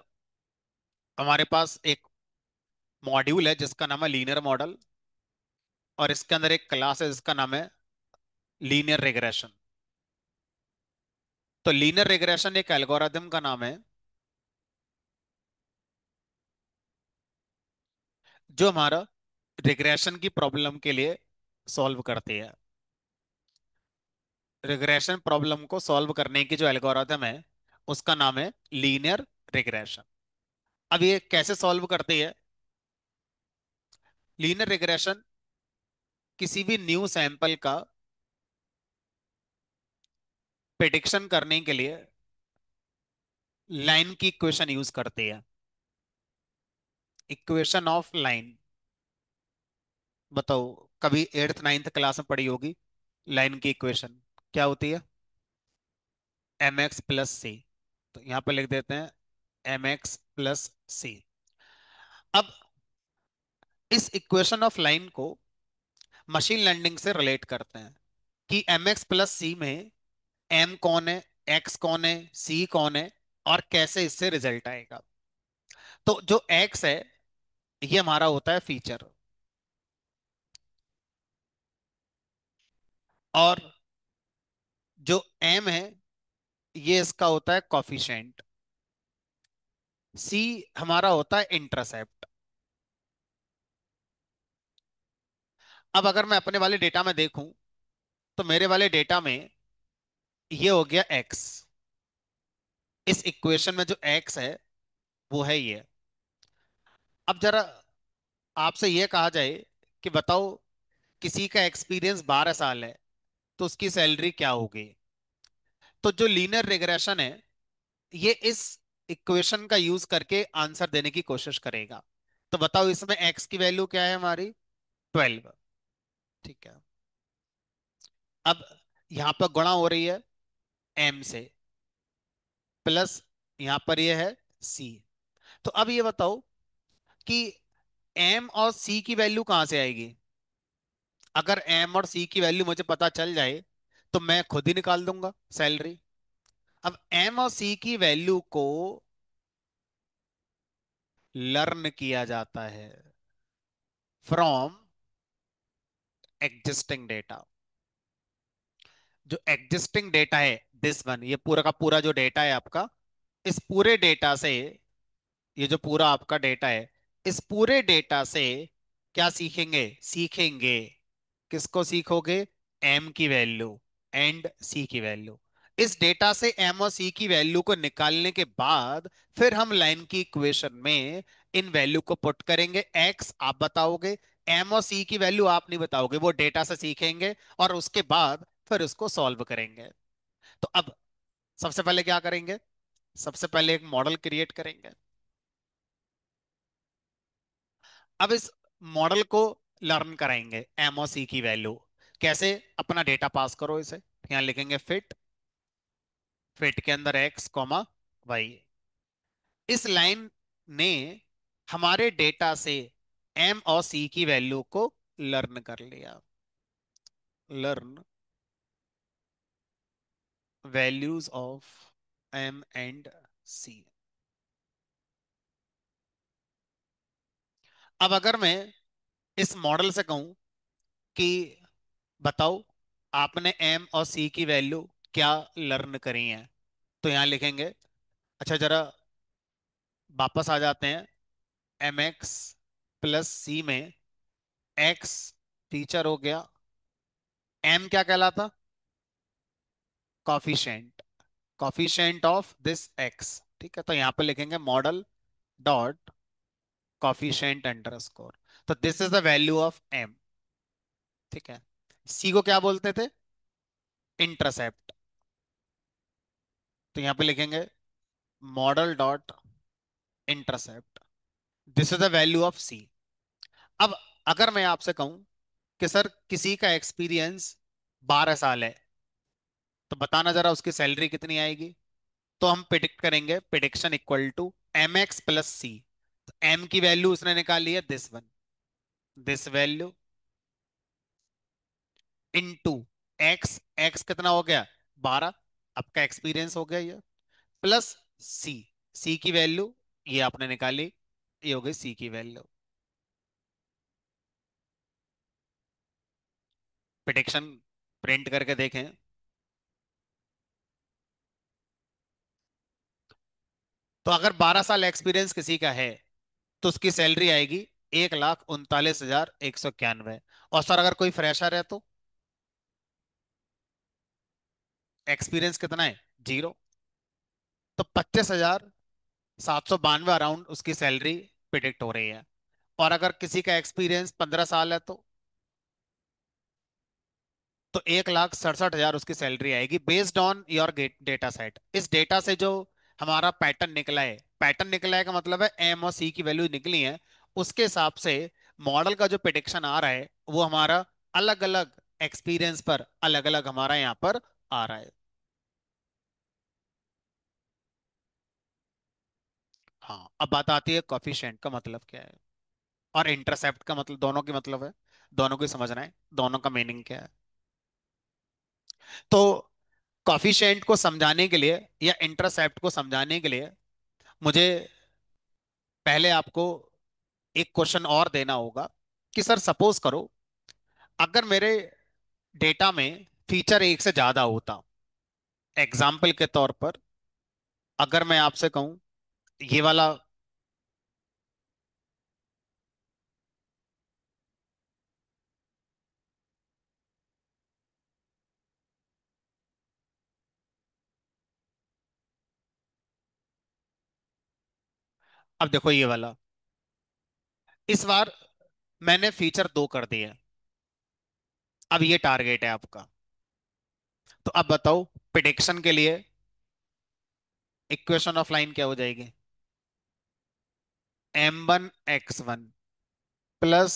हमारे पास एक मॉड्यूल है जिसका नाम है लीनियर मॉडल, और इसके अंदर एक क्लास है जिसका नाम है लीनियर रिग्रेशन। तो लीनियर रिग्रेशन एक एल्गोरिथम का नाम है जो हमारा रिग्रेशन की प्रॉब्लम के लिए सॉल्व करती है। रिग्रेशन प्रॉब्लम को सॉल्व करने की जो एल्गोरिथम है उसका नाम है लीनियर रिग्रेशन। अब ये कैसे सॉल्व करती है, लीनियर रिग्रेशन किसी भी न्यू सैंपल का प्रिडिक्शन करने के लिए लाइन की इक्वेशन यूज करती है। इक्वेशन ऑफ लाइन, बताओ कभी 8th 9th क्लास में पढ़ी होगी लाइन की इक्वेशन क्या होती है, एम एक्स प्लस सी। तो यहां पर लिख देते हैं एम एक्स प्लस सी। अब इस इक्वेशन ऑफ लाइन को मशीन लर्निंग से रिलेट करते हैं कि एम एक्स प्लस सी में एम कौन है, एक्स कौन है, सी कौन है, और कैसे इससे रिजल्ट आएगा। तो जो एक्स है ये हमारा होता है फीचर, और जो एम है ये इसका होता है कॉफिशिएंट, सी हमारा होता है इंटरसेप्ट। अब अगर मैं अपने वाले डेटा में देखूं तो मेरे वाले डेटा में ये हो गया एक्स, इस इक्वेशन में जो एक्स है वो है ये। अब जरा आपसे ये कहा जाए कि बताओ किसी का एक्सपीरियंस 12 साल है तो उसकी सैलरी क्या होगी। तो जो लीनियर रिग्रेशन है ये इस इक्वेशन का यूज करके आंसर देने की कोशिश करेगा। तो बताओ इसमें एक्स की वैल्यू क्या है हमारी, 12। ठीक है। अब यहां पर गुणा हो रही है एम से, प्लस यहां पर ये है सी। तो अब ये बताओ कि एम और सी की वैल्यू कहां से आएगी। अगर एम और सी की वैल्यू मुझे पता चल जाए तो मैं खुद ही निकाल दूंगा सैलरी। अब एम और सी की वैल्यू को लर्न किया जाता है फ्रॉम एग्जिस्टिंग डेटा। जो एग्जिस्टिंग डेटा है, दिस वन, ये पूरा का पूरा जो डेटा है आपका, इस पूरे डेटा से, ये जो पूरा आपका डेटा है, इस पूरे डेटा से क्या सीखेंगे, सीखेंगे किसको सीखोगे, एम की वैल्यू एंड सी की वैल्यू। इस डेटा से एम और सी की वैल्यू को निकालने के बाद फिर हम लाइन की इक्वेशन में इन वैल्यू को पुट करेंगे। एक्स आप बताओगे, एम और सी की वैल्यू आप नहीं बताओगे, वो डेटा से सीखेंगे और उसके बाद फिर उसको सॉल्व करेंगे। तो अब सबसे पहले क्या करेंगे, सबसे पहले एक मॉडल क्रिएट करेंगे। अब इस मॉडल को लर्न कराएंगे एम और सी की वैल्यू कैसे। अपना डेटा पास करो इसे, यहां लिखेंगे फिट, फिट के अंदर एक्स कॉमा वाई। इस लाइन ने हमारे डेटा से एम और सी की वैल्यू को लर्न कर लिया। Learn values of M and C. अब अगर मैं इस मॉडल से कहूं कि बताओ आपने एम और सी की वैल्यू क्या लर्न करी है, तो यहां लिखेंगे, अच्छा जरा वापस आ जाते हैं, एम एक्स प्लस सी में एक्स टीचर हो गया, एम क्या कहलाता, coefficient, coefficient of this X. ठीक है, तो यहां पे लिखेंगे मॉडल डॉट कॉफिशेंट अंडरस्कोर। तो this is the value of M. ठीक है, सी को क्या बोलते थे, इंटरसेप्ट। तो यहां पे लिखेंगे model dot intercept, this is the value of C. अब अगर मैं आपसे कहूं कि सर किसी का एक्सपीरियंस 12 साल है, तो बताना जरा उसकी सैलरी कितनी आएगी। तो हम प्रिडिक्ट करेंगे, prediction equal to M X plus C. M की वैल्यू उसने निकाली है this one, this value into X, X कितना हो गया 12, आपका एक्सपीरियंस हो गया ये, प्लस सी, सी की वैल्यू ये आपने निकाली, ये हो गई सी की वैल्यू। प्रिडिक्शन प्रिंट करके देखें, तो अगर 12 साल एक्सपीरियंस किसी का है तो उसकी सैलरी आएगी 1,39,191। और सर अगर कोई फ्रेशर है तो एक्सपीरियंस कितना है, 0, तो 25,792 अराउंड उसकी सैलरी प्रिडिक्ट हो रही है। और अगर किसी का एक्सपीरियंस 15 साल है तो 1,67,000 उसकी सैलरी आएगी based on your data set. इस डेटा से जो हमारा पैटर्न निकला है, पैटर्न निकला है का मतलब है एम और सी की वैल्यू निकली है, उसके हिसाब से मॉडल का जो प्रिडिक्शन आ रहा है वो हमारा अलग अलग एक्सपीरियंस पर अलग अलग हमारा यहाँ पर आ रहा है। हाँ, अब बात आती है कॉफिशिएंट का मतलब क्या है और इंटरसेप्ट का मतलब, दोनों की मतलब है, दोनों को समझना है, दोनों का मीनिंग क्या है। तो कॉफिशिएंट को समझाने के लिए या इंटरसेप्ट को समझाने के लिए मुझे पहले आपको एक क्वेश्चन और देना होगा कि सर सपोज करो अगर मेरे डेटा में फीचर एक से ज्यादा होता, एग्जाम्पल के तौर पर अगर मैं आपसे कहूं ये वाला, अब देखो ये वाला, इस बार मैंने फीचर 2 कर दिए, अब ये टारगेट है आपका। तो अब बताओ प्रिडिक्शन के लिए इक्वेशन ऑफ लाइन क्या हो जाएगी, M1 X1 plus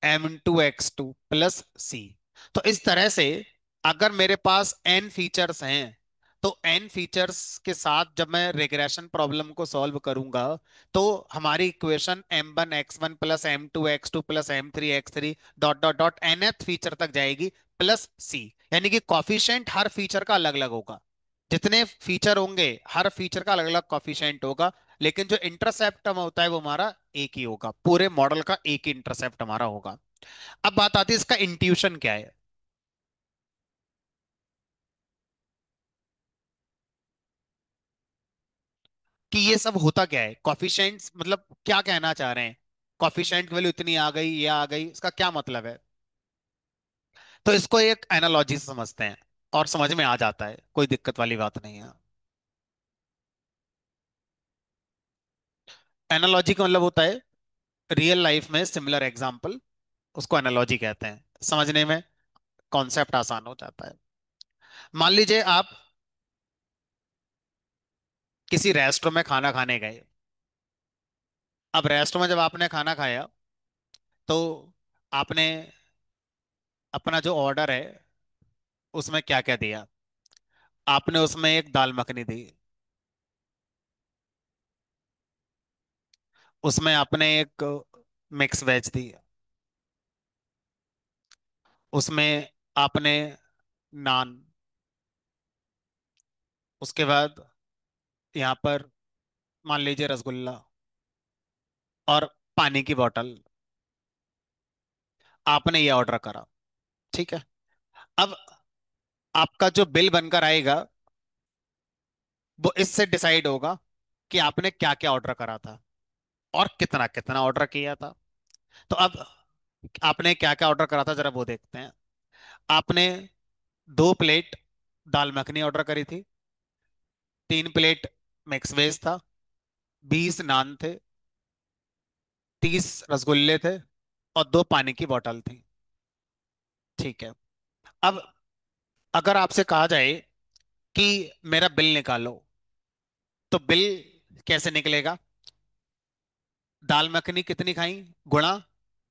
m2x2 + c। तो इस तरह से अगर मेरे पास n फीचर्स हैं, तो n फीचर्स के साथ जब मैं रिग्रेशन प्रॉब्लम को सॉल्व करूंगा, तो हमारी equation m1x1 + m2x2 + m3x3 dot dot dot nth feature तक जाएगी, प्लस c। यानी कि कॉफिशिएंट हर फीचर का अलग अलग होगा। जितने फीचर होंगे हर फीचर का अलग अलग कॉफिशिएंट होगा, लेकिन जो इंटरसेप्ट होता है वो हमारा एक ही होगा, पूरे मॉडल का एक ही इंटरसेप्ट हमारा होगा। अब बात आती है इसका इंट्यूशन क्या है, कि ये सब होता क्या है, कॉफिशिएंट्स मतलब क्या कहना चाह रहे हैं, कॉफिशिएंट वैल्यू इतनी आ गई या आ गई, इसका क्या मतलब है। तो इसको एक एनालॉजी से समझते हैं और समझ में आ जाता है, कोई दिक्कत वाली बात नहीं है। एनालॉजी का मतलब होता है रियल लाइफ में सिमिलर एग्जाम्पल, उसको एनालॉजी कहते हैं, समझने में कॉन्सेप्ट आसान हो जाता है। मान लीजिए आप किसी रेस्टोरेंट में खाना खाने गए। अब रेस्टोरेंट में जब आपने खाना खाया, तो आपने अपना जो ऑर्डर है उसमें क्या क्या दिया। आपने उसमें एक दाल मखनी दी, उसमें आपने एक मिक्स वेज दी, उसमें आपने नान, उसके बाद यहाँ पर मान लीजिए रसगुल्ला और पानी की बोतल, आपने ये ऑर्डर करा। ठीक है। अब आपका जो बिल बनकर आएगा वो इससे डिसाइड होगा कि आपने क्या क्या ऑर्डर करा था और कितना कितना ऑर्डर किया था। तो अब आपने क्या क्या ऑर्डर करा था जरा वो देखते हैं। आपने 2 प्लेट दाल मखनी ऑर्डर करी थी, 3 प्लेट मिक्स वेज था, 20 नान थे, 30 रसगुल्ले थे और 2 पानी की बोतल थी। ठीक है। अब अगर आपसे कहा जाए कि मेरा बिल निकालो, तो बिल कैसे निकलेगा, दाल मखनी कितनी खाई गुणा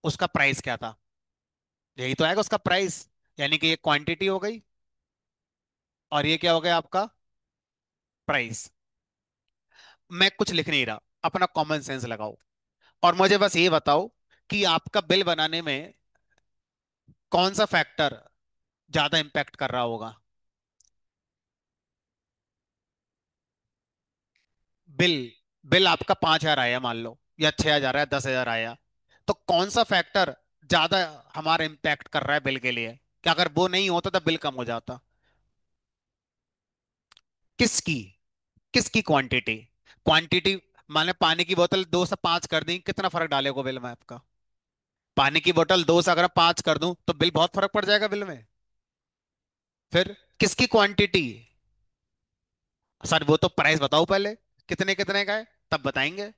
उसका प्राइस क्या था, यही तो आएगा उसका प्राइस। यानी कि ये क्वांटिटी हो गई और ये क्या हो गया आपका प्राइस। मैं कुछ लिख नहीं रहा, अपना कॉमन सेंस लगाओ और मुझे बस ये बताओ कि आपका बिल बनाने में कौन सा फैक्टर ज्यादा इंपैक्ट कर रहा होगा। बिल बिल आपका 5,000 आया मान लो, या 6,000 आया, 10,000 आया, तो कौन सा फैक्टर ज्यादा हमारा इंपैक्ट कर रहा है बिल के लिए, कि अगर वो नहीं होता तो बिल कम हो जाता। किसकी किसकी क्वांटिटी, क्वांटिटी माने पानी की बोतल 2 से 5 कर दी, कितना फर्क डालेगा बिल में आपका। पानी की बोतल 2 से अगर 5 कर दूं तो बिल बहुत फर्क पड़ जाएगा बिल में। फिर किसकी क्वांटिटी, सर वो तो प्राइस बताओ पहले, कितने कितने का है तब बताएंगे।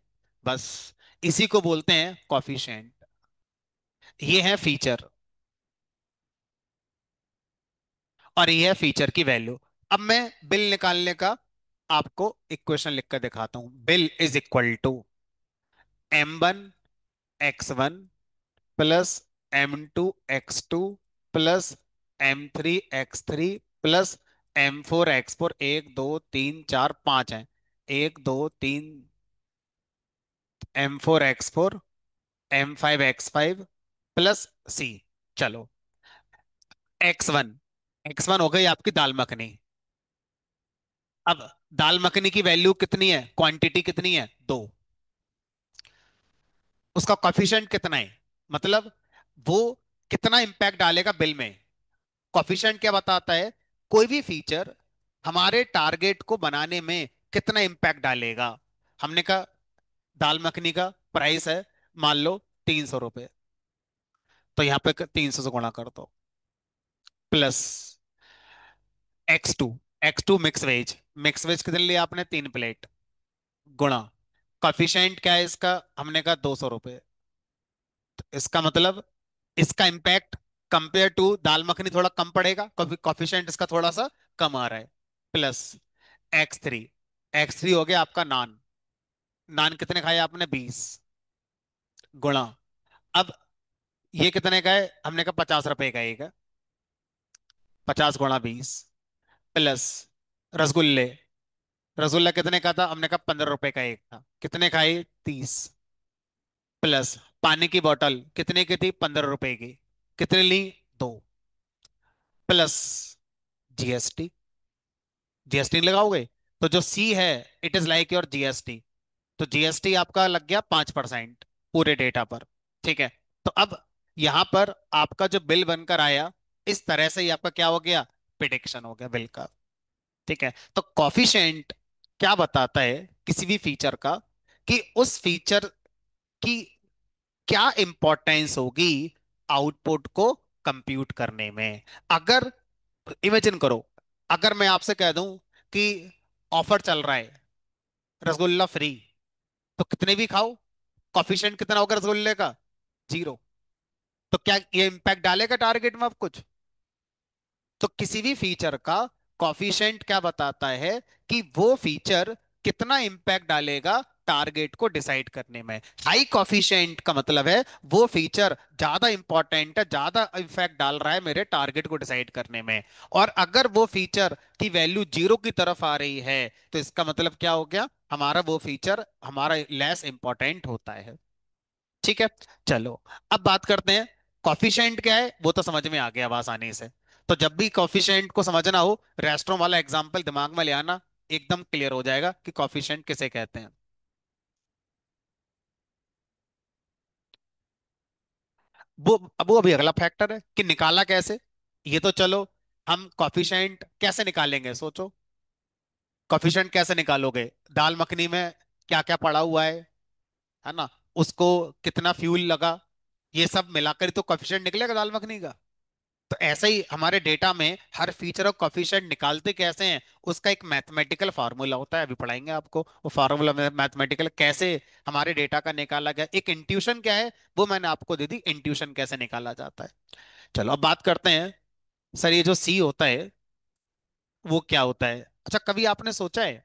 बस इसी को बोलते हैं कॉफिशिएंट। ये है फीचर और ये है फीचर की वैल्यू। अब मैं बिल निकालने का आपको इक्वेशन लिख कर दिखाता हूं। Bill is equal to m1x1 +m2x2 +m3x3 +m4x4, 1 2 3 4 5 है, 1 2 3, m4x4, m5x5 +c। चलो, x1 हो गई आपकी दाल मखनी। अब दाल मखनी की वैल्यू कितनी है, क्वांटिटी कितनी है, 2। उसका कॉफिशिएंट कितना है, मतलब वो कितना इंपैक्ट डालेगा बिल में। कॉफिशिएंट क्या बताता है, कोई भी फीचर हमारे टारगेट को बनाने में कितना इंपैक्ट डालेगा। हमने कहा दाल मखनी का प्राइस है मान लो 300 रुपये, तो यहाँ पे 300 से गुणा कर दो, plus X two mix veg कितने लिया आपने, 3 प्लेट, गुणा कॉफिशिएंट क्या है इसका, हमने कहा 200 रुपये। इसका मतलब इसका इंपैक्ट कंपेयर टू दाल मखनी थोड़ा कम पड़ेगा, कॉफिशिएंट इसका थोड़ा सा कम आ रहा है, प्लस x3। x3 हो गया आपका नान, नान कितने खाए आपने, 20, गुणा। अब ये कितने का है, हमने कहा 50 रुपए का एक है, 50 × 20, प्लस रसगुल्ले, रसगुल्ला कितने का था, हमने कहा 15 रुपए का एक था, कितने खाए, 30, प्लस पानी की बोतल कितने की थी, 15 रुपए की, कितने ली, दो, प्लस जीएसटी, जीएसटी लगाओगे, तो जो सी है, it is like your GST, तो जीएसटी आपका लग गया 5% पूरे डेटा पर। ठीक है, तो अब यहां पर आपका जो बिल बनकर आया, इस तरह से ही आपका क्या हो गया, प्रिडिक्शन हो गया बिल का। ठीक है, तो कॉफिशिएंट क्या बताता है किसी भी फीचर का, कि उस फीचर की क्या इंपॉर्टेंस होगी आउटपुट को कंप्यूट करने में। अगर, इमेजिन करो, अगर मैं आपसे कह दूं कि ऑफर चल रहा है, रसगुल्ला फ्री, तो कितने भी खाओ, कॉफिशिएंट कितना होगा रसगुल्ले का, 0, तो क्या ये इंपैक्ट डालेगा टारगेट में अब कुछ। तो किसी भी फीचर का कॉफिशिएंट क्या बताता है कि वो फीचर कितना इंपैक्ट डालेगा टारगेट को डिसाइड करने में। हाई कॉफिशिएंट का मतलब है वो फीचर ज्यादा इंपॉर्टेंट है, ज्यादा इफेक्ट डाल रहा है मेरे टारगेट को डिसाइड करने में। और अगर वो फीचर की वैल्यू 0 की तरफ आ रही है, तो इसका मतलब क्या हो गया, हमारा वो फीचर हमारा लेस इंपॉर्टेंट होता है। ठीक है, चलो अब बात करते हैं कॉफिशिएंट क्या है, वो तो समझ में आ गया आवाज आने से। तो जब भी कॉफिशिएंट को समझना हो, रेस्टोरेंट वाला एग्जांपल दिमाग में ले आना, एकदम क्लियर हो जाएगा कि कॉफिशिएंट किसे कहते हैं। वो, अब वो अभी अगला फैक्टर है कि निकाला कैसे। ये तो चलो, हम कॉफिशिएंट कैसे निकालेंगे, सोचो, कॉफिशिएंट कैसे निकालोगे, दाल मखनी में क्या क्या पड़ा हुआ है ना, उसको कितना फ्यूल लगा, ये सब मिलाकर ही तो कॉफिशिएंट निकलेगा दाल मखनी का। तो ऐसे ही हमारे डेटा में हर फीचर और कोफिशिएंट निकालते कैसे हैं, उसका एक मैथमेटिकल फार्मूला होता है, अभी पढ़ाएंगे आपको वो फार्मूला में मैथमेटिकल कैसे हमारे डेटा का निकाला गया। एक इंट्यूशन क्या है, वो मैंने आपको दे दी, इंट्यूशन कैसे निकाला जाता है। चलो अब बात करते हैं, सर ये जो सी होता है वो क्या होता है। अच्छा, कभी आपने सोचा है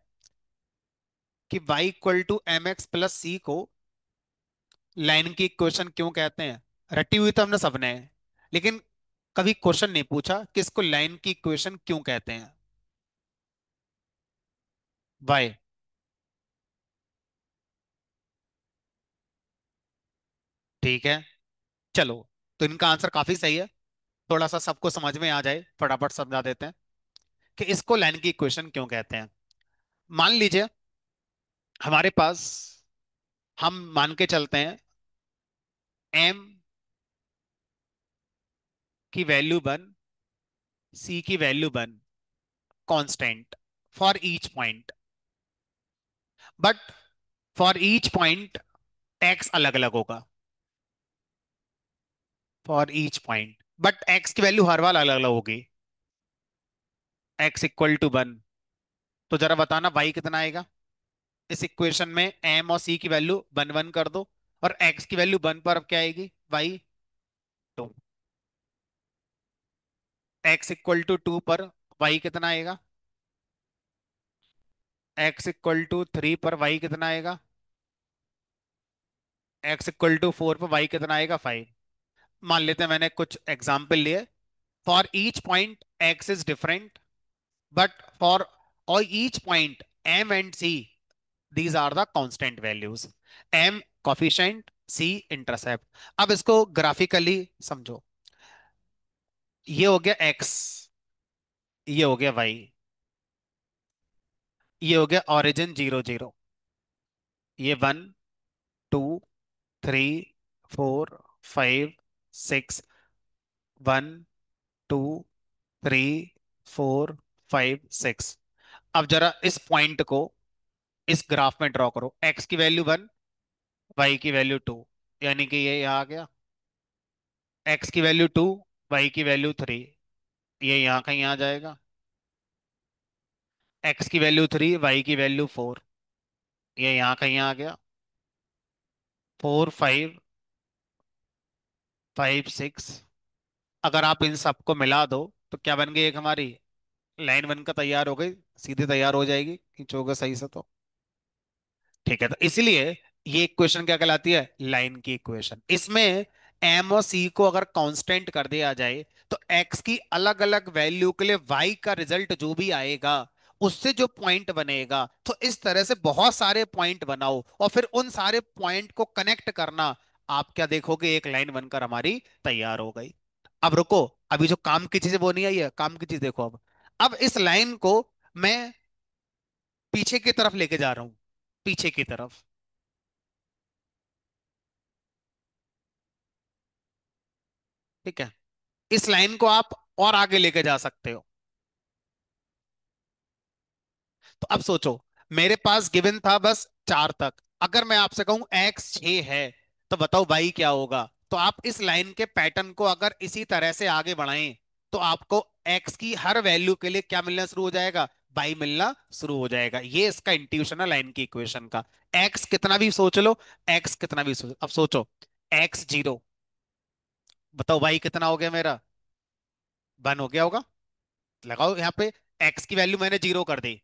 कि y = mx + c को लाइन की इक्वेशन क्यों कहते हैं। रटी हुई तो हमने सबने है, लेकिन कभी क्वेश्चन नहीं पूछा कि इसको लाइन की इक्वेशन क्यों कहते हैं। वाई, ठीक है, चलो, तो इनका आंसर काफी सही है, थोड़ा सा सबको समझ में आ जाए फटाफट समझा देते हैं कि इसको लाइन की इक्वेशन क्यों कहते हैं। मान लीजिए हमारे पास, हम मान के चलते हैं m की वैल्यू 1, c की value 1 constant for each point, but for each point x अलग अलग होगा, for each point, but x की वैल्यू हर बार अलग अलग होगी, x = 1। तो जरा बताना y कितना आएगा इस इक्वेशन में, m और c की वैल्यू 1 1 कर दो, और x की वैल्यू 1 पर अब क्या आएगी, y 2, x = 2 पर y कितना आएगा, x = 3 पर y कितना आएगा, x = 4 पर y कितना आएगा, 5। मान लेते हैं मैंने कुछ एग्जाम्पल लिए, for each point x is different, but for और each point m and c, these are the constant values, m coefficient, c intercept. अब इसको ग्राफिकली समझो, ये हो गया x, ये हो गया y, ये हो गया ओरिजिन 0 0, ये 1 2 3 4 5 6, 1 2 3 4 5 6। अब जरा इस पॉइंट को इस ग्राफ में ड्रॉ करो, x की वैल्यू 1, y की वैल्यू 2, यानी कि ये यहाँ आ गया, x की वैल्यू 2, y की वैल्यू 3, ये यहाँ कहीं आ जाएगा, x की वैल्यू 3, y की वैल्यू 4, ये यहाँ कहीं आ गया, 4 5 5 6। अगर आप इन सबको मिला दो तो क्या बन गई, एक हमारी लाइन बनकर तैयार हो गई, सीधी तैयार हो जाएगी, खींचोगे सही से तो। ठीक है, तो इसलिए ये इक्वेशन क्या कहलाती है, लाइन की इक्वेशन। इसमें एम और सी को अगर कांस्टेंट कर दिया जाए, तो एक्स की अलग अलग वैल्यू के लिए वाई का रिजल्ट जो भी आएगा, उससे जो पॉइंट बनेगा, तो इस तरह से बहुत सारे पॉइंट बनाओ और फिर उन सारे पॉइंट को कनेक्ट करना। आप क्या देखोगे, एक लाइन बनकर हमारी तैयार हो गई। अब रुको, अभी जो काम की चीज है वो नहीं आई है, काम की चीज देखो। अब इस लाइन को मैं पीछे की तरफ लेके जा रहा हूं, पीछे की तरफ। ठीक है, इस लाइन को आप और आगे लेके जा सकते हो। तो अब सोचो, मेरे पास गिवन था बस 4 तक। अगर मैं आपसे कहूं एक्स 6 है, तो बताओ वाई क्या होगा। तो आप इस लाइन के पैटर्न को अगर इसी तरह से आगे बढ़ाएं, तो आपको एक्स की हर वैल्यू के लिए क्या मिलना शुरू हो जाएगा, वाई मिलना शुरू हो जाएगा। ये इसका इंट्यूशन है लाइन की इक्वेशन का। एक्स कितना भी सोच लो, एक्स कितना भी सोच, अब सोचो एक्स 0, बताओ वाई कितना हो गया मेरा, 1 हो गया होगा। लगाओ यहाँ पे, एक्स की वैल्यू मैंने 0 कर दी।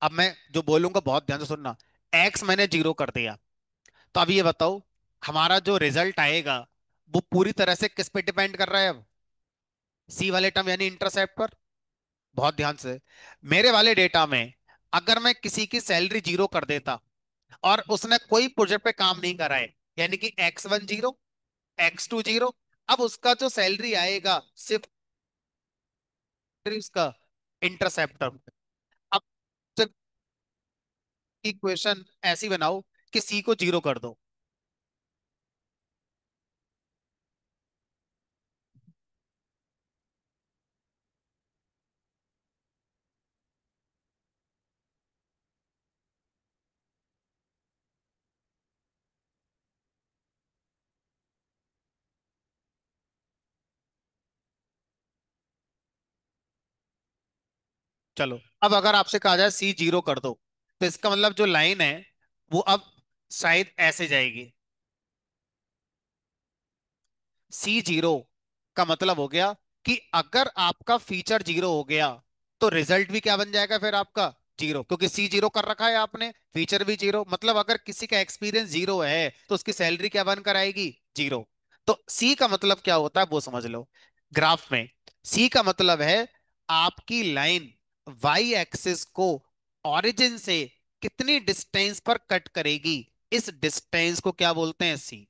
अब मैं जो बोलूंगा बहुत ध्यान से सुनना। एक्स मैंने 0 कर दिया, तो अब ये बताओ, हमारा जो रिजल्ट आएगा वो पूरी तरह से किस पे डिपेंड कर रहा है अब, सी वाले टर्म यानी इंटरसेप्ट पर। बहुत ध्यान से, मेरे वाले डेटा में अगर मैं किसी की सैलरी 0 कर देता और उसने कोई प्रोजेक्ट पे काम नहीं करा है, यानी कि x1 0, x2 0, अब उसका जो सैलरी आएगा सिर्फ उसका इंटरसेप्टर। अब इक्वेशन ऐसी बनाओ कि सी को 0 कर दो। चलो, अब अगर आपसे कहा जाए सी 0 कर दो, तो इसका मतलब जो लाइन है वो अब शायद ऐसे जाएगी। C0 का मतलब हो गया कि अगर आपका फीचर 0 हो गया, तो रिजल्ट भी क्या बन जाएगा फिर आपका 0, क्योंकि C0 कर रखा है आपने, फीचर भी 0। मतलब अगर किसी का एक्सपीरियंस 0 है, तो उसकी सैलरी क्या बनकर आएगी, 0। तो सी का मतलब क्या होता है वो समझ लो। ग्राफ में सी का मतलब है आपकी लाइन वाई एक्सिस को ओरिजिन से कितनी डिस्टेंस पर कट करेगी, इस डिस्टेंस को क्या बोलते हैं, सी।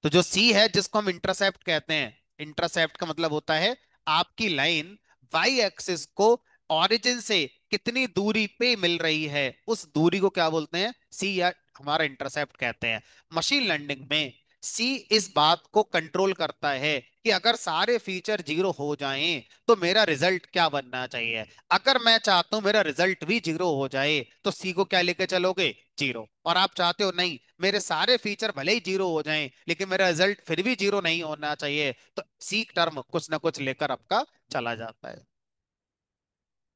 तो जो सी है जिसको हम इंटरसेप्ट कहते हैं, इंटरसेप्ट का मतलब होता है आपकी लाइन वाई एक्सिस को ओरिजिन से कितनी दूरी पे मिल रही है, उस दूरी को क्या बोलते हैं, सी, या हमारा इंटरसेप्ट कहते हैं। मशीन लर्निंग में सी इस बात को कंट्रोल करता है कि अगर सारे फीचर 0 हो जाएं, तो मेरा रिजल्ट क्या बनना चाहिए। अगर मैं चाहता हूं मेरा रिजल्ट भी 0 हो जाए, तो सी को क्या लेके चलोगे, 0। और आप चाहते हो नहीं, मेरे सारे फीचर भले ही 0 हो जाएं लेकिन मेरा रिजल्ट फिर भी 0 नहीं होना चाहिए, तो सी टर्म कुछ ना कुछ लेकर आपका चला जाता है।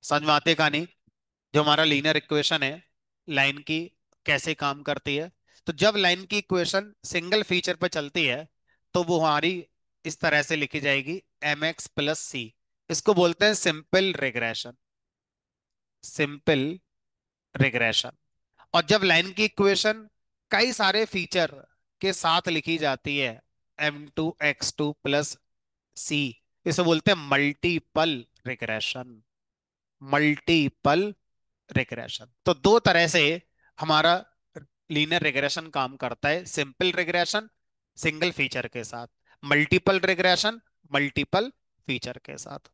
समझ में आते का नहीं, जो हमारा लीनियर इक्वेशन है लाइन की, कैसे काम करती है। तो जब लाइन की इक्वेशन सिंगल फीचर पर चलती है, तो वो हमारी इस तरह से लिखी जाएगी, एम एक्स प्लस सी। इसको बोलते हैं सिंपल रिग्रेशन, सिंपल रिग्रेशन। और जब लाइन की इक्वेशन कई सारे फीचर के साथ लिखी जाती है, m2 x2 प्लस सी, इसे बोलते हैं मल्टीपल रिग्रेशन, मल्टीपल रिग्रेशन। तो दो तरह से हमारा लीनियर रिग्रेशन काम करता है, सिंपल रिग्रेशन सिंगल फीचर के साथ, मल्टीपल रिग्रेशन मल्टीपल फीचर के साथ।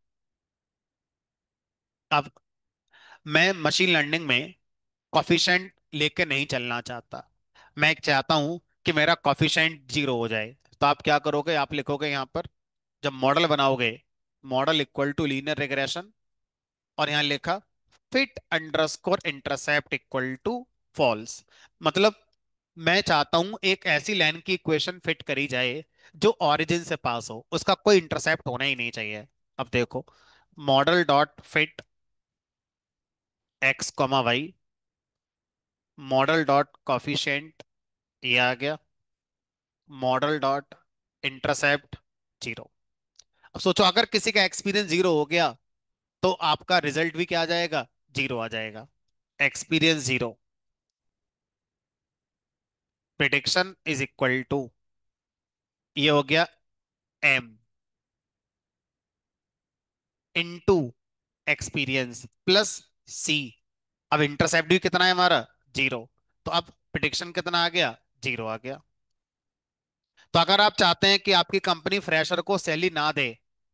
अब मैं मशीन लर्निंग में कॉफिशेंट लेके नहीं चलना चाहता। मैं चाहता हूं कि मेरा कॉफिशेंट 0 हो जाए। तो आप क्या करोगे, आप लिखोगे यहां पर, जब मॉडल बनाओगे, model equal to linear regression, और यहां लिखा fit underscore intercept equal to false. मतलब मैं चाहता हूं एक ऐसी लाइन की इक्वेशन फिट करी जाए जो ओरिजिन से पास हो, उसका कोई इंटरसेप्ट होना ही नहीं चाहिए। अब देखो, model dot fit X comma Y, model dot coefficient, ये आ गया, मॉडल डॉट इंटरसेप्ट 0। अब सोचो अगर किसी का एक्सपीरियंस 0 हो गया, तो आपका रिजल्ट भी क्या आ जाएगा, 0 आ जाएगा। Experience 0, prediction is equal to ये हो गया M into experience plus C. अब इंटरसेप्ट भी कितना है हमारा, 0। तो अब प्रिडिक्शन कितना आ गया, 0 आ गया। तो अगर आप चाहते हैं कि आपकी कंपनी फ्रेशर को सैलरी ना दे,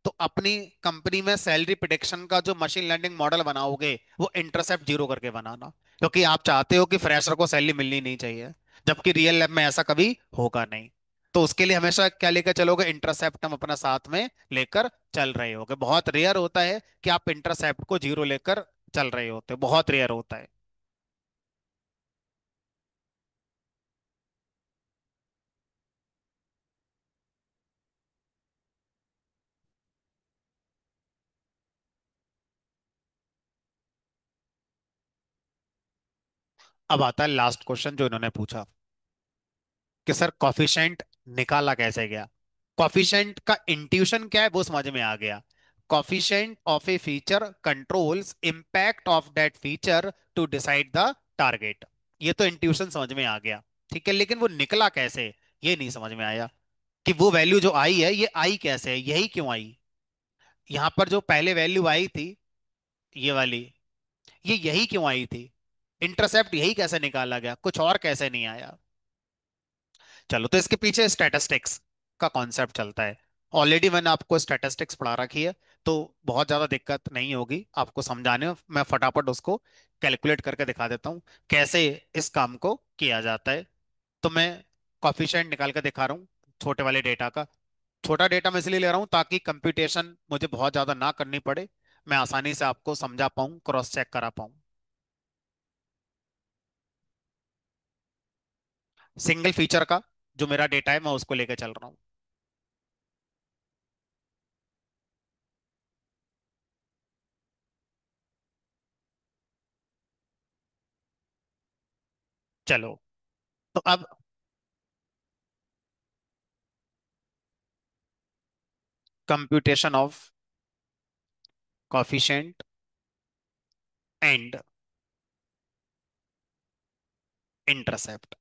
तो अपनी कंपनी में सैलरी प्रिडिक्शन का जो मशीन लर्निंग मॉडल बनाओगे वो इंटरसेप्ट 0 करके बनाना, क्योंकि आप चाहते हो कि फ्रेशर को सैलरी मिलनी नहीं चाहिए, जबकि रियल लाइफ में ऐसा कभी होगा नहीं। तो उसके लिए हमेशा क्या लेकर चलोगे, इंटरसेप्ट हम अपना साथ में लेकर चल रहे होगे। बहुत रेयर होता है कि आप इंटरसेप्ट को 0 लेकर चल रहे होते, बहुत रेयर होता है। अब आता है लास्ट क्वेश्चन जो इन्होंने पूछा कि सर कॉफिशेंट निकाला कैसे गया। कॉफिशेंट का इंट्यूशन क्या है वो समझ में आ गया। Coefficient of a feature controls impact of that feature to decide the target. ये तो इंट्यूशन समझ में आ गया, ठीक है, लेकिन वो निकला कैसे ये नहीं समझ में आया। कि वो वैल्यू जो आई है ये आई कैसे है, यही क्यों आई। यहां पर जो पहले वैल्यू आई थी, ये वाली, ये यही क्यों आई थी। इंटरसेप्ट यही कैसे निकाला गया, कुछ और कैसे नहीं आया। चलो, तो इसके पीछे स्टैटिस्टिक्स का कॉन्सेप्ट चलता है। ऑलरेडी मैंने आपको स्टैटिस्टिक्स पढ़ा रखी है, तो बहुत ज्यादा दिक्कत नहीं होगी आपको समझाने में। मैं फटाफट उसको कैलकुलेट करके दिखा देता हूँ कैसे इस काम को किया जाता है। तो मैं कॉफिशिएंट निकाल कर दिखा रहा हूँ छोटे वाले डेटा का। छोटा डेटा मैं इसलिए ले रहा हूँ ताकि कंप्यूटेशन मुझे बहुत ज्यादा ना करनी पड़े, मैं आसानी से आपको समझा पाऊँ, क्रॉस चेक करा पाऊँ। सिंगल फीचर का जो मेरा डेटा है मैं उसको लेकर चल रहा हूँ। चलो, तो अब computation of coefficient and intercept.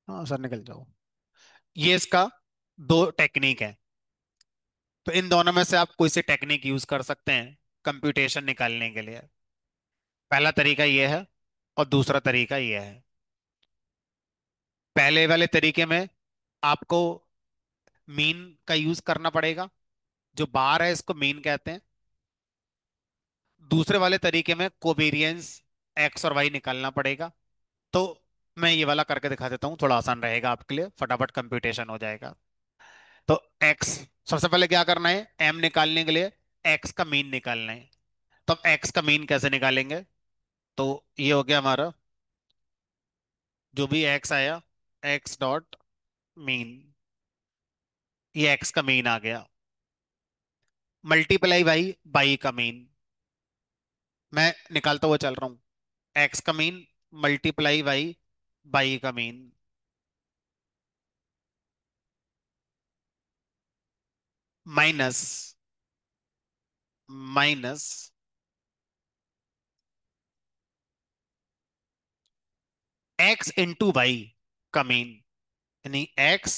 हाँ सर, निकल जाओ। ये इसका दो टेक्निक है, तो इन दोनों में से आप कोई सी टेक्निक यूज कर सकते हैं कंप्यूटेशन निकालने के लिए। पहला तरीका ये है और दूसरा तरीका ये है। पहले वाले तरीके में आपको मीन का यूज करना पड़ेगा, जो बार है इसको मीन कहते हैं। दूसरे वाले तरीके में कोवेरियंस एक्स और वाई निकालना पड़ेगा। तो मैं ये वाला करके दिखा देता हूँ, थोड़ा आसान रहेगा आपके लिए, फटाफट कंप्यूटेशन हो जाएगा। तो x, सबसे पहले क्या करना है, m निकालने के लिए x का मीन निकालना है। तो अब x का मीन कैसे निकालेंगे, तो ये हो गया हमारा, जो भी x आया, x डॉट मीन, ये x का मीन आ गया, मल्टीप्लाई बाई का मीन। मैं निकालता हुआ चल रहा हूँ, x का मीन मल्टीप्लाई बाई का mean, minus minus x into Y का मीन, यानी x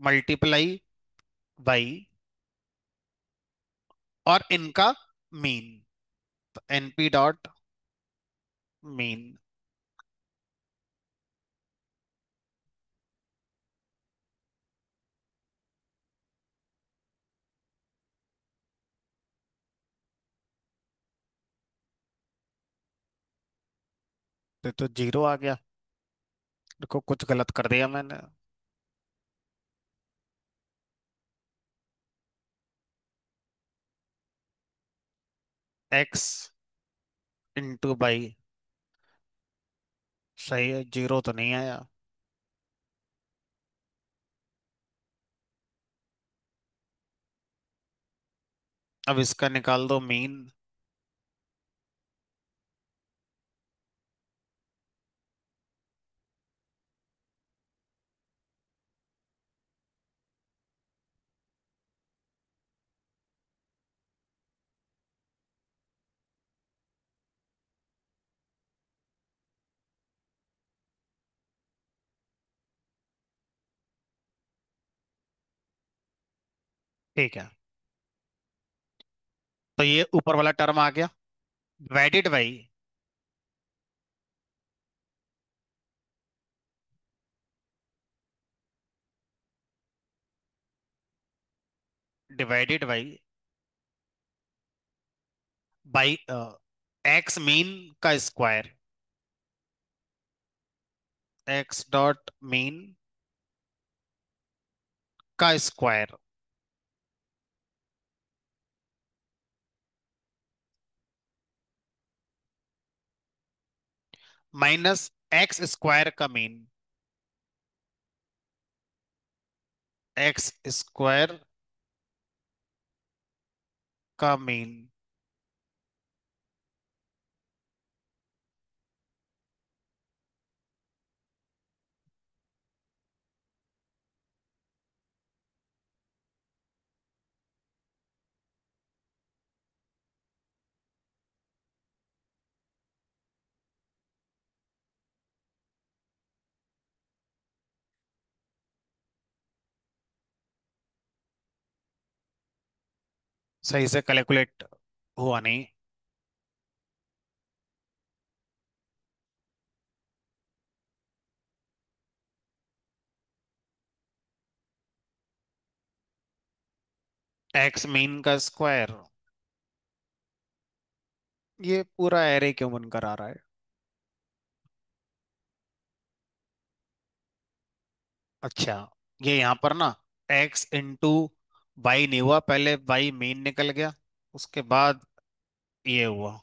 मल्टीप्लाई बाई और इनका मीन, तो np डॉट मीन। तो 0 आ गया। देखो कुछ गलत कर दिया मैंने। x इंटू बाई, सही है, जीरो तो नहीं आया। अब इसका निकाल दो मीन। ठीक है, तो ये ऊपर वाला टर्म आ गया, divided by, divided by x mean का स्क्वायर, एक्स डॉट मीन का स्क्वायर माइनस एक्स स्क्वायर का मीन, एक्स स्क्वायर का मीन। सही से कैलकुलेट हुआ नहीं। एक्स मीन का स्क्वायर, ये पूरा एरे क्यों बनकर आ रहा है? अच्छा, ये यहाँ पर ना एक्स इंटू वाई नहीं हुआ, पहले वाई मीन निकल गया, उसके बाद ये हुआ।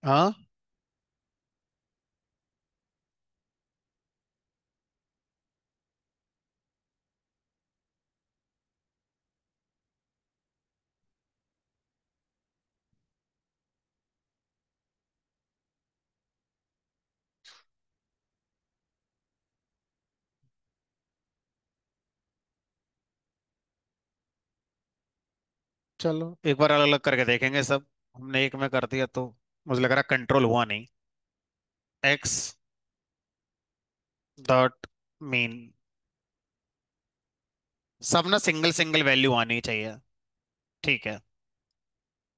हाँ, चलो एक बार अलग अलग करके देखेंगे सब। हमने एक में कर दिया तो मुझे लग रहा कंट्रोल हुआ नहीं। एक्स डॉट मीन, सब ना सिंगल सिंगल वैल्यू आनी चाहिए। ठीक है,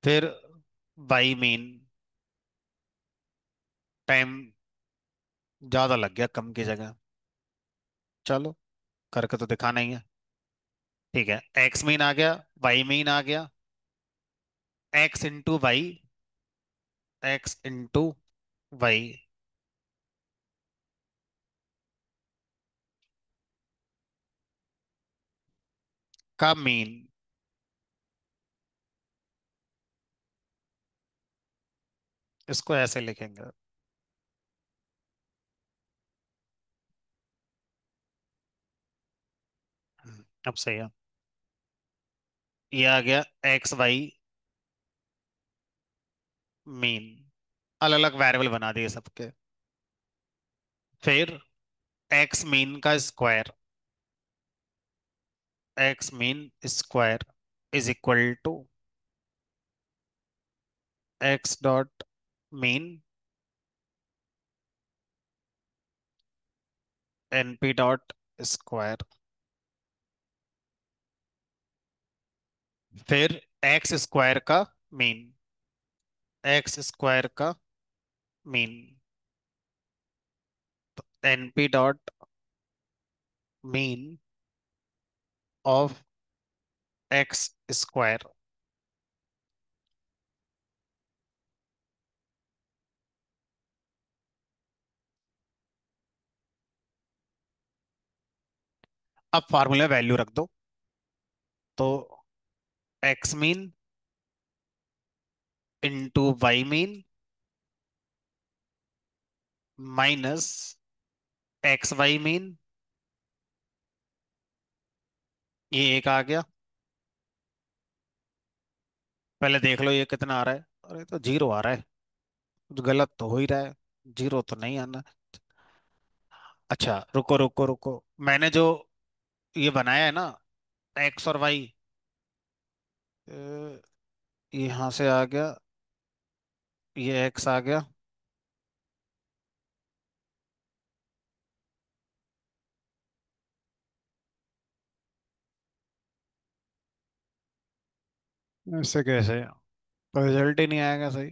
फिर वाई मीन टाइम ज्यादा लग गया कम की जगह। चलो, करके तो दिखाना ही है। ठीक है, एक्स मीन आ गया, वाई मीन आ गया, X into Y, X into Y का मीन। इसको ऐसे लिखेंगे। अब सही है। ये आ गया एक्स वाई मीन, अलग अलग वेरिएबल बना दिए सबके। फिर एक्स मीन का square, X mean square is equal to X dot mean NP dot square, फिर एक्स स्क्वायर का मीन, एक्स स्क्वायर का mean NP dot mean of X square. अब फार्मूला वैल्यू रख दो, तो X mean into Y mean minus X Y mean, ये एक आ गया। पहले देख लो ये कितना आ रहा है, अरे तो जीरो आ रहा है, कुछ गलत तो हो ही रहा है, जीरो तो नहीं आना। अच्छा रुको रुको रुको, मैंने जो ये बनाया है ना, एक्स और वाई, यहाँ से आ गया, ये एक्स आ गया। इससे कैसे रिजल्ट ही नहीं आएगा सही।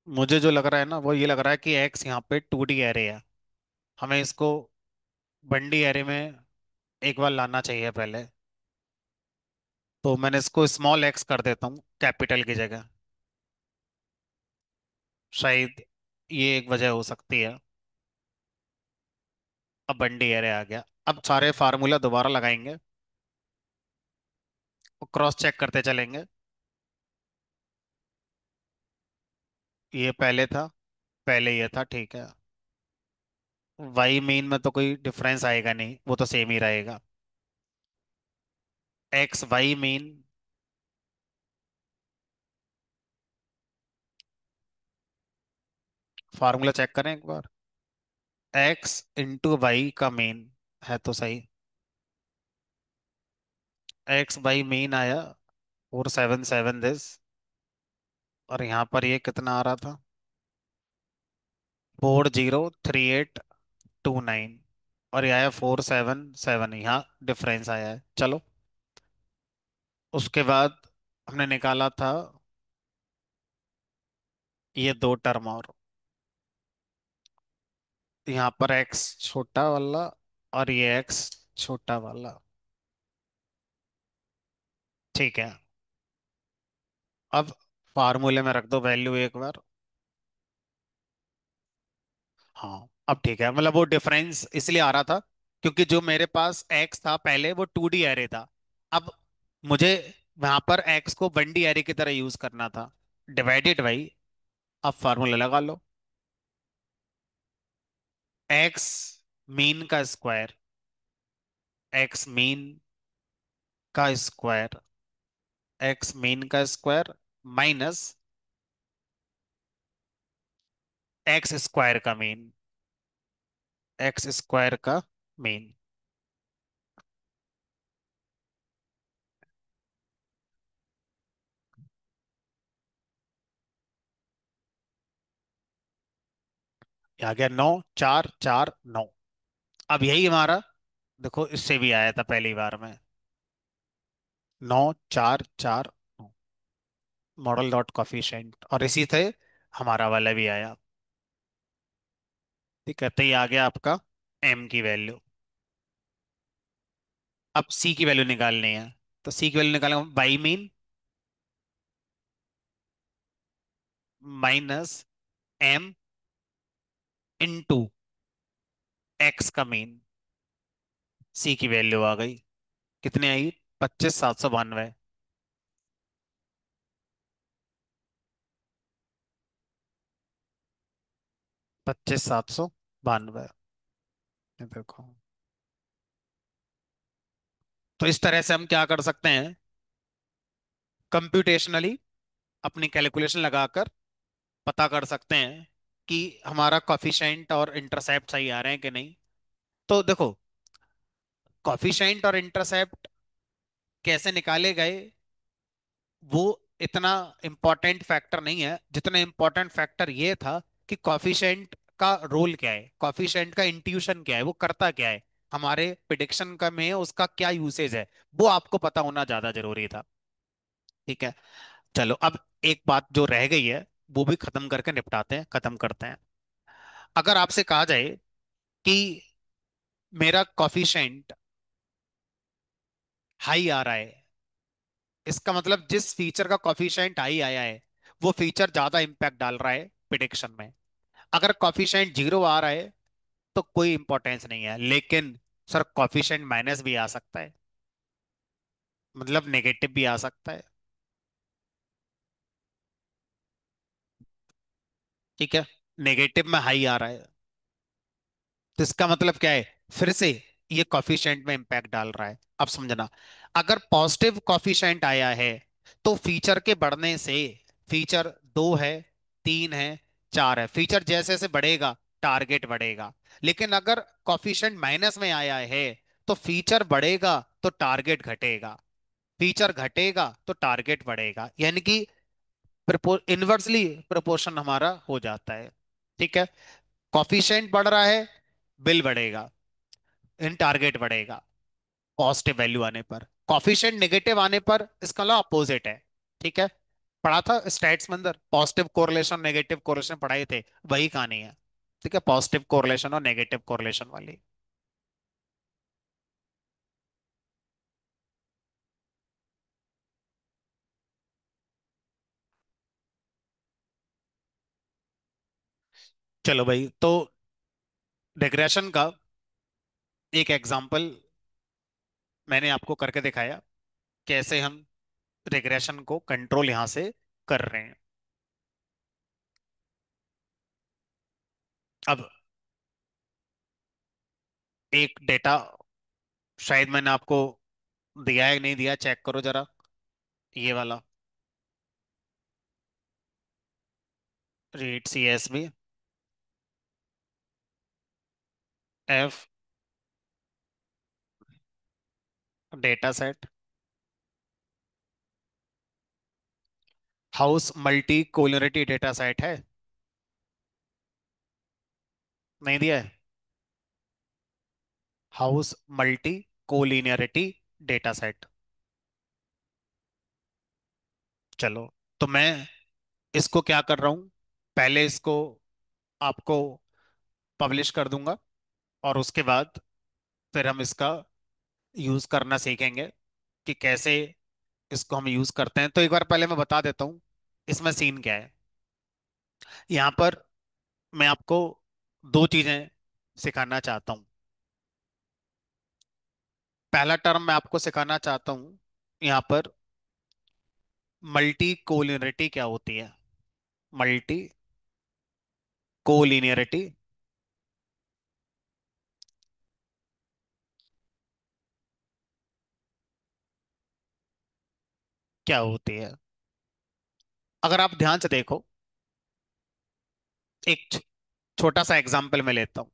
मुझे जो लग रहा है ना वो ये लग रहा है कि एक्स यहाँ पे 2D एरे है, हमें इसको 1D एरे में एक बार लाना चाहिए पहले। तो मैंने इसको स्मॉल एक्स कर देता हूँ कैपिटल की जगह, शायद ये एक वजह हो सकती है। अब 1D एरे आ गया, अब सारे फार्मूला दोबारा लगाएंगे और क्रॉस चेक करते चलेंगे। ये पहले था, पहले ये था, ठीक है। वाई मेन में तो कोई डिफरेंस आएगा नहीं, वो तो सेम ही रहेगा। X Y mean, formula check करें एक बार। एक्स इंटू वाई का मेन है तो सही, एक्स बाई मेन आया 477 दिस, और यहाँ पर ये कितना आ रहा था, 403829, और ये आया 477, यहाँ डिफरेंस आया है, चलो। उसके बाद हमने निकाला था ये दो टर्म, और यहाँ पर एक्स छोटा वाला और ये एक्स छोटा वाला, ठीक है। अब फार्मूले में रख दो वैल्यू एक बार। हाँ अब ठीक है, मतलब वो डिफरेंस इसलिए आ रहा था क्योंकि जो मेरे पास एक्स था पहले वो 2D एरे था, अब मुझे वहां पर एक्स को 1D एरे की तरह यूज करना था, डिवाइडेड बाई, अब फार्मूला लगा लो, एक्स मीन का स्क्वायर, एक्स मीन का स्क्वायर, एक्स मीन का स्क्वायर माइनस एक्स स्क्वायर का मीन, एक्स स्क्वायर का मीन। आ गया 9 4 4 9। अब यही हमारा, देखो इससे भी आया था पहली बार में, 9 4 4 9, मॉडल डॉट कॉफिशिएंट, और इसी से हमारा वाला भी आया। ठीक है, तो ये आ गया आपका एम की वैल्यू। अब सी की वैल्यू निकालनी है, तो सी की वैल्यू निकालेंगे by mean minus M into X का मीन, सी की वैल्यू आ गई, कितनी आई, 25,792, 25,792, ये देखो। तो इस तरह से हम क्या कर सकते हैं, कंप्यूटेशनली अपनी कैलकुलेशन लगाकर पता कर सकते हैं कि हमारा कॉफिशेंट और इंटरसेप्ट सही आ रहे हैं कि नहीं। तो देखो, कॉफिशेंट और इंटरसेप्ट कैसे निकाले गए वो इतना इम्पोर्टेंट फैक्टर नहीं है, जितना इम्पोर्टेंट फैक्टर ये था कि कॉफिशेंट का रोल क्या है, कॉफिशेंट का इंट्यूशन क्या है, वो करता क्या है हमारे प्रिडिक्शन का में, उसका क्या यूसेज है, वो आपको पता होना ज्यादा जरूरी था। ठीक है, चलो अब एक बात जो रह गई है वो भी खत्म करके निपटाते हैं, खत्म करते हैं। अगर आपसे कहा जाए कि मेरा कॉफिशेंट हाई आ रहा है, इसका मतलब जिस फीचर का कॉफिशिएंट हाई आया है वो फीचर ज्यादा इंपैक्ट डाल रहा है प्रिडिक्शन में। अगर कॉफिशिएंट जीरो आ रहा है तो कोई इंपॉर्टेंस नहीं है, लेकिन सर कॉफिशिएंट माइनस भी आ सकता है, मतलब नेगेटिव भी आ सकता है। ठीक है, नेगेटिव में हाई आ रहा है, तो इसका मतलब क्या है, फिर से ये कॉफिशिएंट में इंपैक्ट डाल रहा है। अब समझना, अगर पॉजिटिव कॉफिशिएंट आया है तो फीचर के बढ़ने से, फीचर दो है, तीन है, चार है, फीचर जैसे जैसे बढ़ेगा टारगेट बढ़ेगा। लेकिन अगर कॉफिशिएंट माइनस में आया है तो फीचर बढ़ेगा तो टारगेट घटेगा, फीचर घटेगा तो टारगेट बढ़ेगा, यानी कि इनवर्सली प्रोपोर्शन हमारा हो जाता है। ठीक है, कॉफिशिएंट बढ़ रहा है, बिल बढ़ेगा, इन टारगेट बढ़ेगा पॉजिटिव वैल्यू आने पर। कॉफिशिएंट नेगेटिव आने पर इसका लॉ अपोजिट है। ठीक है, पढ़ा था स्टैट्स में अंदर, पॉजिटिव कोरिलेशन नेगेटिव कोरिलेशन पढ़ाए थे, वही कहानी है। ठीक है, पॉजिटिव कोरिलेशन और नेगेटिव कोरिलेशन वाली। चलो भाई, तो रिग्रेशन का एक एग्जांपल मैंने आपको करके दिखाया, कैसे हम रिग्रेशन को कंट्रोल यहां से कर रहे हैं। अब एक डेटा शायद मैंने आपको दिया है कि नहीं दिया, चेक करो जरा, ये वाला read C S B F data set house multi collinearity data set है, नहीं दिया है, house multi collinearity data set. चलो, तो मैं इसको क्या कर रहा हूं, पहले इसको आपको पब्लिश कर दूंगा, और उसके बाद फिर हम इसका यूज करना सीखेंगे कि कैसे इसको हम यूज करते हैं। तो एक बार पहले मैं बता देता हूँ इसमें सीन क्या है। यहाँ पर मैं आपको दो चीजें सिखाना चाहता हूँ। पहला टर्म मैं आपको सिखाना चाहता हूँ यहाँ पर, मल्टी कोलिनियरिटी क्या होती है। मल्टी कोलिनियरिटी क्या होती है। अगर आप ध्यान से देखो, एक छोटा सा एग्जांपल मैं लेता हूँ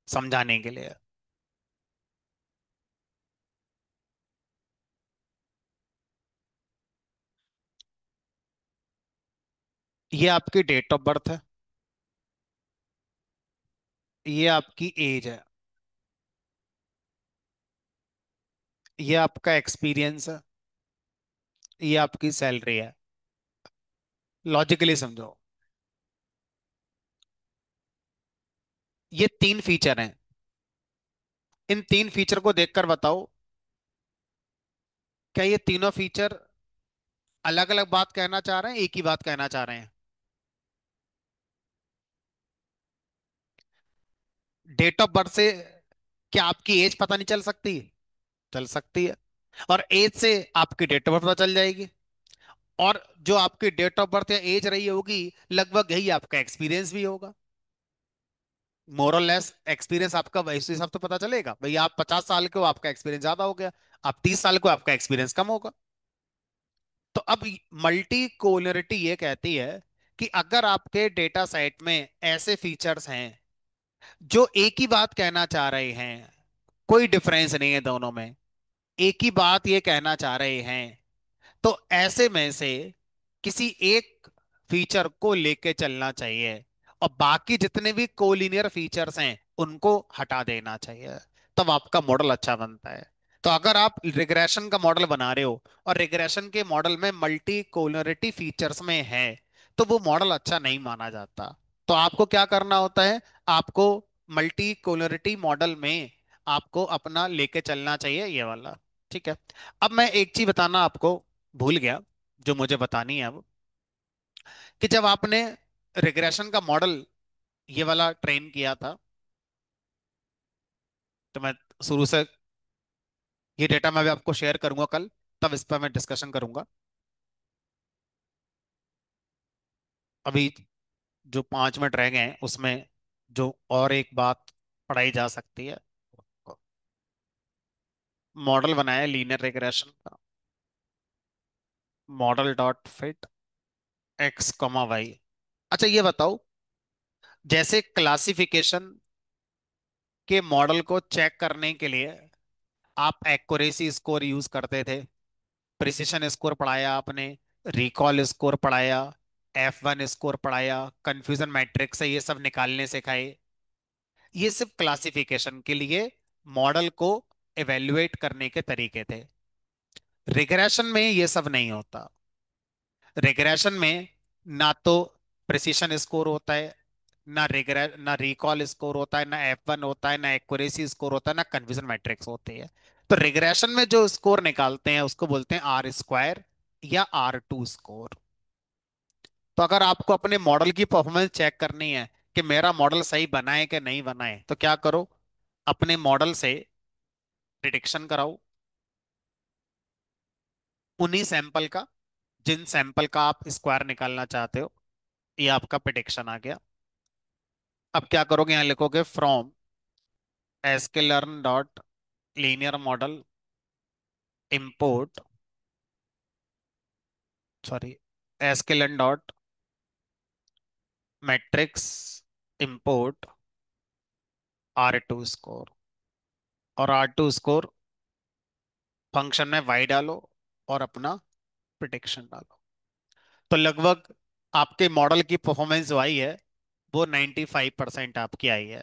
समझाने के लिए। ये आपकी डेट ऑफ बर्थ है, ये आपकी एज है, ये आपका एक्सपीरियंस है, ये आपकी सैलरी है। लॉजिकली समझो, ये तीन फीचर हैं। इन तीन फीचर को देखकर बताओ, क्या ये तीनों फीचर अलग अलग बात कहना चाह रहे हैं, एक ही बात कहना चाह रहे हैं। डेट ऑफ बर्थ से क्या आपकी एज पता नहीं चल सकती? चल सकती है, और एज से आपकी डेट ऑफ बर्थ पता चल जाएगी, और जो आपकी डेट ऑफ बर्थ या एज रही होगी, लगभग यही आपका एक्सपीरियंस भी होगा। मोर और लेस एक्सपीरियंस आपका इस हिसाब से पता चलेगा, भाई आप 50 साल के हो, आपका एक्सपीरियंस ज्यादा हो गया, आप 30 साल को, आपका एक्सपीरियंस कम होगा। तो अब मल्टी कोलिनिटी ये कहती है कि अगर आपके डेटा सेट में ऐसे फीचर्स हैं जो एक ही बात कहना चाह रहे हैं, कोई डिफरेंस नहीं है दोनों में, एक ही बात ये कहना चाह रहे हैं, तो ऐसे में से किसी एक फीचर को लेके चलना चाहिए, और बाकी जितने भी कोलिनियर फीचर्स हैं उनको हटा देना चाहिए, तब आपका मॉडल अच्छा बनता है। तो अगर आप रिग्रेशन का मॉडल बना रहे हो और रिग्रेशन के मॉडल में मल्टी कोलिनियरिटी फीचर्स में है, तो वो मॉडल अच्छा नहीं माना जाता। तो आपको क्या करना होता है, आपको मल्टी कोलिनियरिटी मॉडल में आपको अपना लेके चलना चाहिए ये वाला। ठीक है, अब मैं एक चीज बताना आपको भूल गया, जो मुझे बतानी है अब, कि जब आपने रिग्रेशन का मॉडल ये वाला ट्रेन किया था, तो मैं शुरू से ये डेटा मैं भी आपको शेयर करूंगा कल, तब इस पर मैं डिस्कशन करूंगा। अभी जो 5 मिनट रह गए हैं उसमें जो और एक बात पढ़ाई जा सकती है, मॉडल बनाया लीनियर रिग्रेशन का, model dot fit X comma Y. अच्छा ये बताओ, जैसे क्लासिफिकेशन के मॉडल को चेक करने के लिए आप एक्यूरेसी स्कोर यूज करते थे, प्रिसिशन स्कोर पढ़ाया आपने, रिकॉल स्कोर पढ़ाया, F1 स्कोर पढ़ाया, कंफ्यूजन मैट्रिक्स है ये सब निकालने सिखाए। ये सिर्फ क्लासिफिकेशन के लिए मॉडल को एवेल्युएट करने के तरीके थे। रिग्रेशन में ये सब नहीं होता। रिग्रेशन में ना तो प्रिसिशन स्कोर होता है, ना रिकॉल स्कोर होता है, ना F1 होता है, ना एक्यूरेसी स्कोर होता है, ना कंफ्यूजन मैट्रिक्स होती है। तो रिग्रेशन में जो स्कोर निकालते हैं उसको बोलते हैं आर स्क्वायर या R2 स्कोर। तो अगर आपको अपने मॉडल की परफॉर्मेंस चेक करनी है कि मेरा मॉडल सही बना है कि नहीं बना है, तो क्या करो, अपने मॉडल से प्रिडिक्शन कराओ उन्हीं सैंपल का जिन सैंपल का आप स्क्वायर निकालना चाहते हो। ये आपका प्रिडिक्शन आ गया। अब क्या करोगे, यहां लिखोगे from sklearn dot linear model import, sorry, sklearn dot metrics import R2 score, और R2 स्कोर फंक्शन में y डालो और अपना प्रिडिक्शन डालो। तो लगभग आपके मॉडल की परफॉर्मेंस जो आई है वो 95% आपकी आई है।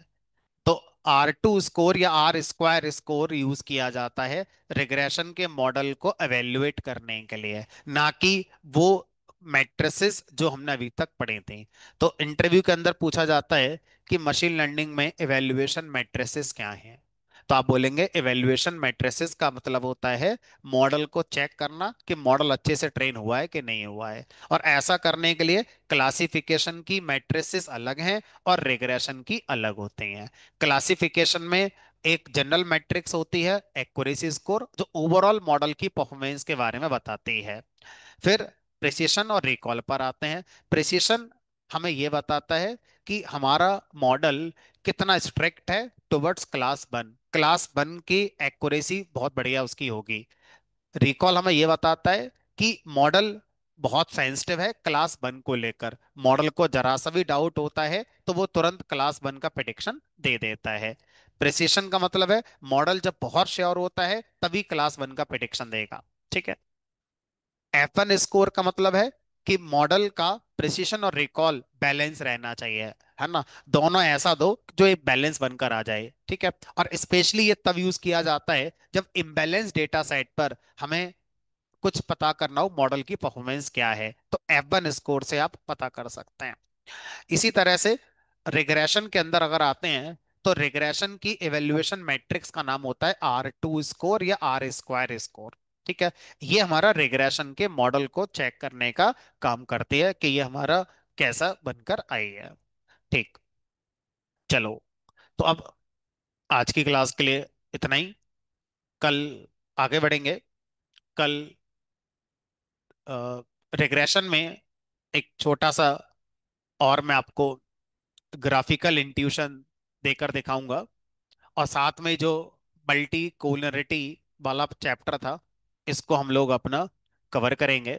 तो R2 स्कोर या आर स्क्वायर स्कोर यूज किया जाता है रिग्रेशन के मॉडल को एवेल्युएट करने के लिए, ना कि वो मैट्रिसेस जो हमने अभी तक पढ़े थे। तो इंटरव्यू के अंदर पूछा जाता है कि मशीन लर्निंग में एवेल्युएशन मैट्रिसेस क्या हैं। तो आप बोलेंगे एवेल्युएशन मैट्रिसेस का मतलब होता है मॉडल को चेक करना कि मॉडल अच्छे से ट्रेन हुआ है कि नहीं हुआ है। और ऐसा करने के लिए क्लासिफिकेशन की मैट्रिसेस अलग हैं और रिग्रेशन की अलग होती हैं। क्लासिफिकेशन में एक जनरल मैट्रिक्स होती है एक्यूरेसी स्कोर, जो ओवरऑल मॉडल की परफॉर्मेंस के बारे में बताती है। फिर प्रिसिशन और रिकॉल पर आते हैं। प्रिसिशन हमें यह बताता है कि हमारा मॉडल कितना स्ट्रिक्ट है टुवर्ड्स क्लास वन की एक्यूरेसी बहुत बढ़िया उसकी होगी। रिकॉल हमें यह बताता है कि मॉडल बहुत सेंसिटिव है क्लास वन को लेकर, मॉडल को जरा सा भी डाउट होता है तो वो तुरंत क्लास वन का प्रेडिक्शन दे देता है। प्रिसिशन का मतलब है मॉडल जब बहुत श्योर होता है तभी क्लास वन का प्रेडिक्शन देगा। ठीक है। F1 स्कोर का मतलब है कि मॉडल का प्रिसिशन और रिकॉल बैलेंस रहना चाहिए, है ना। दोनों ऐसा दो जो एक बैलेंस बनकर आ जाए। ठीक है। और स्पेशली ये तब यूज किया जाता है जब इम्बैलेंस डेटा सेट पर हमें कुछ पता करना हो मॉडल की परफॉर्मेंस क्या है, तो F1 स्कोर से आप पता कर सकते हैं। इसी तरह से रिग्रेशन के अंदर अगर आते हैं तो रिग्रेशन की एवेल्युएशन मैट्रिक्स का नाम होता है R2 स्कोर या आर स्क्वायर स्कोर। ठीक है। ये हमारा रिग्रेशन के मॉडल को चेक करने का काम करती है कि ये हमारा कैसा बनकर आई है। ठीक। चलो, तो अब आज की क्लास के लिए इतना ही। कल आगे बढ़ेंगे। कल रिग्रेशन में एक छोटा सा और मैं आपको ग्राफिकल इंट्यूशन देकर दिखाऊंगा, और साथ में जो मल्टी कोलरिटी वाला चैप्टर था इसको हम लोग अपना कवर करेंगे।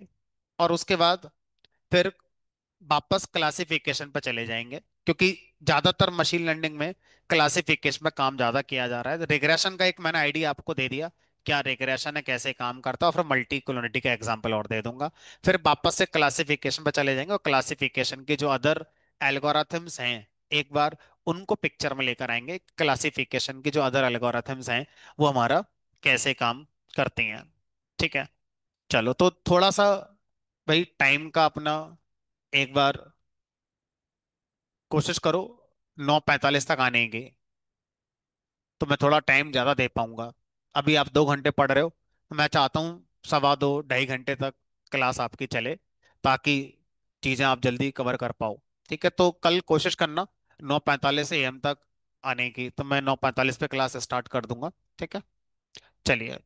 और उसके बाद फिर वापस क्लासिफिकेशन पर चले जाएंगे, क्योंकि ज्यादातर मशीन लर्निंग में क्लासिफिकेशन में काम ज्यादा किया जा रहा है। रिग्रेशन का एक मैंने आइडिया आपको दे दिया क्या रिग्रेशन है, कैसे काम करता है, और फिर मल्टी कोलोनिटी का एग्जांपल और दे दूंगा। फिर वापस से क्लासिफिकेशन पर चले जाएंगे और क्लासिफिकेशन के जो अदर एल्गोरिथम्स हैं एक बार उनको पिक्चर में लेकर आएंगे। क्लासिफिकेशन की जो अदर एल्गोरिथम्स हैं वो हमारा कैसे काम करती हैं। ठीक है। चलो, तो थोड़ा सा भाई टाइम का अपना एक बार कोशिश करो 9:45 तक आने की, तो मैं थोड़ा टाइम ज्यादा दे पाऊंगा। अभी आप 2 घंटे पढ़ रहे हो, तो मैं चाहता हूँ 2.25 2 2.5 घंटे तक क्लास आपकी चले, ताकि चीजें आप जल्दी कवर कर पाओ। ठीक है, तो कल कोशिश करना 9:45 AM तक आने की, तो मैं 9:45 पे क्लास स्टार्ट कर दूंगा। ठीक है, चलिए।